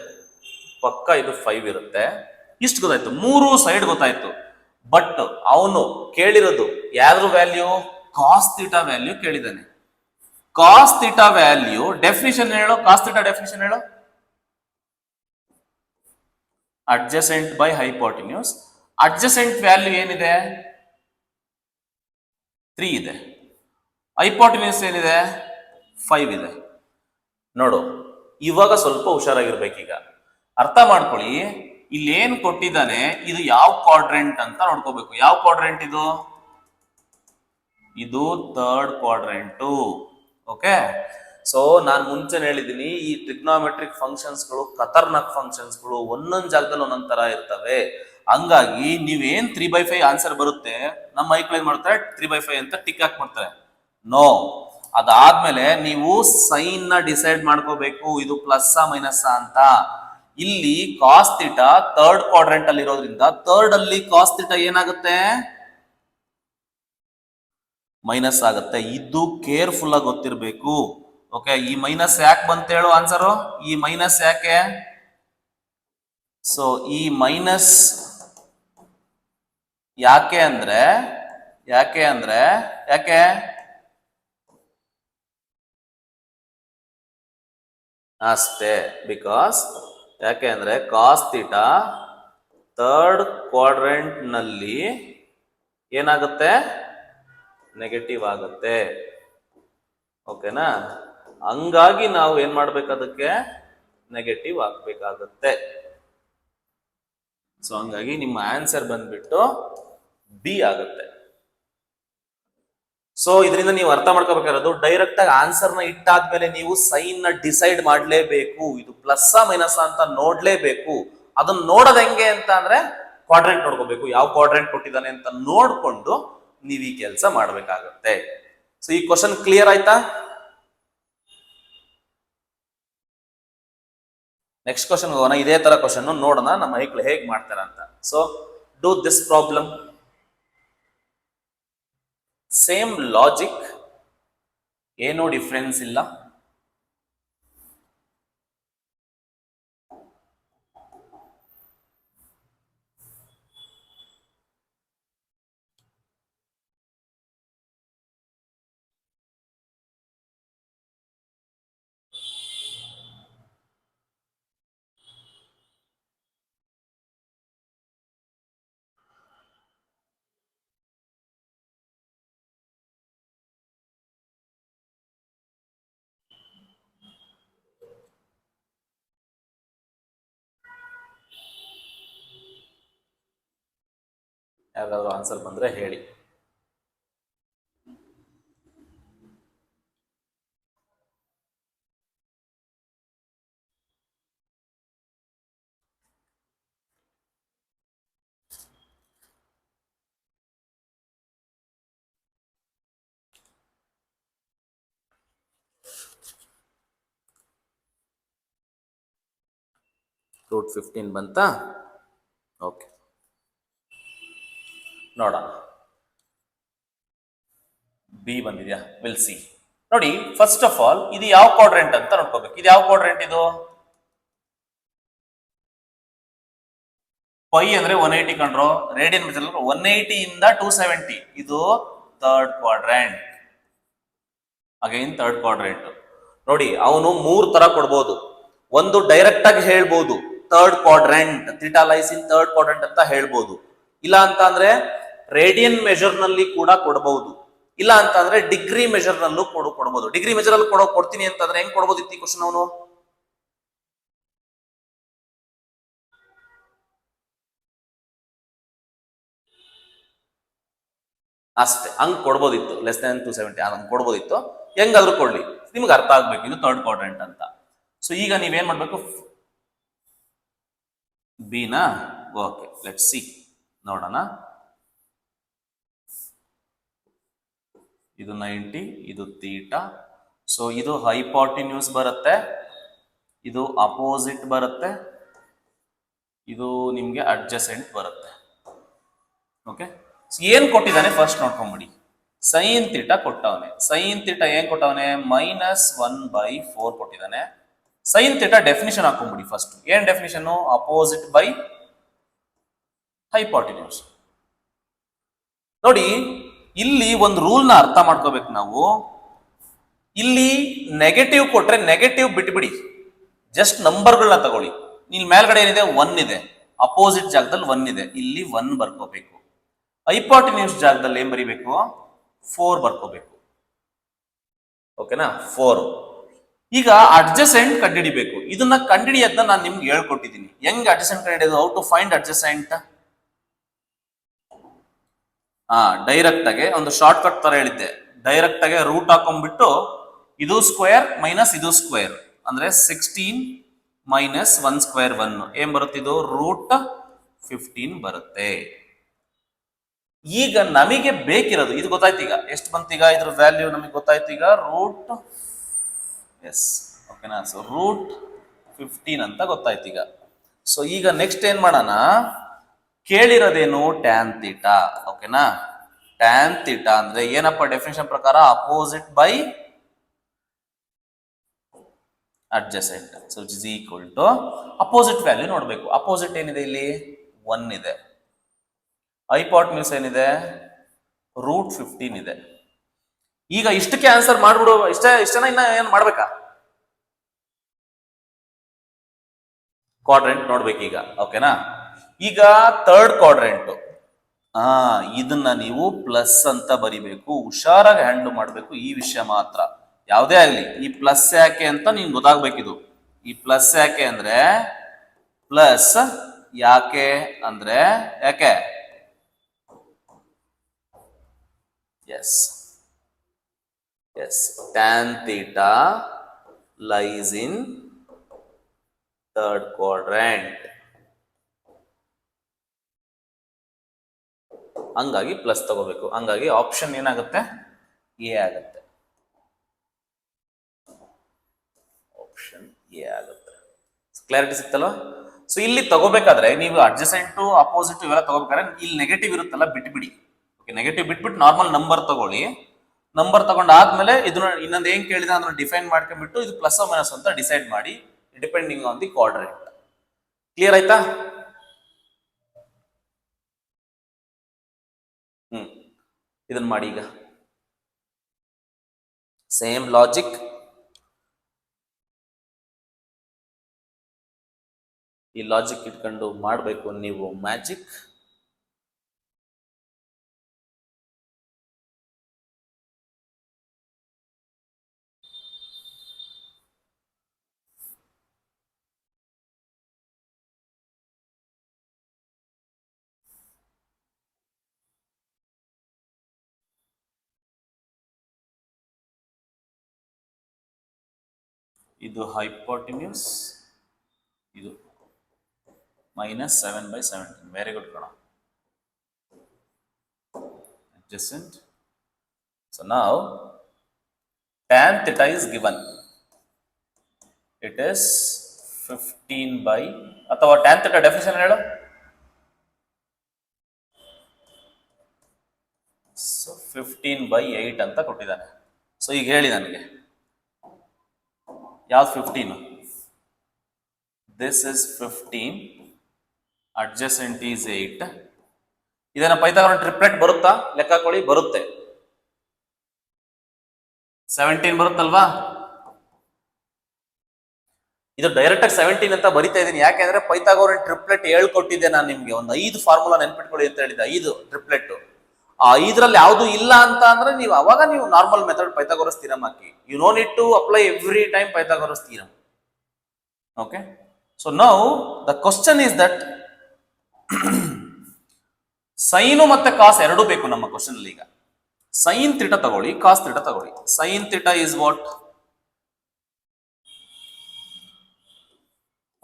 ಇಷ್ಟು ಗೊತ್ತಾಯ್ತು. 3 ಸೈಡ್ ಗೊತ್ತಾಯ್ತು. ಬಟ್ ಅವನು ಕೇಳಿರೋದು ಯಾವ್ದ್ರ ವ್ಯಾಲ್ಯೂ? ಕಾಸ್ ಥೀಟಾ ವ್ಯಾಲ್ಯೂ ಕೇಳಿದಾನೆ. ಕಾಸ್ ಥೀಟಾ ವ್ಯಾಲ್ಯೂ ಡೆಫಿನಿಷನ್ ಹೇಳು. ಕಾಸ್ ಥೀಟಾ ಡೆಫಿನಿಷನ್ ಹೇಳು. Adjacent by hypotenuse. Adjacent value ಏನಿದೆ? 3 ಇದೆ. ಹೈಪೋಟೆನ್ಯೂಸ್ ಏನಿದೆ? 5 ಇದೆ. ನೋಡು, ಇವಾಗ ಸ್ವಲ್ಪ ಹುಷಾರಾಗಿರ್ಬೇಕೀಗ. ಅರ್ಥ ಮಾಡ್ಕೊಳ್ಳಿ, ಇಲ್ಲಿ ಏನ್ ಕೊಟ್ಟಿದ್ದಾನೆ, ಇದು ಯಾವ ಕ್ವಾಡ್ರೆಂಟ್ ಅಂತ ನೋಡ್ಕೋಬೇಕು. ಯಾವ ಕ್ವಾಡ್ರೆಂಟ್ ಇದು? ಇದು ಥರ್ಡ್ ಕ್ವಾಡ್ರೆಂಟು. ಓಕೆ, ಸೊ ನಾನು ಮುಂಚೆ ಹೇಳಿದ್ದೀನಿ, ಈ ಟ್ರಿಗ್ನೋಮೆಟ್ರಿಕ್ ಫಂಕ್ಷನ್ಸ್ಗಳು ಖತರ್ನಾಕ್ ಫಂಕ್ಷನ್ಸ್ಗಳು, ಒಂದೊಂದ್ ಜಾಗದಲ್ಲಿ ಒಂದೊಂದ್ ತರ ಇರ್ತವೆ. ಹಂಗಾಗಿ ನೀವೇನ್ 3/5 ಆನ್ಸರ್ ಬರುತ್ತೆ, ನಮ್ಮ ಮೈಕ್ಳು ಏನ್ ಮಾಡ್ತಾರೆ, 3/5 ಅಂತ ಟಿಕ್ ಹಾಕ್ಬಿಡ್ತಾರೆ. ನೋ, ಅದಾದ್ಮೇಲೆ ನೀವು ಸೈನ್ ನ ಡಿಸೈಡ್ ಮಾಡ್ಕೋಬೇಕು, ಇದು ಪ್ಲಸ್ ಮೈನಸ್ ಅಂತ. ಇಲ್ಲಿ ಕಾಸ್ ಥೀಟಾ ಥರ್ಡ್ ಕ್ವಾಡ್ರೆಂಟ್ ಅಲ್ಲಿ ಇರೋದ್ರಿಂದ ಥರ್ಡ್ ಅಲ್ಲಿ ಕಾಸ್ ಥೀಟಾ ಏನಾಗುತ್ತೆ? ಮೈನಸ್ ಆಗುತ್ತೆ. ಇದು ಕೇರ್ಫುಲ್ ಆಗಿ ಗೊತ್ತಿರ್ಬೇಕು. ಓಕೆ, ಈ ಮೈನಸ್ ಯಾಕೆ ಬಂತ ಹೇಳು ಆನ್ಸರು. ಈ ಮೈನಸ್ ಯಾಕೆ? ಸೊ ಈ ಮೈನಸ್ ಯಾಕೆ ಅಂದ್ರೆ ಅಷ್ಟೇ. ಬಿಕಾಸ್ ಯಾಕೆ ಅಂದ್ರೆ ಕಾಸ್ ಥೀಟಾ ಥರ್ಡ್ ಕ್ವಾಡ್ರೆಂಟ್ ನಲ್ಲಿ ಏನಾಗುತ್ತೆ? ನೆಗೆಟಿವ್ ಆಗುತ್ತೆ. ಓಕೆನಾ? ಹಂಗಾಗಿ ನಾವು ಏನ್ ಮಾಡ್ಬೇಕು, ಅದಕ್ಕೆ ನೆಗೆಟಿವ್ ಹಾಕ್ಬೇಕಾಗತ್ತೆ. ಸೊ ಹಂಗಾಗಿ ನಿಮ್ಮ ಆನ್ಸರ್ ಬಂದ್ಬಿಟ್ಟು ಬಿ ಆಗುತ್ತೆ. ಸೊ ಇದರಿಂದ ನೀವು ಅರ್ಥ ಮಾಡ್ಕೋಬೇಕಾಗಿರೋದು, ಡೈರೆಕ್ಟ್ ಆಗಿ ಆನ್ಸರ್ ನ ಇಟ್ಟಾದ್ಮೇಲೆ ನೀವು ಸೈನ್ ನ ಡಿಸೈಡ್ ಮಾಡ್ಲೇಬೇಕು. ಇದು ಪ್ಲಸ್ ಮೈನಸ್ ಅಂತ ನೋಡ್ಲೇಬೇಕು. ಅದನ್ನ ನೋಡೋದ್ ಹೆಂಗೆ ಅಂತ ಅಂದ್ರೆ ಕ್ವಾಡ್ರೆಂಟ್ ನೋಡ್ಕೋಬೇಕು. ಯಾವ ಕ್ವಾಡ್ರೆಂಟ್ ಕೊಟ್ಟಿದ್ದಾನೆ ಅಂತ ನೋಡ್ಕೊಂಡು ನೀವು ಈ ಕೆಲಸ ಮಾಡ್ಬೇಕಾಗತ್ತೆ. ಸೊ ಈ ಕ್ವಶನ್ ಕ್ಲಿಯರ್ ಆಯ್ತಾ? ನೆಕ್ಸ್ಟ್ ಕ್ವಶನ್ ಹೋಗೋಣ. ಇದೇ ತರ ಕ್ವಶನ್ ನೋಡೋಣ ನಮ್ಮ ಮಕ್ಕಳು ಹೇಗೆ ಮಾಡ್ತಾರ ಅಂತ. So do this problem. Same logic, ಏನೂ ಡಿಫ್ರೆನ್ಸ್ ಇಲ್ಲ. ಯಾವ್ದಾದ್ರು ಆನ್ಸರ್ ಬಂದ್ರೆ ಹೇಳಿ. ರೂಟ್ 15 ಬಂತಾ? ಓಕೆ, ನೋಡೋಣ. ಬಿ ಬಂದಿದ್ಯಾ? Will see. ನೋಡಿ, ಫಸ್ಟ್ ಆಫ್ ಆಲ್ ಇದು ಯಾವ ಕ್ವಾಡ್ರೆಂಟ್ ಅಂತ ನೋಡ್ಕೋಬೇಕು. ಇದು ಯಾವ ಕ್ವಾಡ್ರೆಂಟ್? ಇದು ಪೈ ಅಂದ್ರೆ 180 ಕಂಡ್ರೋ, ರೇಡಿಯನ್ ಮೆಜರ್ 180 ಇಂದ 270. ಇದು third quadrant. Again third quadrant. ನೋಡಿ, ಅವನು 3 ತರ ಕೊಡ್ಬೋದು. ಒಂದು ಡೈರೆಕ್ಟ್ ಆಗಿ ಹೇಳ್ಬೋದು, third quadrant, theta lies in third quadrant ಅಂತ ಹೇಳ್ಬೋದು. ಇಲ್ಲ ಅಂತ ಅಂದ್ರೆ ರೇಡಿಯನ್ ಮೆಜರ್ ನಲ್ಲಿ ಕೂಡ ಕೊಡಬಹುದು. ಇಲ್ಲ ಅಂತ ಅಂದ್ರೆ ಡಿಗ್ರಿ ಮೆಜರ್ ನಲ್ಲೂ ಕೊಡಬಹುದು. ಡಿಗ್ರಿ ಮೆಜರ್ ಅಲ್ಲಿ ಕೊಡ್ತೀನಿ ಅಂತಂದ್ರೆ ಹೆಂಗ್ ಕೊಡ್ಬೋದಿತ್ತು ಈ ಕ್ವಶನ್ ಅವನು? ಅಷ್ಟೇ, ಹಂಗ್ ಕೊಡ್ಬೋದಿತ್ತು. ಲೆಸ್ ದನ್ 270 ಹಂಗ್ ಕೊಡ್ಬೋದಿತ್ತು. ಹೆಂಗಾದ್ರೂ ಕೊಡ್ಲಿ, ನಿಮ್ಗೆ ಅರ್ಥ ಆಗ್ಬೇಕು ಇದು ಥರ್ಡ್ ಕ್ವಾಡ್ರೆಂಟ್ ಅಂತ. ಸೊ ಈಗ ನೀವೇನ್ ಮಾಡ್ಬೇಕು? ಬಿನಾ? ಓಕೆ, ಲೆಟ್ ಸಿ, ನೋಡೋಣ. ಇದು 90, ಇದು ಥೀಟಾ. ಸೊ ಇದು ಹೈಪಾಟಿನ್ಯೂಸ್ ಬರುತ್ತೆ, ಇದು ಅಪೋಸಿಟ್ ಬರುತ್ತೆ, ಇದು ನಿಮ್ಗೆ ಅಡ್ಜಸೆಂಟ್ ಬರುತ್ತೆ. ಓಕೆ, ಏನ್ ಕೊಟ್ಟಿದ್ದಾನೆ ಫಸ್ಟ್ ನೋಡ್ಕೊಂಬಿಡಿ. ಸೈನ್ ಥೀಟಾ ಕೊಟ್ಟವನೆ. ಸೈನ್ ಥೀಟಾ ಏನ್ ಕೊಟ್ಟವನೆ? -1/4 ಕೊಟ್ಟಿದ್ದಾನೆ. ಸೈನ್ ಥೀಟಾ ಡೆಫಿನಿಷನ್ ಹಾಕೊಂಡ್ಬಿಡಿ ಫಸ್ಟ್. ಏನ್ ಡೆಫಿನಿಷನ್? Opposite by hypotenuse. ನೋಡಿ, ಇಲ್ಲಿ ಒಂದು ರೂಲ್ ನ ಅರ್ಥ ಮಾಡ್ಕೋಬೇಕು ನಾವು. ಇಲ್ಲಿ ನೆಗೆಟಿವ್ ಕೊಟ್ರೆ ನೆಗೆಟಿವ್ ಬಿಟ್ಬಿಡಿ, ಜಸ್ಟ್ ನಂಬರ್ಗಳನ್ನ ತಗೊಳ್ಳಿ. ಇಲ್ಲಿ ಮೇಲ್ಗಡೆ ಏನಿದೆ? 1 ಇದೆ, ಅಪೋಸಿಟ್ ಜಾಗದಲ್ಲಿ 1 ಇದೆ, ಇಲ್ಲಿ 1 ಬರ್ಕೋಬೇಕು. ಹೈಪಾಟಿನ್ಯೂಸ್ ಜಾಗದಲ್ಲಿ ಏನ್ ಬರಿಬೇಕು? 4 ಬರ್ಕೋಬೇಕು. ಓಕೆನಾ? 4. ಈಗ ಅಡ್ಜಸೆಂಟ್ ಕಂಡುಹಿಡಿಬೇಕು. ಇದನ್ನ ಕಂಡುಹಿಡಿಯೋದನ್ನ ನಾನು ನಿಮ್ಗೆ ಹೇಳ್ಕೊಟ್ಟಿದ್ದೀನಿ. ಹೆಂಗ್ ಅಡ್ಜಸೆಂಟ್ ಕಂಡುಹಿಡಿಯೋದು? How to find adjacent? Direct ಆಗಿ ಒಂದು ಶಾರ್ಟ್ ಕಟ್ ತರ ಹೇಳಿದ್ದೆ. ಡೈರೆಕ್ಟ್ ಆಗಿ ರೂಟ್ ಹಾಕೊಂಡ್ಬಿಟ್ಟು ಇದು ಸ್ಕ್ವೇರ್ ಮೈನಸ್ ಇದು ಸ್ಕ್ವೇರ್ ಅಂದ್ರೆ 16 ಮೈನಸ್ 1 ಸ್ಕ್ವೇರ್ 1 ಏನ್ ಬರುತ್ತೆ? ಇದು ರೂಟ್ 15 ಬರುತ್ತೆ. ಈಗ ನಮಗೆ ಬೇಕಿರೋದು ಇದು ಗೊತ್ತಾಯ್ತು. ಈಗ ಎಷ್ಟು ಬಂತೀಗ? ಇದ್ರ ವ್ಯಾಲ್ಯೂ ನಮಗೆ ಗೊತ್ತಾಯ್ತು ಈಗ, ರೂಟ್ ಓಕೆನಾ? ಸೊ ರೂಟ್ 15 ಅಂತ ಗೊತ್ತಾಯ್ತು ಈಗ. ಸೊ ಈಗ ನೆಕ್ಸ್ಟ್ ಏನ್ ಮಾಡೋಣ? ಕೇಳಿರೋದೇನು? Tan theta. ಓಕೆನಾ? ಟ್ಯಾನ್ ಥೀಟಾ ಅಂದ್ರೆ ಏನಪ್ಪ ಡೆಫಿನೇಷನ್ ಪ್ರಕಾರ? Opposite by adjacent. So it is equal to opposite value ನೋಡ್ಬೇಕು. ಅಪೋಸಿಟ್ ಏನಿದೆ? ಇಲ್ಲಿ 1 ಇದೆ. ಹೈಪಾಟ್ನ್ಯೂಸ್ ಏನಿದೆ? ರೂಟ್ 15 ಇದೆ. ಈಗ ಇಷ್ಟಕ್ಕೆ ಆನ್ಸರ್ ಮಾಡ್ಬಿಡು. ಇಷ್ಟನ ಇನ್ನ ಏನ್ ಮಾಡ್ಬೇಕಾ? ಕ್ವಾಡ್ರೆಂಟ್ ನೋಡ್ಬೇಕೀಗ. ಓಕೆನಾ? ಈಗ ಥರ್ಡ್ ಕ್ವಾಡ್ರೆಂಟ್, ಇದನ್ನ ನೀವು ಪ್ಲಸ್ ಅಂತ ಬರಿಬೇಕು. ಹುಷಾರಾಗಿ ಹ್ಯಾಂಡಲ್ ಮಾಡಬೇಕು ಈ ವಿಷಯ ಮಾತ್ರ. ಯಾವುದೇ ಆಗ್ಲಿ, ಈ ಪ್ಲಸ್ ಯಾಕೆ ಅಂತ ನಿನ್ ಗೊತ್ತಾಗ್ಬೇಕಿದು. ಈ ಪ್ಲಸ್ ಯಾಕೆ ಅಂದ್ರೆ, ಪ್ಲಸ್ ಯಾಕೆ ಅಂದ್ರೆ ಯಾಕೆ? As tan theta lies in third quadrant. ಹಂಗಾಗಿ ಪ್ಲಸ್ ತಗೋಬೇಕು. ಹಂಗಾಗಿ ಆಪ್ಷನ್ ಏನಾಗುತ್ತೆ? ಎ ಆಗುತ್ತೆ. ಆಪ್ಷನ್ ಎ ಆಗುತ್ತೆ. ಕ್ಲಾರಿಟಿ ಸಿಕ್ತಲ್ವಾ? ಸೊ ಇಲ್ಲಿ ತಗೋಬೇಕಾದ್ರೆ ನೀವು ಅಡ್ಜಸೆಂಟು ಅಪೋಸಿಟ್ ಇವೆಲ್ಲ ತಗೋಬೇಕಾದ್ರೆ ಇಲ್ಲಿ ನೆಗೆಟಿವ್ ಇರುತ್ತಲ್ಲ ಬಿಟ್ಬಿಡಿ. ಓಕೆ, ನೆಗೆಟಿವ್ ಬಿಟ್ಬಿಟ್ಟು ನಾರ್ಮಲ್ ನಂಬರ್ ತಗೊಳ್ಳಿ. ನಂಬರ್ ತಗೊಂಡಾದ್ಮೇಲೆ ಇದನ್ನ ಇನ್ನೊಂದು ಏನ್ ಕೇಳಿದ ಅದನ್ನ ಡಿಫೈನ್ ಮಾಡ್ಕೊಂಡ್ಬಿಟ್ಟು ಇದು ಪ್ಲಸ್ ಮೈನಸ್ ಅಂತ ಡಿಸೈಡ್ ಮಾಡಿ depending on the quadrant. Clear ಆಯ್ತಾ? ಇದನ್ನ ಮಾಡಿ. ಈಗ ಸೇಮ್ ಲಾಜಿಕ್, ಈ ಲಾಜಿಕ್ ಇಟ್ಕೊಂಡು ಮಾಡಬೇಕು ನೀವು ಮ್ಯಾಜಿಕ್. ಇದು ಹೈಪೋಟಿನ್ಯೂಸ್, ಇದು -7/17. ವೆರಿ ಗುಡ್ ಕಣ. Adjacent. So now tan theta is given. It is 15 by ಅಥವಾ tan theta ಡೆಫಿನಿಷನ್ ಹೇಳು. ಸೊ 15/8 ಅಂತ ಕೊಟ್ಟಿದ್ದಾನೆ. ಸೊ ಈಗ ಹೇಳಿ ನನಗೆ ಯಾವ್ದು 15? This is 15, adjacent is 8. ಇದನ್ನ ಪೈಥಾಗೋರನ್ ಟ್ರಿಪ್ಲೆಟ್ ಬರುತ್ತಾ? ಲೆಕ್ಕ ಹಾಕೊಳ್ಳಿ. ಬರುತ್ತೆ. 17 ಬರುತ್ತಲ್ವಾ? ಇದು ಡೈರೆಕ್ಟ್ ಆಗಿ 17 ಅಂತ ಬರಿತಾ ಇದ್ದೀನಿ. ಯಾಕೆಂದ್ರೆ ಪೈಥಾಗೋರನ್ ಟ್ರಿಪ್ಲೆಟ್ ಹೇಳ್ಕೊಟ್ಟಿದ್ದೆ ನಾನು ನಿಮ್ಗೆ. ಒಂದು 5 ಫಾರ್ಮುಲಾ ನೆನ್ಪಿಟ್ಕೊಳ್ಳಿ ಅಂತ ಹೇಳಿದ್ದೆ. 5 ಟ್ರಿಪ್ಲೆಟ್. ಆ 5ರಲ್ಲಿ ಯಾವುದು ಇಲ್ಲ ಅಂತ ಅಂದ್ರೆ ನೀವು ಅವಾಗ ನೀವು ನಾರ್ಮಲ್ ಮೆಥಡ್ ಪೈಥಾಗೋರಸ್ ಥಿಯರಮ್ ಹಾಕಿ. You no need to apply every time Pythagoras theorem. Okay, so now the question is that sine ಮತ್ತೆ ಕಾಸ್ ಎರಡೂ ಬೇಕು ನಮ್ಮ ಕ್ವಶನ್ ಅಲ್ಲಿ. ಈಗ ಸೈನ್ ಥೀಟಾ ತಗೊಳ್ಳಿ, ಕಾಸ್ ಥೀಟಾ ತಗೊಳ್ಳಿ. Sine theta is what?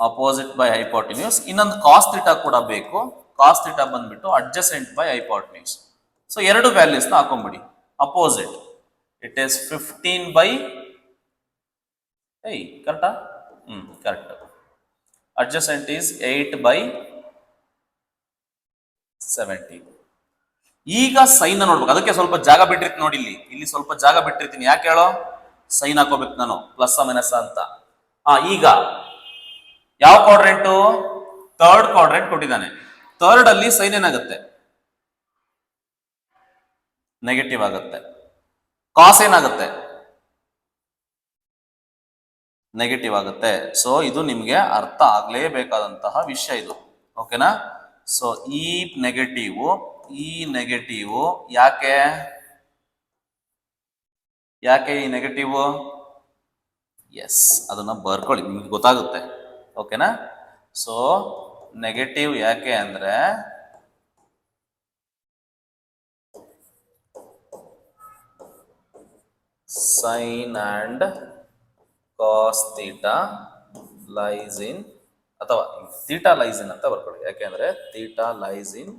Opposite by hypotenuse. ಇನ್ನೊಂದು ಕಾಸ್ ಥೀಟಾ ಕೂಡ ಬೇಕು. ಕಾಸ್ ಥೀಟಾ ಬಂದ್ಬಿಟ್ಟು ಅಡ್ಜಸೆಂಟ್ ಬೈ ಹೈಪೋಟಿನ್ಯೂಸ್. ಸೊ ಎರಡು ವ್ಯಾಲ್ಯೂಸ್ ನ ಹಾಕೊಂಡ್ಬಿಡಿ. Opposite it is 15/8. ಕರೆಕ್ಟಾ? ಕರೆಕ್ಟ್. Adjacent is 8/17. ಈಗ ಸೈನ್ ನೋಡ್ಬೇಕು. ಅದಕ್ಕೆ ಸ್ವಲ್ಪ ಜಾಗ ಬಿಟ್ಟಿರ್ತೀನಿ ನೋಡಿ. ಇಲ್ಲಿ ಸ್ವಲ್ಪ ಜಾಗ ಬಿಟ್ಟಿರ್ತೀನಿ. ಯಾಕೆ ಹೇಳೋ? ಸೈನ್ ಹಾಕೋಬೇಕು ನಾನು, ಪ್ಲಸ್ ಮೈನಸ್ ಅಂತ. ಈಗ ಯಾವ ಕ್ವಾಡ್ರೆಂಟು? ಥರ್ಡ್ ಕ್ವಾಡ್ರೆಂಟ್ ಕೊಟ್ಟಿದ್ದಾನೆ. ಥರ್ಡ್ ಅಲ್ಲಿ ಸೈನ್ ಏನಾಗುತ್ತೆ? ನೆಗೆಟಿವ್ ಆಗುತ್ತೆ. ಕಾಸ್ ಏನಾಗುತ್ತೆ? ನೆಗೆಟಿವ್ ಆಗುತ್ತೆ. ಸೊ ಇದು ನಿಮ್ಗೆ ಅರ್ಥ ಆಗ್ಲೇಬೇಕಾದಂತಹ ವಿಷಯ ಇದು. ಓಕೆನಾ? ಸೊ ಈ ನೆಗೆಟಿವ್ ಯಾಕೆ ಈ ನೆಗೆಟಿವ್? ಎಸ್, ಅದನ್ನ ಬರ್ಕೊಳ್ಳಿ, ನಿಮ್ಗೆ ಗೊತ್ತಾಗುತ್ತೆ. ಓಕೆನಾ? ಸೊ ನೆಗೆಟಿವ್ ಯಾಕೆ ಅಂದ್ರೆ sine and cos theta lies in, ಅಥವಾ ಥೀಟಾ ಲೈಸ್ ಇನ್ ಅಂತ ಬರ್ಕೊಳ್ಳಿ. ಯಾಕೆಂದ್ರೆ ಥೀಟಾ ಲೈಸ್ ಇನ್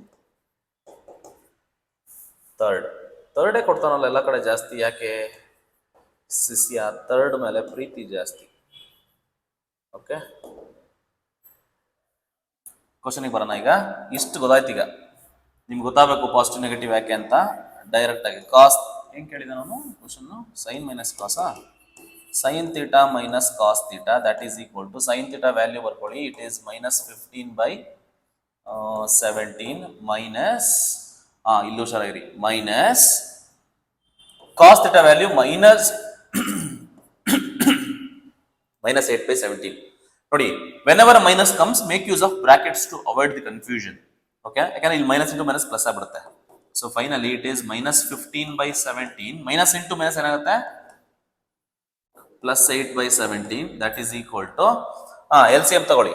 ಥರ್ಡೇ ಕೊಡ್ತಾನಲ್ಲ ಎಲ್ಲ ಕಡೆ ಜಾಸ್ತಿ. ಯಾಕೆ? ಶಿಷ್ಯ ಥರ್ಡ್ ಮೇಲೆ ಪ್ರೀತಿ ಜಾಸ್ತಿ. ಓಕೆ, ಕ್ವಶನ್ಗೆ ಬರೋಣ. ಈಗ ಇಷ್ಟು ಗೊತ್ತಾಯ್ತು. ಈಗ ನಿಮ್ಗೆ ಗೊತ್ತಾಗಬೇಕು ಪಾಸಿಟಿವ್ ನೆಗೆಟಿವ್ ಯಾಕೆ ಅಂತ. ಡೈರೆಕ್ಟ್ ಆಗಿ ಕಾಸ್ ಏನ್ ಕೇಳಿದ ನಾನು ಕ್ವಶನ್? ಸೈನ್ ಮೈನಸ್ ಕಾಸಾ? Sine theta minus cos theta that is equal to sine theta value ಬರ್ಕೊಳ್ಳಿ. ಇಟ್ ಈಸ್ -15/17 ಮೈನಸ್ ಇಲ್ಲೂ ಹುಷಾರಾಗಿರಿ, ಮೈನಸ್ ಕಾಸ್ ಥೀಟಾ ವ್ಯಾಲ್ಯೂ -8/17. ನೋಡಿ, whenever minus comes make use of brackets to avoid the confusion. Okay, ಯಾಕಂದ್ರೆ ಇಲ್ಲಿ ಮೈನಸ್ ಇಂಟು ಮೈನಸ್ ಪ್ಲಸ್ ಆಗ್ಬಿಡುತ್ತೆ. So finally it is -15/17 minus into minus ಏನಾಗುತ್ತೆ? +8/17 that is equal to LCM ತಗೊಳ್ಳಿ.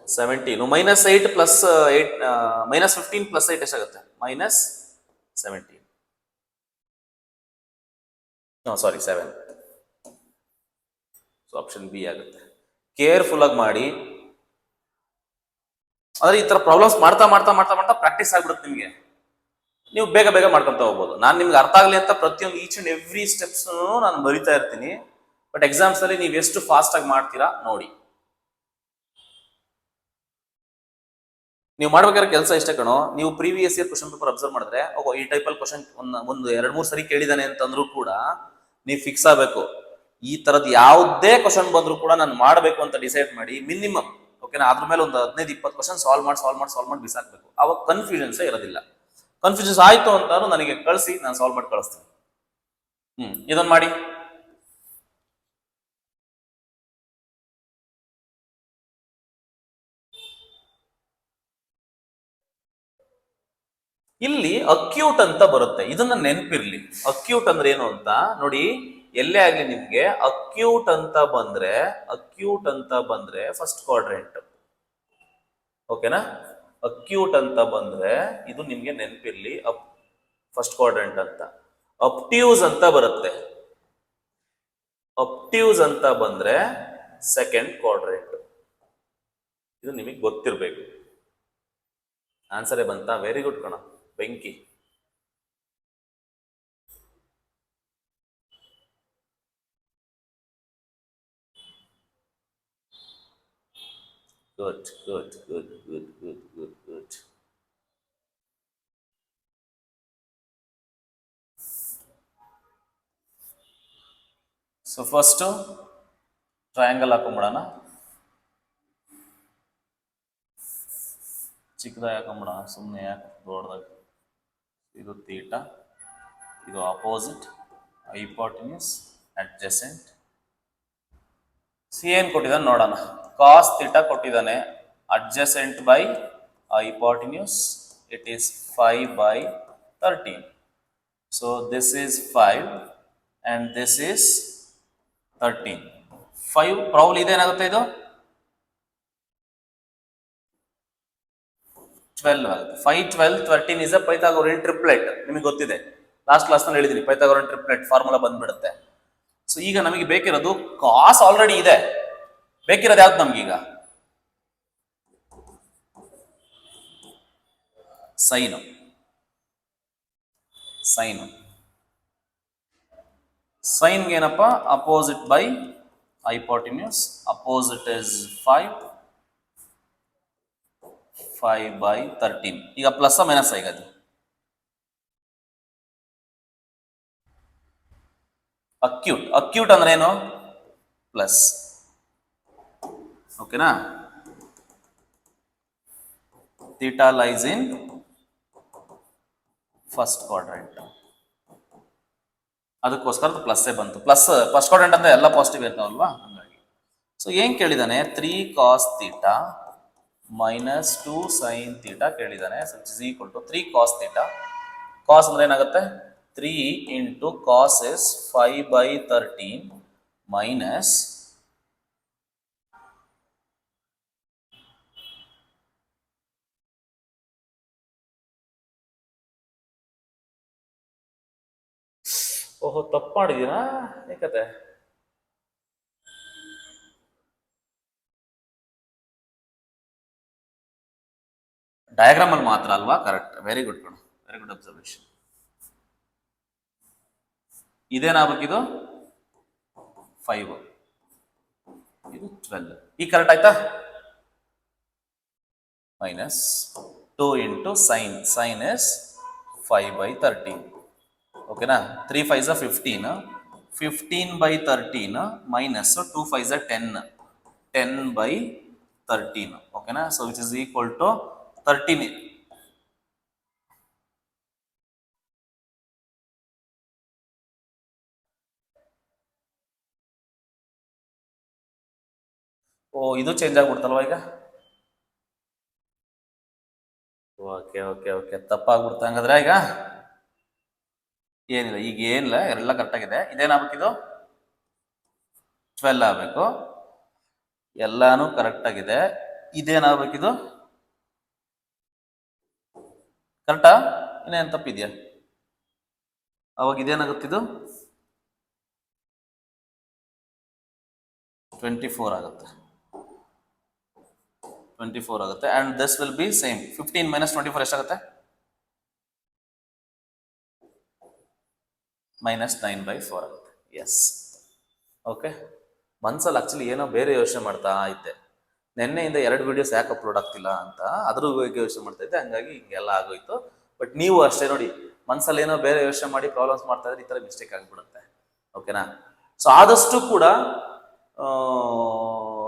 17 -8 + 8 -15 + 8 ಎಷ್ಟಾಗುತ್ತೆ? -17. ಸಾರಿ 7. ಸೊ ಆಪ್ಷನ್ ಬಿ ಆಗುತ್ತೆ. ಕೇರ್ಫುಲ್ ಆಗಿ ಮಾಡಿ. ಆದ್ರೆ ಈ ತರ ಪ್ರಾಬ್ಲಮ್ಸ್ ಮಾಡ್ತಾ ಪ್ರಾಕ್ಟೀಸ್ ಆಗ್ಬಿಡುತ್ತೆ ನಿಮಗೆ. ನೀವು ಬೇಗ ಮಾಡ್ಕೊಂತ ಹೋಗ್ಬೋದು. ನಾನು ನಿಮ್ಗೆ ಅರ್ಥ ಆಗಲಿ ಅಂತ ಪ್ರತಿಯೊಂದು ಈಚ್ ಅಂಡ್ ಎವ್ರಿ ಸ್ಟೆಪ್ಸ್ ನಾನು ಬರಿತಾ ಇರ್ತೀನಿ. ಬಟ್ ಎಕ್ಸಾಮ್ಸ್ ಅಲ್ಲಿ ನೀವು ಎಷ್ಟು ಫಾಸ್ಟ್ ಆಗಿ ಮಾಡ್ತೀರಾ ನೋಡಿ. ನೀವು ಮಾಡ್ಬೇಕಾದ್ರೆ ಕೆಲಸ ಇಷ್ಟೇ ಕಣೋ, ನೀವು previous year question paper observe ಮಾಡಿದ್ರೆ ಈ ಟೈಪಲ್ಲಿ ಕ್ವಶನ್ ಒಂದು 2-3 ಸರಿ ಕೇಳಿದಾನೆ ಅಂತಂದ್ರೂ ಕೂಡ ನೀವು ಫಿಕ್ಸ್ ಆಗಬೇಕು. ಈ ತರದ್ ಯಾವುದೇ ಕ್ವಶನ್ ಬಂದ್ರು ಕೂಡ ನಾನು ಮಾಡಬೇಕು ಅಂತ ಡಿಸೈಡ್ ಮಾಡಿ ಮಿನಿಮಮ್ ಓಕೆನಾ, ಅದ್ರ ಮೇಲೆ ಒಂದು 15-20 ಕ್ವಶನ್ ಸಾಲ್ವ್ ಮಾಡಿ ಬಿಸಾಕ್ಬೇಕು. ಅವಾಗ ಕನ್ಫ್ಯೂಷನ್ಸೇ ಇರೋದಿಲ್ಲ. ಕನ್ಫ್ಯೂಷನ್ಸ್ ಆಯ್ತು ಅಂತಾನು ನನಗೆ ಕಳಿಸಿ, ನಾನು ಸಾಲ್ವ್ ಮಾಡಿ ಕಳಿಸ್ತೀನಿ. ಇದನ್ನ ಮಾಡಿ. ಇಲ್ಲಿ ಅಕ್ಯೂಟ್ ಅಂತ ಬರುತ್ತೆ, ಇದನ್ನ ನೆನಪಿರ್ಲಿ. ಅಕ್ಯೂಟ್ ಅಂದ್ರೆ ಏನು ಅಂತ ನೋಡಿ. ಎಲ್ಲೇ ಆಗ್ಲಿ ನಿಮ್ಗೆ ಅಕ್ಯೂಟ್ ಅಂತ ಬಂದ್ರೆ ಫಸ್ಟ್ ಕ್ವಾಡ್ರೆಂಟ್, ಓಕೆನಾ. ಅಕ್ಯೂಟ್ ಅಂತ ಬಂದ್ರೆ ಇದು ನಿಮ್ಗೆ ನೆನಪಿರ್ಲಿ, ಫಸ್ಟ್ ಕ್ವಾಡ್ರೆಂಟ್ ಅಂತ. ಅಪ್ಟ್ಯೂಸ್ ಅಂತ ಬರುತ್ತೆ, ಅಪ್ಟ್ಯೂಸ್ ಅಂತ ಬಂದ್ರೆ ಸೆಕೆಂಡ್ ಕ್ವಾಡ್ರೆಂಟ್. ಇದು ನಿಮಗೆ ಗೊತ್ತಿರ್ಬೇಕು. ಆನ್ಸರೇ ಬಂತಾ? ವೆರಿ ಗುಡ್ ಕಣ ಬೆಂಕಿ. Good good good good good good good. So first triangle ಹಾಕೊಂಡ್ಬಿಡೋಣ. ಚಿಕ್ಕದಾಗಿ ಹಾಕೊಂಡ್ಬಿಡೋಣ, ಸುಮ್ಮನೆ ಯಾಕೆ ದೊಡ್ಡದಾಗಿ. ಇದು ಥೀಟಾ, ಇದು ಅಪೋಸಿಟ್, ಹೈಪೋಟೆನ್ಯೂಸ್, ಅಡ್ಜಸೆಂಟ್. ಸಿ ಏನ್ ಕೊಟ್ಟಿದ್ದಾನೆ ನೋಡೋಣ. ಕಾಸ್ ಥೀಟಾ ಕೊಟ್ಟಿದ್ದಾನೆ, adjacent by hypotenuse, it is 5/13. So this is 5 and this is 13. 5 probably ಇದೇನಾಗುತ್ತೆ, ಇದು 12 ಆಗುತ್ತೆ. 5, 12, 13 is a Pythagorean triplet. ನಿಮಗೆ ಗೊತ್ತಿದೆ, ಲಾಸ್ಟ್ ಕ್ಲಾಸ್ ನಲ್ಲಿ ಹೇಳಿದೀನಿ Pythagorean triplet ಫಾರ್ಮುಲಾ ಬಂದ್ಬಿಡುತ್ತೆ. ಸೊ ಈಗ ನಮಗೆ ಬೇಕಿರೋದು ಕಾಸ್ ಆಲ್ರೆಡಿ ಇದೆ, ಬೇಕಿರೋದು ಯಾವ್ದು ನಮ್ಗೀಗ? ಸೈನು. ಸೈನು ಸೈನ್ಗೆ ಏನಪ್ಪ? Opposite by hypotenuse. Opposite is 5/13. ಈಗ ಪ್ಲಸ್ ಮೈನಸ್ ಈಗ ಅದು ಅಕ್ಯೂಟ್. ಅಕ್ಯೂಟ್ ಅಂದ್ರೆ ಏನು? ಪ್ಲಸ್, ಓಕೆನಾ. Theta lies in first quadrant, ಅದಕ್ಕೋಸ್ಕರ ಪ್ಲಸ್ಸೇ ಬಂತು. ಪ್ಲಸ್ ಫಸ್ಟ್ ಕ್ವಾಡ್ರೆಂಟ್ ಅಂದ್ರೆ ಎಲ್ಲ ಪಾಸಿಟಿವ್ ಇರ್ತಾವಲ್ವಾ, ಹಂಗಾಗಿ. ಸೊ ಏನ್ ಕೇಳಿದಾನೆ? 3 cos theta minus 2 sin theta ಕೇಳಿದಾನೆ. So it is equal to 3 cos theta. Cos ಅಂದ್ರೆ ಏನಾಗುತ್ತೆ? 3 into cos is 5/13 ಮೈನಸ್ ಓಹೋ ತಪ್ಪು ಮಾಡಿದೀನಾ? ಏಕತೆ ಡಯಾಗ್ರಾಮ್ ಅಲ್ಲಿ ಮಾತ್ರ ಅಲ್ವಾ? ಕರೆಕ್ಟ್, ವೆರಿ ಗುಡ್ ಕಣ, ವೆರಿ ಗುಡ್ ಅಬ್ಸರ್ವೇಷನ್. ಇದೇನಾಗಬೇಕು? ಇದು 5, ಇದು 12. ಈ ಕರೆಕ್ಟ್ ಆಯ್ತಾ? Minus 2 into sin. Sin is 5/13. ಓಕೆನಾ. 3 5s are 15. 15/13 minus 2 5s are 10. 10/13. ಓಕೆನಾ. So which is equal to 13. ಓ ಇದು ಚೇಂಜ್ ಆಗ್ಬಿಡ್ತಲ್ವಾ ಈಗ? ಓಕೆ ಓಕೆ ಓಕೆ, ತಪ್ಪಾಗ್ಬಿಡ್ತ ಹಂಗಾದ್ರೆ. ಈಗ ಏನಿಲ್ಲ, ಈಗ ಏನಿಲ್ಲ, ಎಲ್ಲ ಕರೆಕ್ಟ್ ಆಗಿದೆ. ಇದೇನಾಗಬೇಕು? ಇದು 12 ಆಗಬೇಕು. ಎಲ್ಲಾನು ಕರೆಕ್ಟ್ ಆಗಿದೆ. ಇದೇನಾಗಬೇಕು? ಇದು ಕರೆಕ್ಟಾ? ಇನ್ನೇನು ತಪ್ಪಿದ್ಯಾ? ಅವಾಗ ಇದೇನಾಗುತ್ತೆ? ಇದು 24 ಆಗುತ್ತೆ. 24 ಆಗುತ್ತೆ. And this will be same. 15 minus 24 ಎಷ್ಟಾಗುತ್ತೆ? -9/4 ಆಗುತ್ತೆ. ಎಸ್, ಓಕೆ, ಮನ್ಸಲ್ಲಿ ಆಕ್ಚುಲಿ ಏನೋ ಬೇರೆ ಯೋಚನೆ ಮಾಡ್ತಾ ಇದ್ದೆ. ನಿನ್ನೆಯಿಂದ 2 ವಿಡಿಯೋಸ್ ಯಾಕೆ ಅಪ್ಲೋಡ್ ಆಗ್ತಿಲ್ಲ ಅಂತ ಅದ್ರ ಬಗ್ಗೆ ಯೋಚನೆ ಮಾಡ್ತಾ ಇದ್ದೆ, ಹಂಗಾಗಿ ಹಿಂಗೆಲ್ಲ ಆಗೋಯ್ತು. ಬಟ್ ನೀವು ಅಷ್ಟೇ ನೋಡಿ, ಮನ್ಸಲ್ಲಿ ಏನೋ ಬೇರೆ ಯೋಚನೆ ಮಾಡಿ ಪ್ರಾಬ್ಲಮ್ಸ್ ಮಾಡ್ತಾ ಇದ್ರೆ ಈ ಥರ ಮಿಸ್ಟೇಕ್ ಆಗಿಬಿಡುತ್ತೆ. ಓಕೆನಾ? ಸೊ ಆದಷ್ಟು ಕೂಡ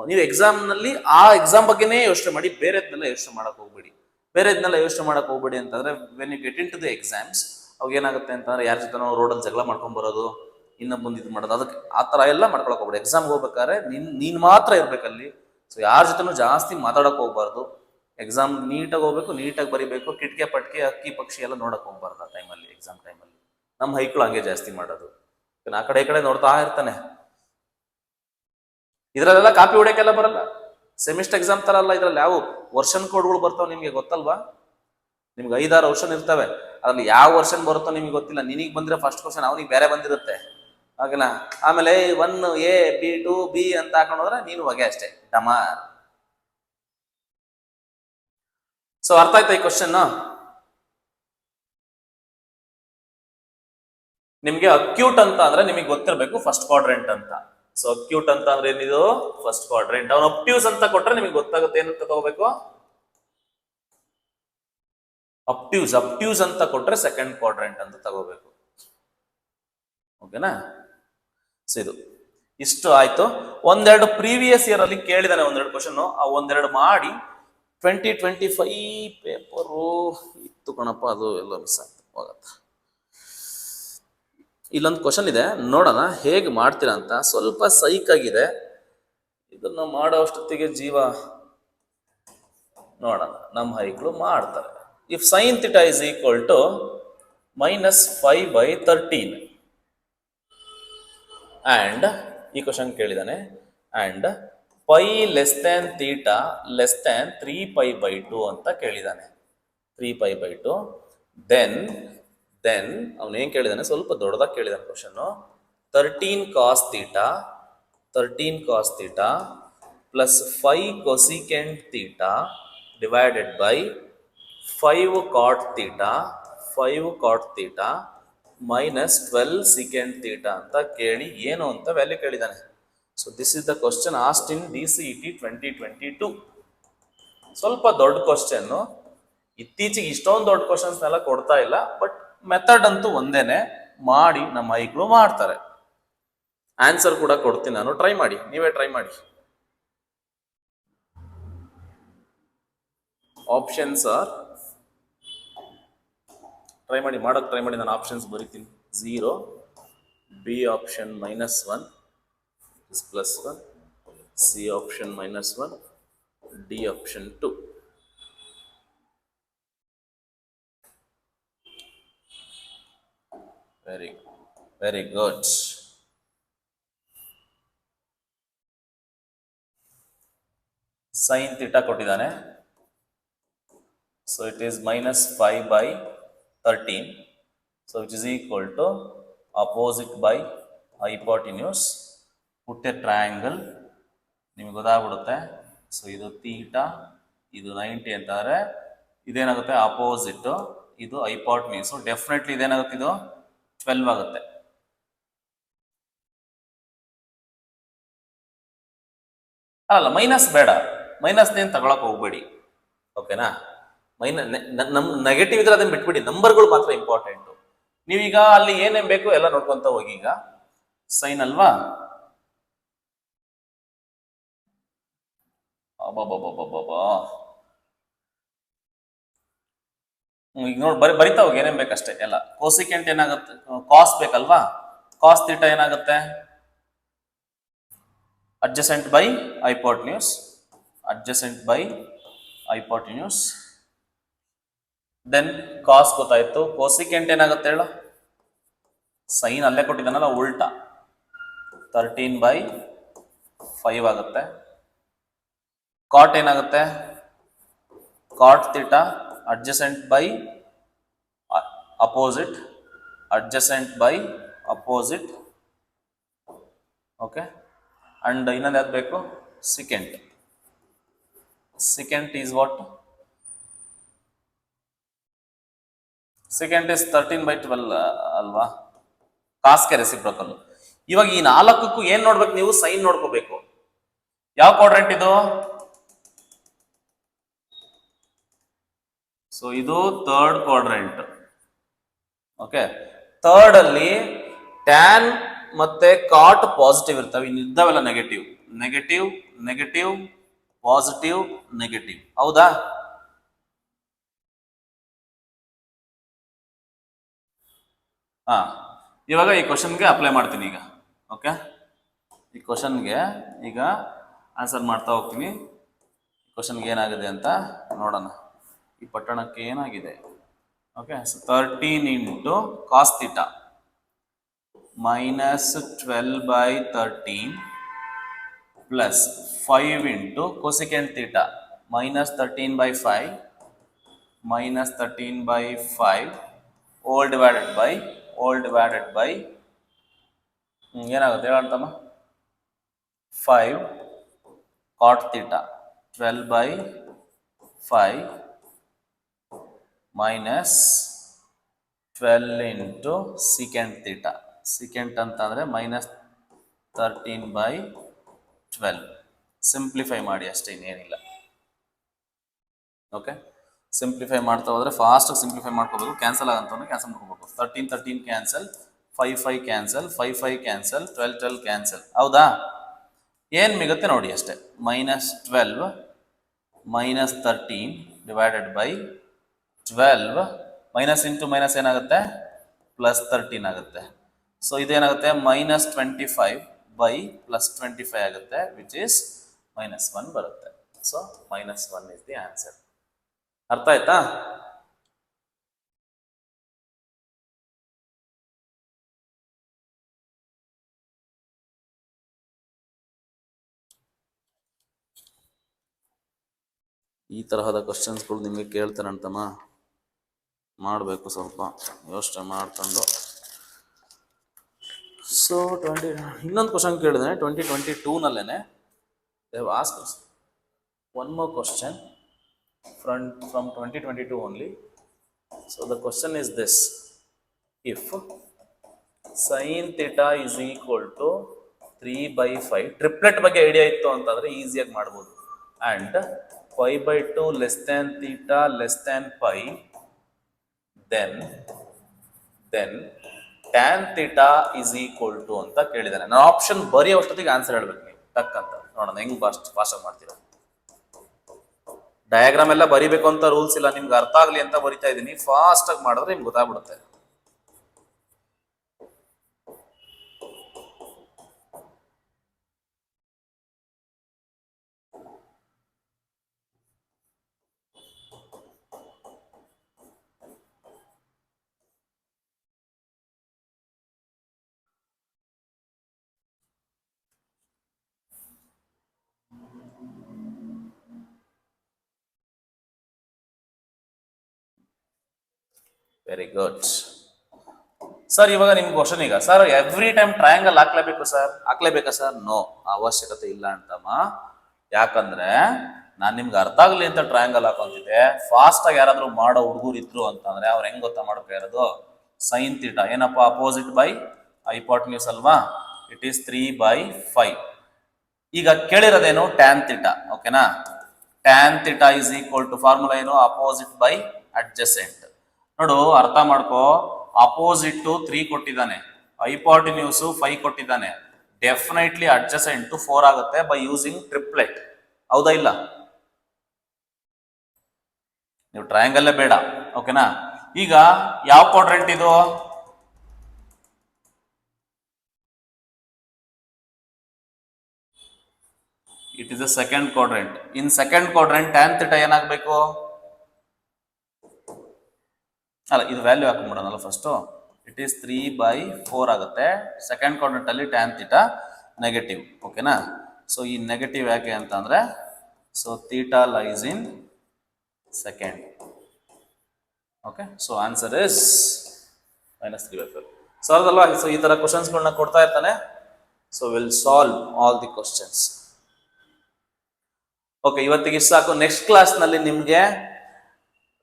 ನೀವು ಎಕ್ಸಾಮ್ನಲ್ಲಿ ಆ ಎಕ್ಸಾಮ್ ಬಗ್ಗೆನೇ ಯೋಚನೆ ಮಾಡಿ, ಬೇರೆದ್ನೆಲ್ಲ ಯೋಚನೆ ಮಾಡಕ್ ಹೋಗ್ಬೇಡಿ. ಬೇರೆದ್ನೆಲ್ಲ ಯೋಚನೆ ಮಾಡಕ್ ಹೋಗ್ಬೇಡಿ ಅಂತಂದ್ರೆ when you get into the exams, ಅವಾಗ ಏನಾಗುತ್ತೆ ಅಂತಂದ್ರೆ ಯಾರ ಜೊತೆ ನಾವು ರೋಡಲ್ಲಿ ಜಗಳ ಮಾಡ್ಕೊಂಡ್ ಬರೋದು, ಇನ್ನೊಬ್ಬಂದು ಇದು ಮಾಡೋದು, ಅದಕ್ಕೆ ಆ ಥರ ಎಲ್ಲ ಮಾಡ್ಕೊಳಕ್ ಹೋಗ್ಬೇಡಿ. ಎಕ್ಸಾಮ್ಗೆ ಹೋಗ್ಬೇಕಾದ್ರೆ ನೀನ್ ಮಾತ್ರ ಇರ್ಬೇಕಲ್ಲಿ. ಸೊ ಯಾರ ಜೊತೆನೂ ಜಾಸ್ತಿ ಮಾತಾಡಕ್ ಹೋಗ್ಬಾರ್ದು. ಎಕ್ಸಾಮ್ ನೀಟಾಗಿ ಹೋಗ್ಬೇಕು, ನೀಟಾಗಿ ಬರಿಬೇಕು. ಕಿಟಕೆ ಪಟ್ಕೆ ಅಕ್ಕಿ ಪಕ್ಷಿ ಎಲ್ಲ ನೋಡಕ್ ಹೋಗ್ಬಾರ್ದು ಆ ಟೈಮಲ್ಲಿ, ಎಕ್ಸಾಮ್ ಟೈಮಲ್ಲಿ. ನಮ್ಮ ಹೈಕ್ಳು ಹಂಗೆ ಜಾಸ್ತಿ ಮಾಡೋದು, ಆ ಕಡೆ ಈ ಕಡೆ ನೋಡ್ತಾ ಇರ್ತಾನೆ. ಇದ್ರಲ್ಲೆಲ್ಲ ಕಾಪಿ ಹೊಡಿಯಕ್ಕೆಲ್ಲ ಬರಲ್ಲ. ಸೆಮಿಸ್ಟರ್ ಎಕ್ಸಾಮ್ ತರ ಅಲ್ಲ, ಇದ್ರಲ್ಲಿ ಯಾವ ವರ್ಷನ್ ಕೋಡ್ಗಳು ಬರ್ತಾವ ನಿಮ್ಗೆ ಗೊತ್ತಲ್ವಾ? ನಿಮ್ಗೆ 5-6 ವರ್ಷನ್ ಇರ್ತವೆ, ಅದ್ರಲ್ಲಿ ಯಾವ ವರ್ಷನ್ ಬರುತ್ತೋ ನಿಮ್ಗೆ ಗೊತ್ತಿಲ್ಲ. ನಿನಗೆ ಬಂದಿರೋ ಫಸ್ಟ್ ಕ್ವಶನ್ ಅವನಿಗೆ ಬೇರೆ ಬಂದಿರುತ್ತೆ. ಹಾಗೆನಾ? ಆಮೇಲೆ 1A B 2B ಅಂತ ಹಾಕೊಂಡೋದ್ರೆ ನೀನು ಹೊಗೆ ಅಷ್ಟೇ, ಡಮಾರ್. ಸೊ ಅರ್ಥ ಆಯ್ತಾ ಈ ಕ್ವಶನ್? ನಿಮ್ಗೆ ಅಕ್ಯೂಟ್ ಅಂತ ಅಂದ್ರೆ ನಿಮಗೆ ಗೊತ್ತಿರಬೇಕು ಫಸ್ಟ್ ಕ್ವಾಡ್ರೆಂಟ್ ಅಂತ. ಸೊ ಅಕ್ಯೂಟ್ ಅಂತ ಅಂದ್ರೆ ಏನಿದು? First quadrant. ಅವ್ನು ಅಪ್ಟ್ಯೂಸ್ ಅಂತ ಕೊಟ್ರೆ ನಿಮಗೆ ಗೊತ್ತಾಗುತ್ತೆ ಏನಂತ ತಗೋಬೇಕು. ಅಪ್ಟ್ಯೂಸ್ ಅಂತ ಕೊಟ್ರೆ ಸೆಕೆಂಡ್ ಕ್ವಾಡ್ರೆಂಟ್ ಅಂತ ತಗೋಬೇಕು. ಓಕೆನಾ? ಸೊ ಇದು ಇಷ್ಟು ಆಯ್ತು. ಒಂದೆರಡು ಪ್ರೀವಿಯಸ್ ಇಯರ್ ಅಲ್ಲಿ ಕೇಳಿದಾನೆ, ಒಂದೆರಡು ಕ್ವಶನ್, ಆ ಒಂದೆರಡು ಮಾಡಿ 2025 ಪೇಪರು ಇತ್ತು ಕಣಪ್ಪ, ಅದು ಎಲ್ಲ ಮಿಸ್ ಆಗ್ತದೆ, ಹೋಗತ್ತ. ಇಲ್ಲೊಂದು ಕ್ವಶನ್ ಇದೆ, ನೋಡೋಣ ಹೇಗೆ ಮಾಡ್ತೀರಾ ಅಂತ. ಸ್ವಲ್ಪ ಸೈಕ್ ಆಗಿದೆ, ಇದನ್ನ ಮಾಡೋ ಅಷ್ಟೊತ್ತಿಗೆ ಜೀವ ನೋಡೋಣ ನಮ್ಮ ಹೈಕ್ಳು ಮಾಡ್ತಾರೆ. If sine theta is equal to -5/13 and ಈ ಕ್ವಶನ್ ಕೇಳಿದಾನೆ, and pi less than theta less than 3π/2 ಅಂತ ಕೇಳಿದಾನೆ. 3π/2 ದೆನ್ ಅವನು ಏನ್ ಕೇಳಿದಾನೆ, ಸ್ವಲ್ಪ ದೊಡ್ಡದಾಗಿ ಕೇಳಿದಾನೆ question. 13 cos theta plus 5 cosecant theta divided by 5 cot theta minus 12 secant theta ಅಂತ ಕೇಳಿ ಏನು ಅಂತ ವ್ಯಾಲ್ಯೂ ಕೇಳಿದಾನೆ. So this is the question asked in DCET 2022. ಸ್ವಲ್ಪ ದೊಡ್ಡ ಕ್ವಶನ್. ಇತ್ತೀಚೆಗೆ ಇಷ್ಟೊಂದು ದೊಡ್ಡ ಕ್ವಶನ್ಸ್ನೆಲ್ಲ ಕೊಡ್ತಾ ಇಲ್ಲ, ಬಟ್ ಮೆಥಡ್ ಅಂತೂ ಒಂದೇನೆ, ಮಾಡಿ ನಮ್ಮ ಹೈಕ್ಳು ಮಾಡ್ತಾರೆ. ಆನ್ಸರ್ ಕೂಡ ಕೊಡ್ತೀನಿ ನಾನು, ಟ್ರೈ ಮಾಡಿ, ನೀವೇ ಟ್ರೈ ಮಾಡಿ. ಆಪ್ಷನ್ಸ್ ಆರ್, ಟ್ರೈ ಮಾಡಿ, ಮಾಡೋಕ್ಕೆ ಟ್ರೈ ಮಾಡಿ. ನಾನು ಆಪ್ಷನ್ಸ್ ಬರೀತೀನಿ. 0, B option -1 is +1, C option -1, D option 2. Very good. Sine theta ಕೊಟ್ಟಿದ್ದಾನೆ. So it is -5/13. So it is equal to opposite by hypotenuse. Put a triangle, ನಿಮಗೆ ಗೊತ್ತಾಗ್ಬಿಡುತ್ತೆ. ಸೊ ಇದು ಥೀಟಾ, ಇದು 90 ಅಂತಂದ್ರೆ ಇದೇನಾಗುತ್ತೆ ಅಪೋಸಿಟ್, ಇದು ಹೈಪೋಟಿನ್ಯೂಸ್. ಡೆಫಿನೆಟ್ಲಿ ಇದೇನಾಗುತ್ತೆ, ಇದು 12 ಆಗುತ್ತೆ. ಅಲ್ಲ, ಮೈನಸ್ ಬೇಡ, ಮೈನಸ್ನೇನು ತಗೊಳಕ್ ಹೋಗ್ಬೇಡಿ. ಓಕೆನಾ? ನಮ್ ನೆಗೆಟಿವ್ ಇದ್ರೆ ಅದನ್ನ ಬಿಟ್ಬಿಡಿ, ನಂಬರ್ಗಳು ಮಾತ್ರ ಇಂಪಾರ್ಟೆಂಟ್. ನೀವೀಗ ಅಲ್ಲಿ ಏನೇನ್ ಬೇಕು ಎಲ್ಲ ನೋಡ್ಕೊಂತ ಹೋಗಿ. ಈಗ ಸೈನ್ ಅಲ್ವಾ, ಈಗ ನೋಡಿ ಬರಿತಾ ಹೋಗಿ, ಏನೇನ್ ಬೇಕಷ್ಟೇ ಎಲ್ಲ. ಕೋಸಿಕೆಂಟ್ ಏನಾಗುತ್ತೆ, ಕಾಸ್ ಬೇಕಲ್ವಾ, ಕಾಸ್ ಥೀಟಾ ಏನಾಗುತ್ತೆ, adjacent by hypotenuse, ದೆನ್ ಕಾಸ್ ಗೊತ್ತಾಯ್ತು. ಕೋಸಿಕೆಂಟ್ ಏನಾಗುತ್ತೆ ಹೇಳು, ಸೈನ್ ಅಲ್ಲೇ ಕೊಟ್ಟಿದ್ದಾನಲ್ಲ ಉಲ್ಟಾ, 13/5 ಆಗುತ್ತೆ. ಕಾಟ್ ಏನಾಗುತ್ತೆ, cot theta adjacent by opposite. Okay, and ಇನ್ನೊಂದು ಯಾವ್ದು ಬೇಕು, secant is what, secant is 13/12 ಅಲ್ವಾ, ಕಾಸ್ಗೆ ರೆಸಿಪ್ರೋಕಲ್. ಇವಾಗ ಈ 4ಕ್ಕೂ ಏನ್ ನೋಡ್ಬೇಕು ನೀವು? ಸೈನ್ ನೋಡ್ಕೋಬೇಕು. ಯಾವ ಕ್ವಾಡ್ರೆಂಟ್ ಇದು? ಸೊ ಇದು ಥರ್ಡ್ ಕ್ವಾಡ್ರೆಂಟ್. ಓಕೆ, ಥರ್ಡ್ ಅಲ್ಲಿ ಟ್ಯಾನ್ ಮತ್ತೆ ಕಾಟ್ ಪಾಸಿಟಿವ್ ಇರ್ತವೆ, ಇನ್ನಿದ್ದಾವೆಲ್ಲ negative. Negative negative positive negative, ಹೌದಾ? ಹಾ, ಇವಾಗ ಈ ಕ್ವಶನ್ಗೆ ಅಪ್ಲೈ ಮಾಡ್ತೀನಿ ಈಗ. ಓಕೆ, ಈ ಕ್ವಶನ್ಗೆ ಈಗ ಆನ್ಸರ್ ಮಾಡ್ತಾ ಹೋಗ್ತೀನಿ. ಕ್ವಶನ್ಗೆ ಏನಾಗಿದೆ ಅಂತ ನೋಡೋಣ. ಈ ಪಟ್ಟಣಕ್ಕೆ ಏನಾಗಿದೆ? Okay, so 13 into cos theta minus 12/13 plus 5 into cosecant theta minus 13/5 minus 13/5 all divided by ಏನಾಗುತ್ತೆ ಹೇಳಂತಮ್ಮ? 5 cot theta 12/5 minus 12 into secant theta. secant ಅಂತಂದ್ರೆ minus 13/12. ಸಿಂಪ್ಲಿಫೈ ಮಾಡಿ ಅಷ್ಟೇ, ಇನ್ನೇನಿಲ್ಲ. ಓಕೆ, ಸಿಂಪ್ಲಿಫೈ ಮಾಡ್ತಾ ಹೋದ್ರೆ ಫಾಸ್ಟ್ ಸಿಂಪ್ಲಿಫೈ ಮಾಡ್ಕೋಬೇಕು. ಕ್ಯಾನ್ಸಲ್ ಆಗಂತ ಕ್ಯಾನ್ಸಲ್ ಮಾಡ್ಕೋಬೇಕು. 13 ಕ್ಯಾನ್ಸಲ್, 5 ಕ್ಯಾನ್ಸಲ್, 5 ಕ್ಯಾನ್ಸಲ್, 12 ಕ್ಯಾನ್ಸಲ್, ಹೌದಾ? ಏನ್ ಮಿಗುತ್ತೆ ನೋಡಿ ಅಷ್ಟೇ. -12 -13 divided by 12 minus into minus ಏನಾಗುತ್ತೆ? +13 ಆಗುತ್ತೆ. ಸೊ ಇದೇನಾಗುತ್ತೆ? -25 ಬೈ +25 ಆಗುತ್ತೆ, ವಿಚ್ ಇಸ್ -1 ಬರುತ್ತೆ. So -1 is the answer. ಅರ್ಥ ಆಯ್ತಾ? ಈ ತರಹದ ಕ್ವಶನ್ಸ್ಗಳು ನಿಮಗೆ ಕೇಳ್ತಾರಂತಮ್ಮ, ಮಾಡಬೇಕು, ಸ್ವಲ್ಪ ಯೋಚನೆ ಮಾಡ್ಕೊಂಡು. ಸೊ ಇನ್ನೊಂದು ಕ್ವಶನ್ ಕೇಳಿದೆ 2022 they have asked us one more question from 2022 only. So the question is this: if sin theta is equal to 3/5, triplet ಬಗ್ಗೆ ಐಡಿಯಾ ಇತ್ತು ಅಂತಂದ್ರೆ ಈಸಿಯಾಗಿ ಮಾಡ್ಬೋದು. And π/2 less than theta less than pi, then tan theta is equal to ಅಂತ ಕೇಳಿದಾನೆ. ನಾನು ಆಪ್ಷನ್ ಬರೆಯೋ ಅಷ್ಟೊತ್ತಿಗೆ ಆನ್ಸರ್ ಹೇಳ್ಬೇಕು ನೀವು ಟಕ್ ಅಂತ. ನೋಡೋಣ ಹೆಂಗ್ ಫಾಸ್ಟ್ ಮಾಡ್ತೀರಾ. ಡಯಾಗ್ರಾಮ್ ಎಲ್ಲ ಬರಿಬೇಕು ಅಂತ ರೂಲ್ಸ್ ಇಲ್ಲ, ನಿಮ್ಗೆ ಅರ್ಥ ಆಗ್ಲಿ ಅಂತ ಬರಿತಾ ಇದ್ದೀನಿ. ಫಾಸ್ಟ್ ಆಗಿ ಮಾಡಿದ್ರೆ ನಿಮ್ಗೆ ಗೊತ್ತಾಗ್ಬಿಡುತ್ತೆ. Very good sir. ಇವಾಗ ನಿಮ್ಗೆ ಕ್ವಶನ್ ಈಗ, ಸರ್ ಎವ್ರಿ ಟೈಮ್ ಟ್ರಯಾಂಗಲ್ ಹಾಕ್ಲೇಬೇಕು ಸರ್, ಹಾಕ್ಲೇಬೇಕಾ ಸರ್? ನೋ, ಅವಶ್ಯಕತೆ ಇಲ್ಲ ಅಂತಮ್ಮ. ಯಾಕಂದ್ರೆ ನಾನು ನಿಮ್ಗೆ ಅರ್ಥ ಆಗಲಿ ಅಂತ ಟ್ರಯಾಂಗಲ್ ಹಾಕೊಂತಿದ್ದೆ. ಫಾಸ್ಟ್ ಆಗಿ ಯಾರಾದ್ರೂ ಮಾಡೋ ಹುಡುಗರು ಇದ್ರು ಅಂತಂದ್ರೆ ಅವ್ರು ಹೆಂಗ್ ಗೊತ್ತಾ ಮಾಡ್ತಾ ಇರೋದು? ಸೈನ್ ಥೀಟಾ ಏನಪ್ಪ? ಅಪೋಸಿಟ್ ಬೈ ಹೈಪೋಟೆನ್ಯೂಸ್ ಅಲ್ವಾ? It is 3/5. ಈಗ ಕೇಳಿರೋದೇನು? Tan theta. ಓಕೆನಾ? Tan theta is equal to formula ಏನು? Opposite by adjacent. ನೋಡು, ಅರ್ಥ ಮಾಡ್ಕೋ. ಅಪೋಸಿಟ್ 3 ಕೊಟ್ಟಿದ್ದಾನೆ, ಹೈಪೋಟೆನ್ಯೂಸ್ 5 ಕೊಟ್ಟಿದ್ದಾನೆ. ಡೆಫಿನೆಟ್ಲಿ ಅಡ್ಜಸೆಂಟ್ 4 ಆಗುತ್ತೆ ಬೈ ಯೂಸಿಂಗ್ ಟ್ರಿಪ್ಲೆಟ್. ಹೌದಾ ಇಲ್ಲ? ನೀವು ಟ್ರಯಾಂಗಲ್ಲೇ ಬೇಡ. ಓಕೆನಾ? ಈಗ ಯಾವ ಕ್ವಾಡ್ರೆಂಟ್ ಇದು? It is the second quadrant. In second quadrant tan theta ಏನಾಗಬೇಕು? ಅಲ್ಲ, ಇದು ವ್ಯಾಲ್ಯೂ ಹಾಕೊಂಡ್ಬಿಡೋಣಲ್ಲ ಫಸ್ಟು. ಇಟ್ ಈಸ್ 3/4 ಆಗುತ್ತೆ. ಸೆಕೆಂಡ್ ಕ್ವಾಡ್ರೆಂಟ್ ಅಲ್ಲಿ ಟ್ಯಾನ್ ಥೀಟಾ ನೆಗೆಟಿವ್. ಓಕೆನಾ? ಸೊ ಈ ನೆಗೆಟಿವ್ ಯಾಕೆ ಅಂತಂದ್ರೆ, so theta lies in second. Okay, so answer is -3/4. So ಅದಲ್ವಾ? ಸೊ ಈ ತರ ಕ್ವಶನ್ಸ್ಗಳನ್ನ ಕೊಡ್ತಾ ಇರ್ತಾನೆ. So will solve all the questions. Okay, ಇವತ್ತಿಗೆ ಇಷ್ಟು ಸಾಕು. ನೆಕ್ಸ್ಟ್ ಕ್ಲಾಸ್ನಲ್ಲಿ ನಿಮಗೆ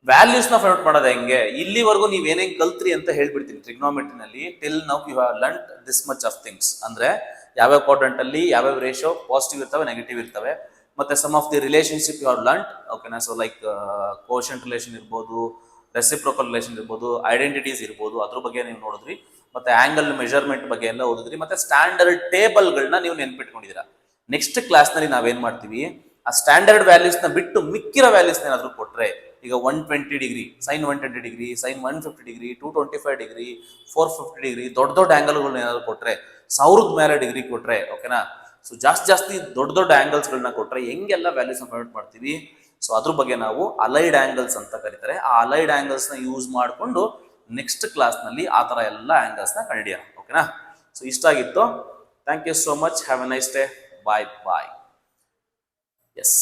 ವ್ಯಾಲ್ಯೂಸ್ ನ ಫೈಂಡ್ ಔಟ್ ಮಾಡೋದು ಹೆಂಗೆ, ಇಲ್ಲಿವರೆಗೂ ನೀವ್ ಏನೇನ್ ಕಲ್ತ್ರಿ ಅಂತ ಹೇಳ್ಬಿಡ್ತೀನಿ. ಟ್ರಿಗ್ನೋಮೆಟ್ರಿನಲ್ಲಿ till now you have learned this much of things. ಅಂದ್ರೆ ಯಾವ್ಯಾವ ಕ್ವಾಡ್ರೆಂಟ್ ಅಲ್ಲಿ ಯಾವ್ಯಾವ ರೇಷಿಯೋ ಪಾಸಿಟಿವ್ ಇರ್ತವೆ, ನೆಗೆಟಿವ್ ಇರ್ತವೆ, ಮತ್ತೆ some of the relationship you have learned. ಓಕೆನಾ? ಸೊ ಲೈಕ್ ಕೋಶಂಟ್ ರಿಲೇಷನ್ ಇರ್ಬೋದು, ರೆಸಿಪ್ರೋಕಲ್ ರಿಲೇಷನ್ ಇರ್ಬೋದು, ಐಡೆಂಟಿಟೀಸ್ ಇರ್ಬೋದು, ಅದ್ರ ಬಗ್ಗೆ ನೀವು ನೋಡಿದ್ರಿ. ಮತ್ತೆ ಆಂಗಲ್ ಮೆಜರ್ಮೆಂಟ್ ಬಗ್ಗೆ ಎಲ್ಲ ಓದಿದ್ರಿ. ಮತ್ತೆ ಸ್ಟ್ಯಾಂಡರ್ಡ್ ಟೇಬಲ್ಗಳನ್ನ ನೀವು ನೆನ್ಪಿಟ್ಕೊಂಡಿದ್ದೀರಾ. ನೆಕ್ಸ್ಟ್ ಕ್ಲಾಸ್ ನಲ್ಲಿ ನಾವೇನ್ ಮಾಡ್ತೀವಿ, ಆ ಸ್ಟ್ಯಾಂಡರ್ಡ್ ವ್ಯಾಲ್ಯೂಸ್ ನ ಬಿಟ್ಟು ಮಿಕ್ಕಿರೋ ವ್ಯಾಲ್ಯೂಸ್ ಏನಾದ್ರು ಕೊಟ್ರೆ, ಈಗ 120 degree sine 120 degree, sine 150 degree, 225 degree, 450 degree, ದೊಡ್ಡ ದೊಡ್ಡ ಆಂಗಲ್ಗಳನ್ನ ಏನಾದ್ರು ಕೊಟ್ರೆ, 1000 ಮೇಲೆ ಡಿಗ್ರಿ ಕೊಟ್ರೆ, ಓಕೆನಾ? ಸೊ ಜಾಸ್ತಿ ದೊಡ್ಡ ದೊಡ್ಡ ಆಂಗಲ್ಸ್ಗಳನ್ನ ಕೊಟ್ರೆ ಹೆಂಗೆಲ್ಲ ವ್ಯಾಲ್ಯೂಸ್ ಫೈಂಡ್ ಮಾಡ್ತೀವಿ. ಸೊ ಅದ್ರ ಬಗ್ಗೆ ನಾವು ಅಲೈಡ್ ಆಂಗಲ್ಸ್ ಅಂತ ಕರೀತಾರೆ. ಆ ಅಲೈಡ್ ಆಂಗಲ್ಸ್ ನ ಯೂಸ್ ಮಾಡಿಕೊಂಡು ನೆಕ್ಸ್ಟ್ ಕ್ಲಾಸ್ ನಲ್ಲಿ ಆ ತರ ಎಲ್ಲ ಆಂಗಲ್ಸ್ ನ ಕಂಡಿಡಿಯೋಣ. ಓಕೆನಾ? ಸೊ ಇಷ್ಟ ಆಗಿತ್ತು. Thank you so much. Have a nice day. Bye bye. S.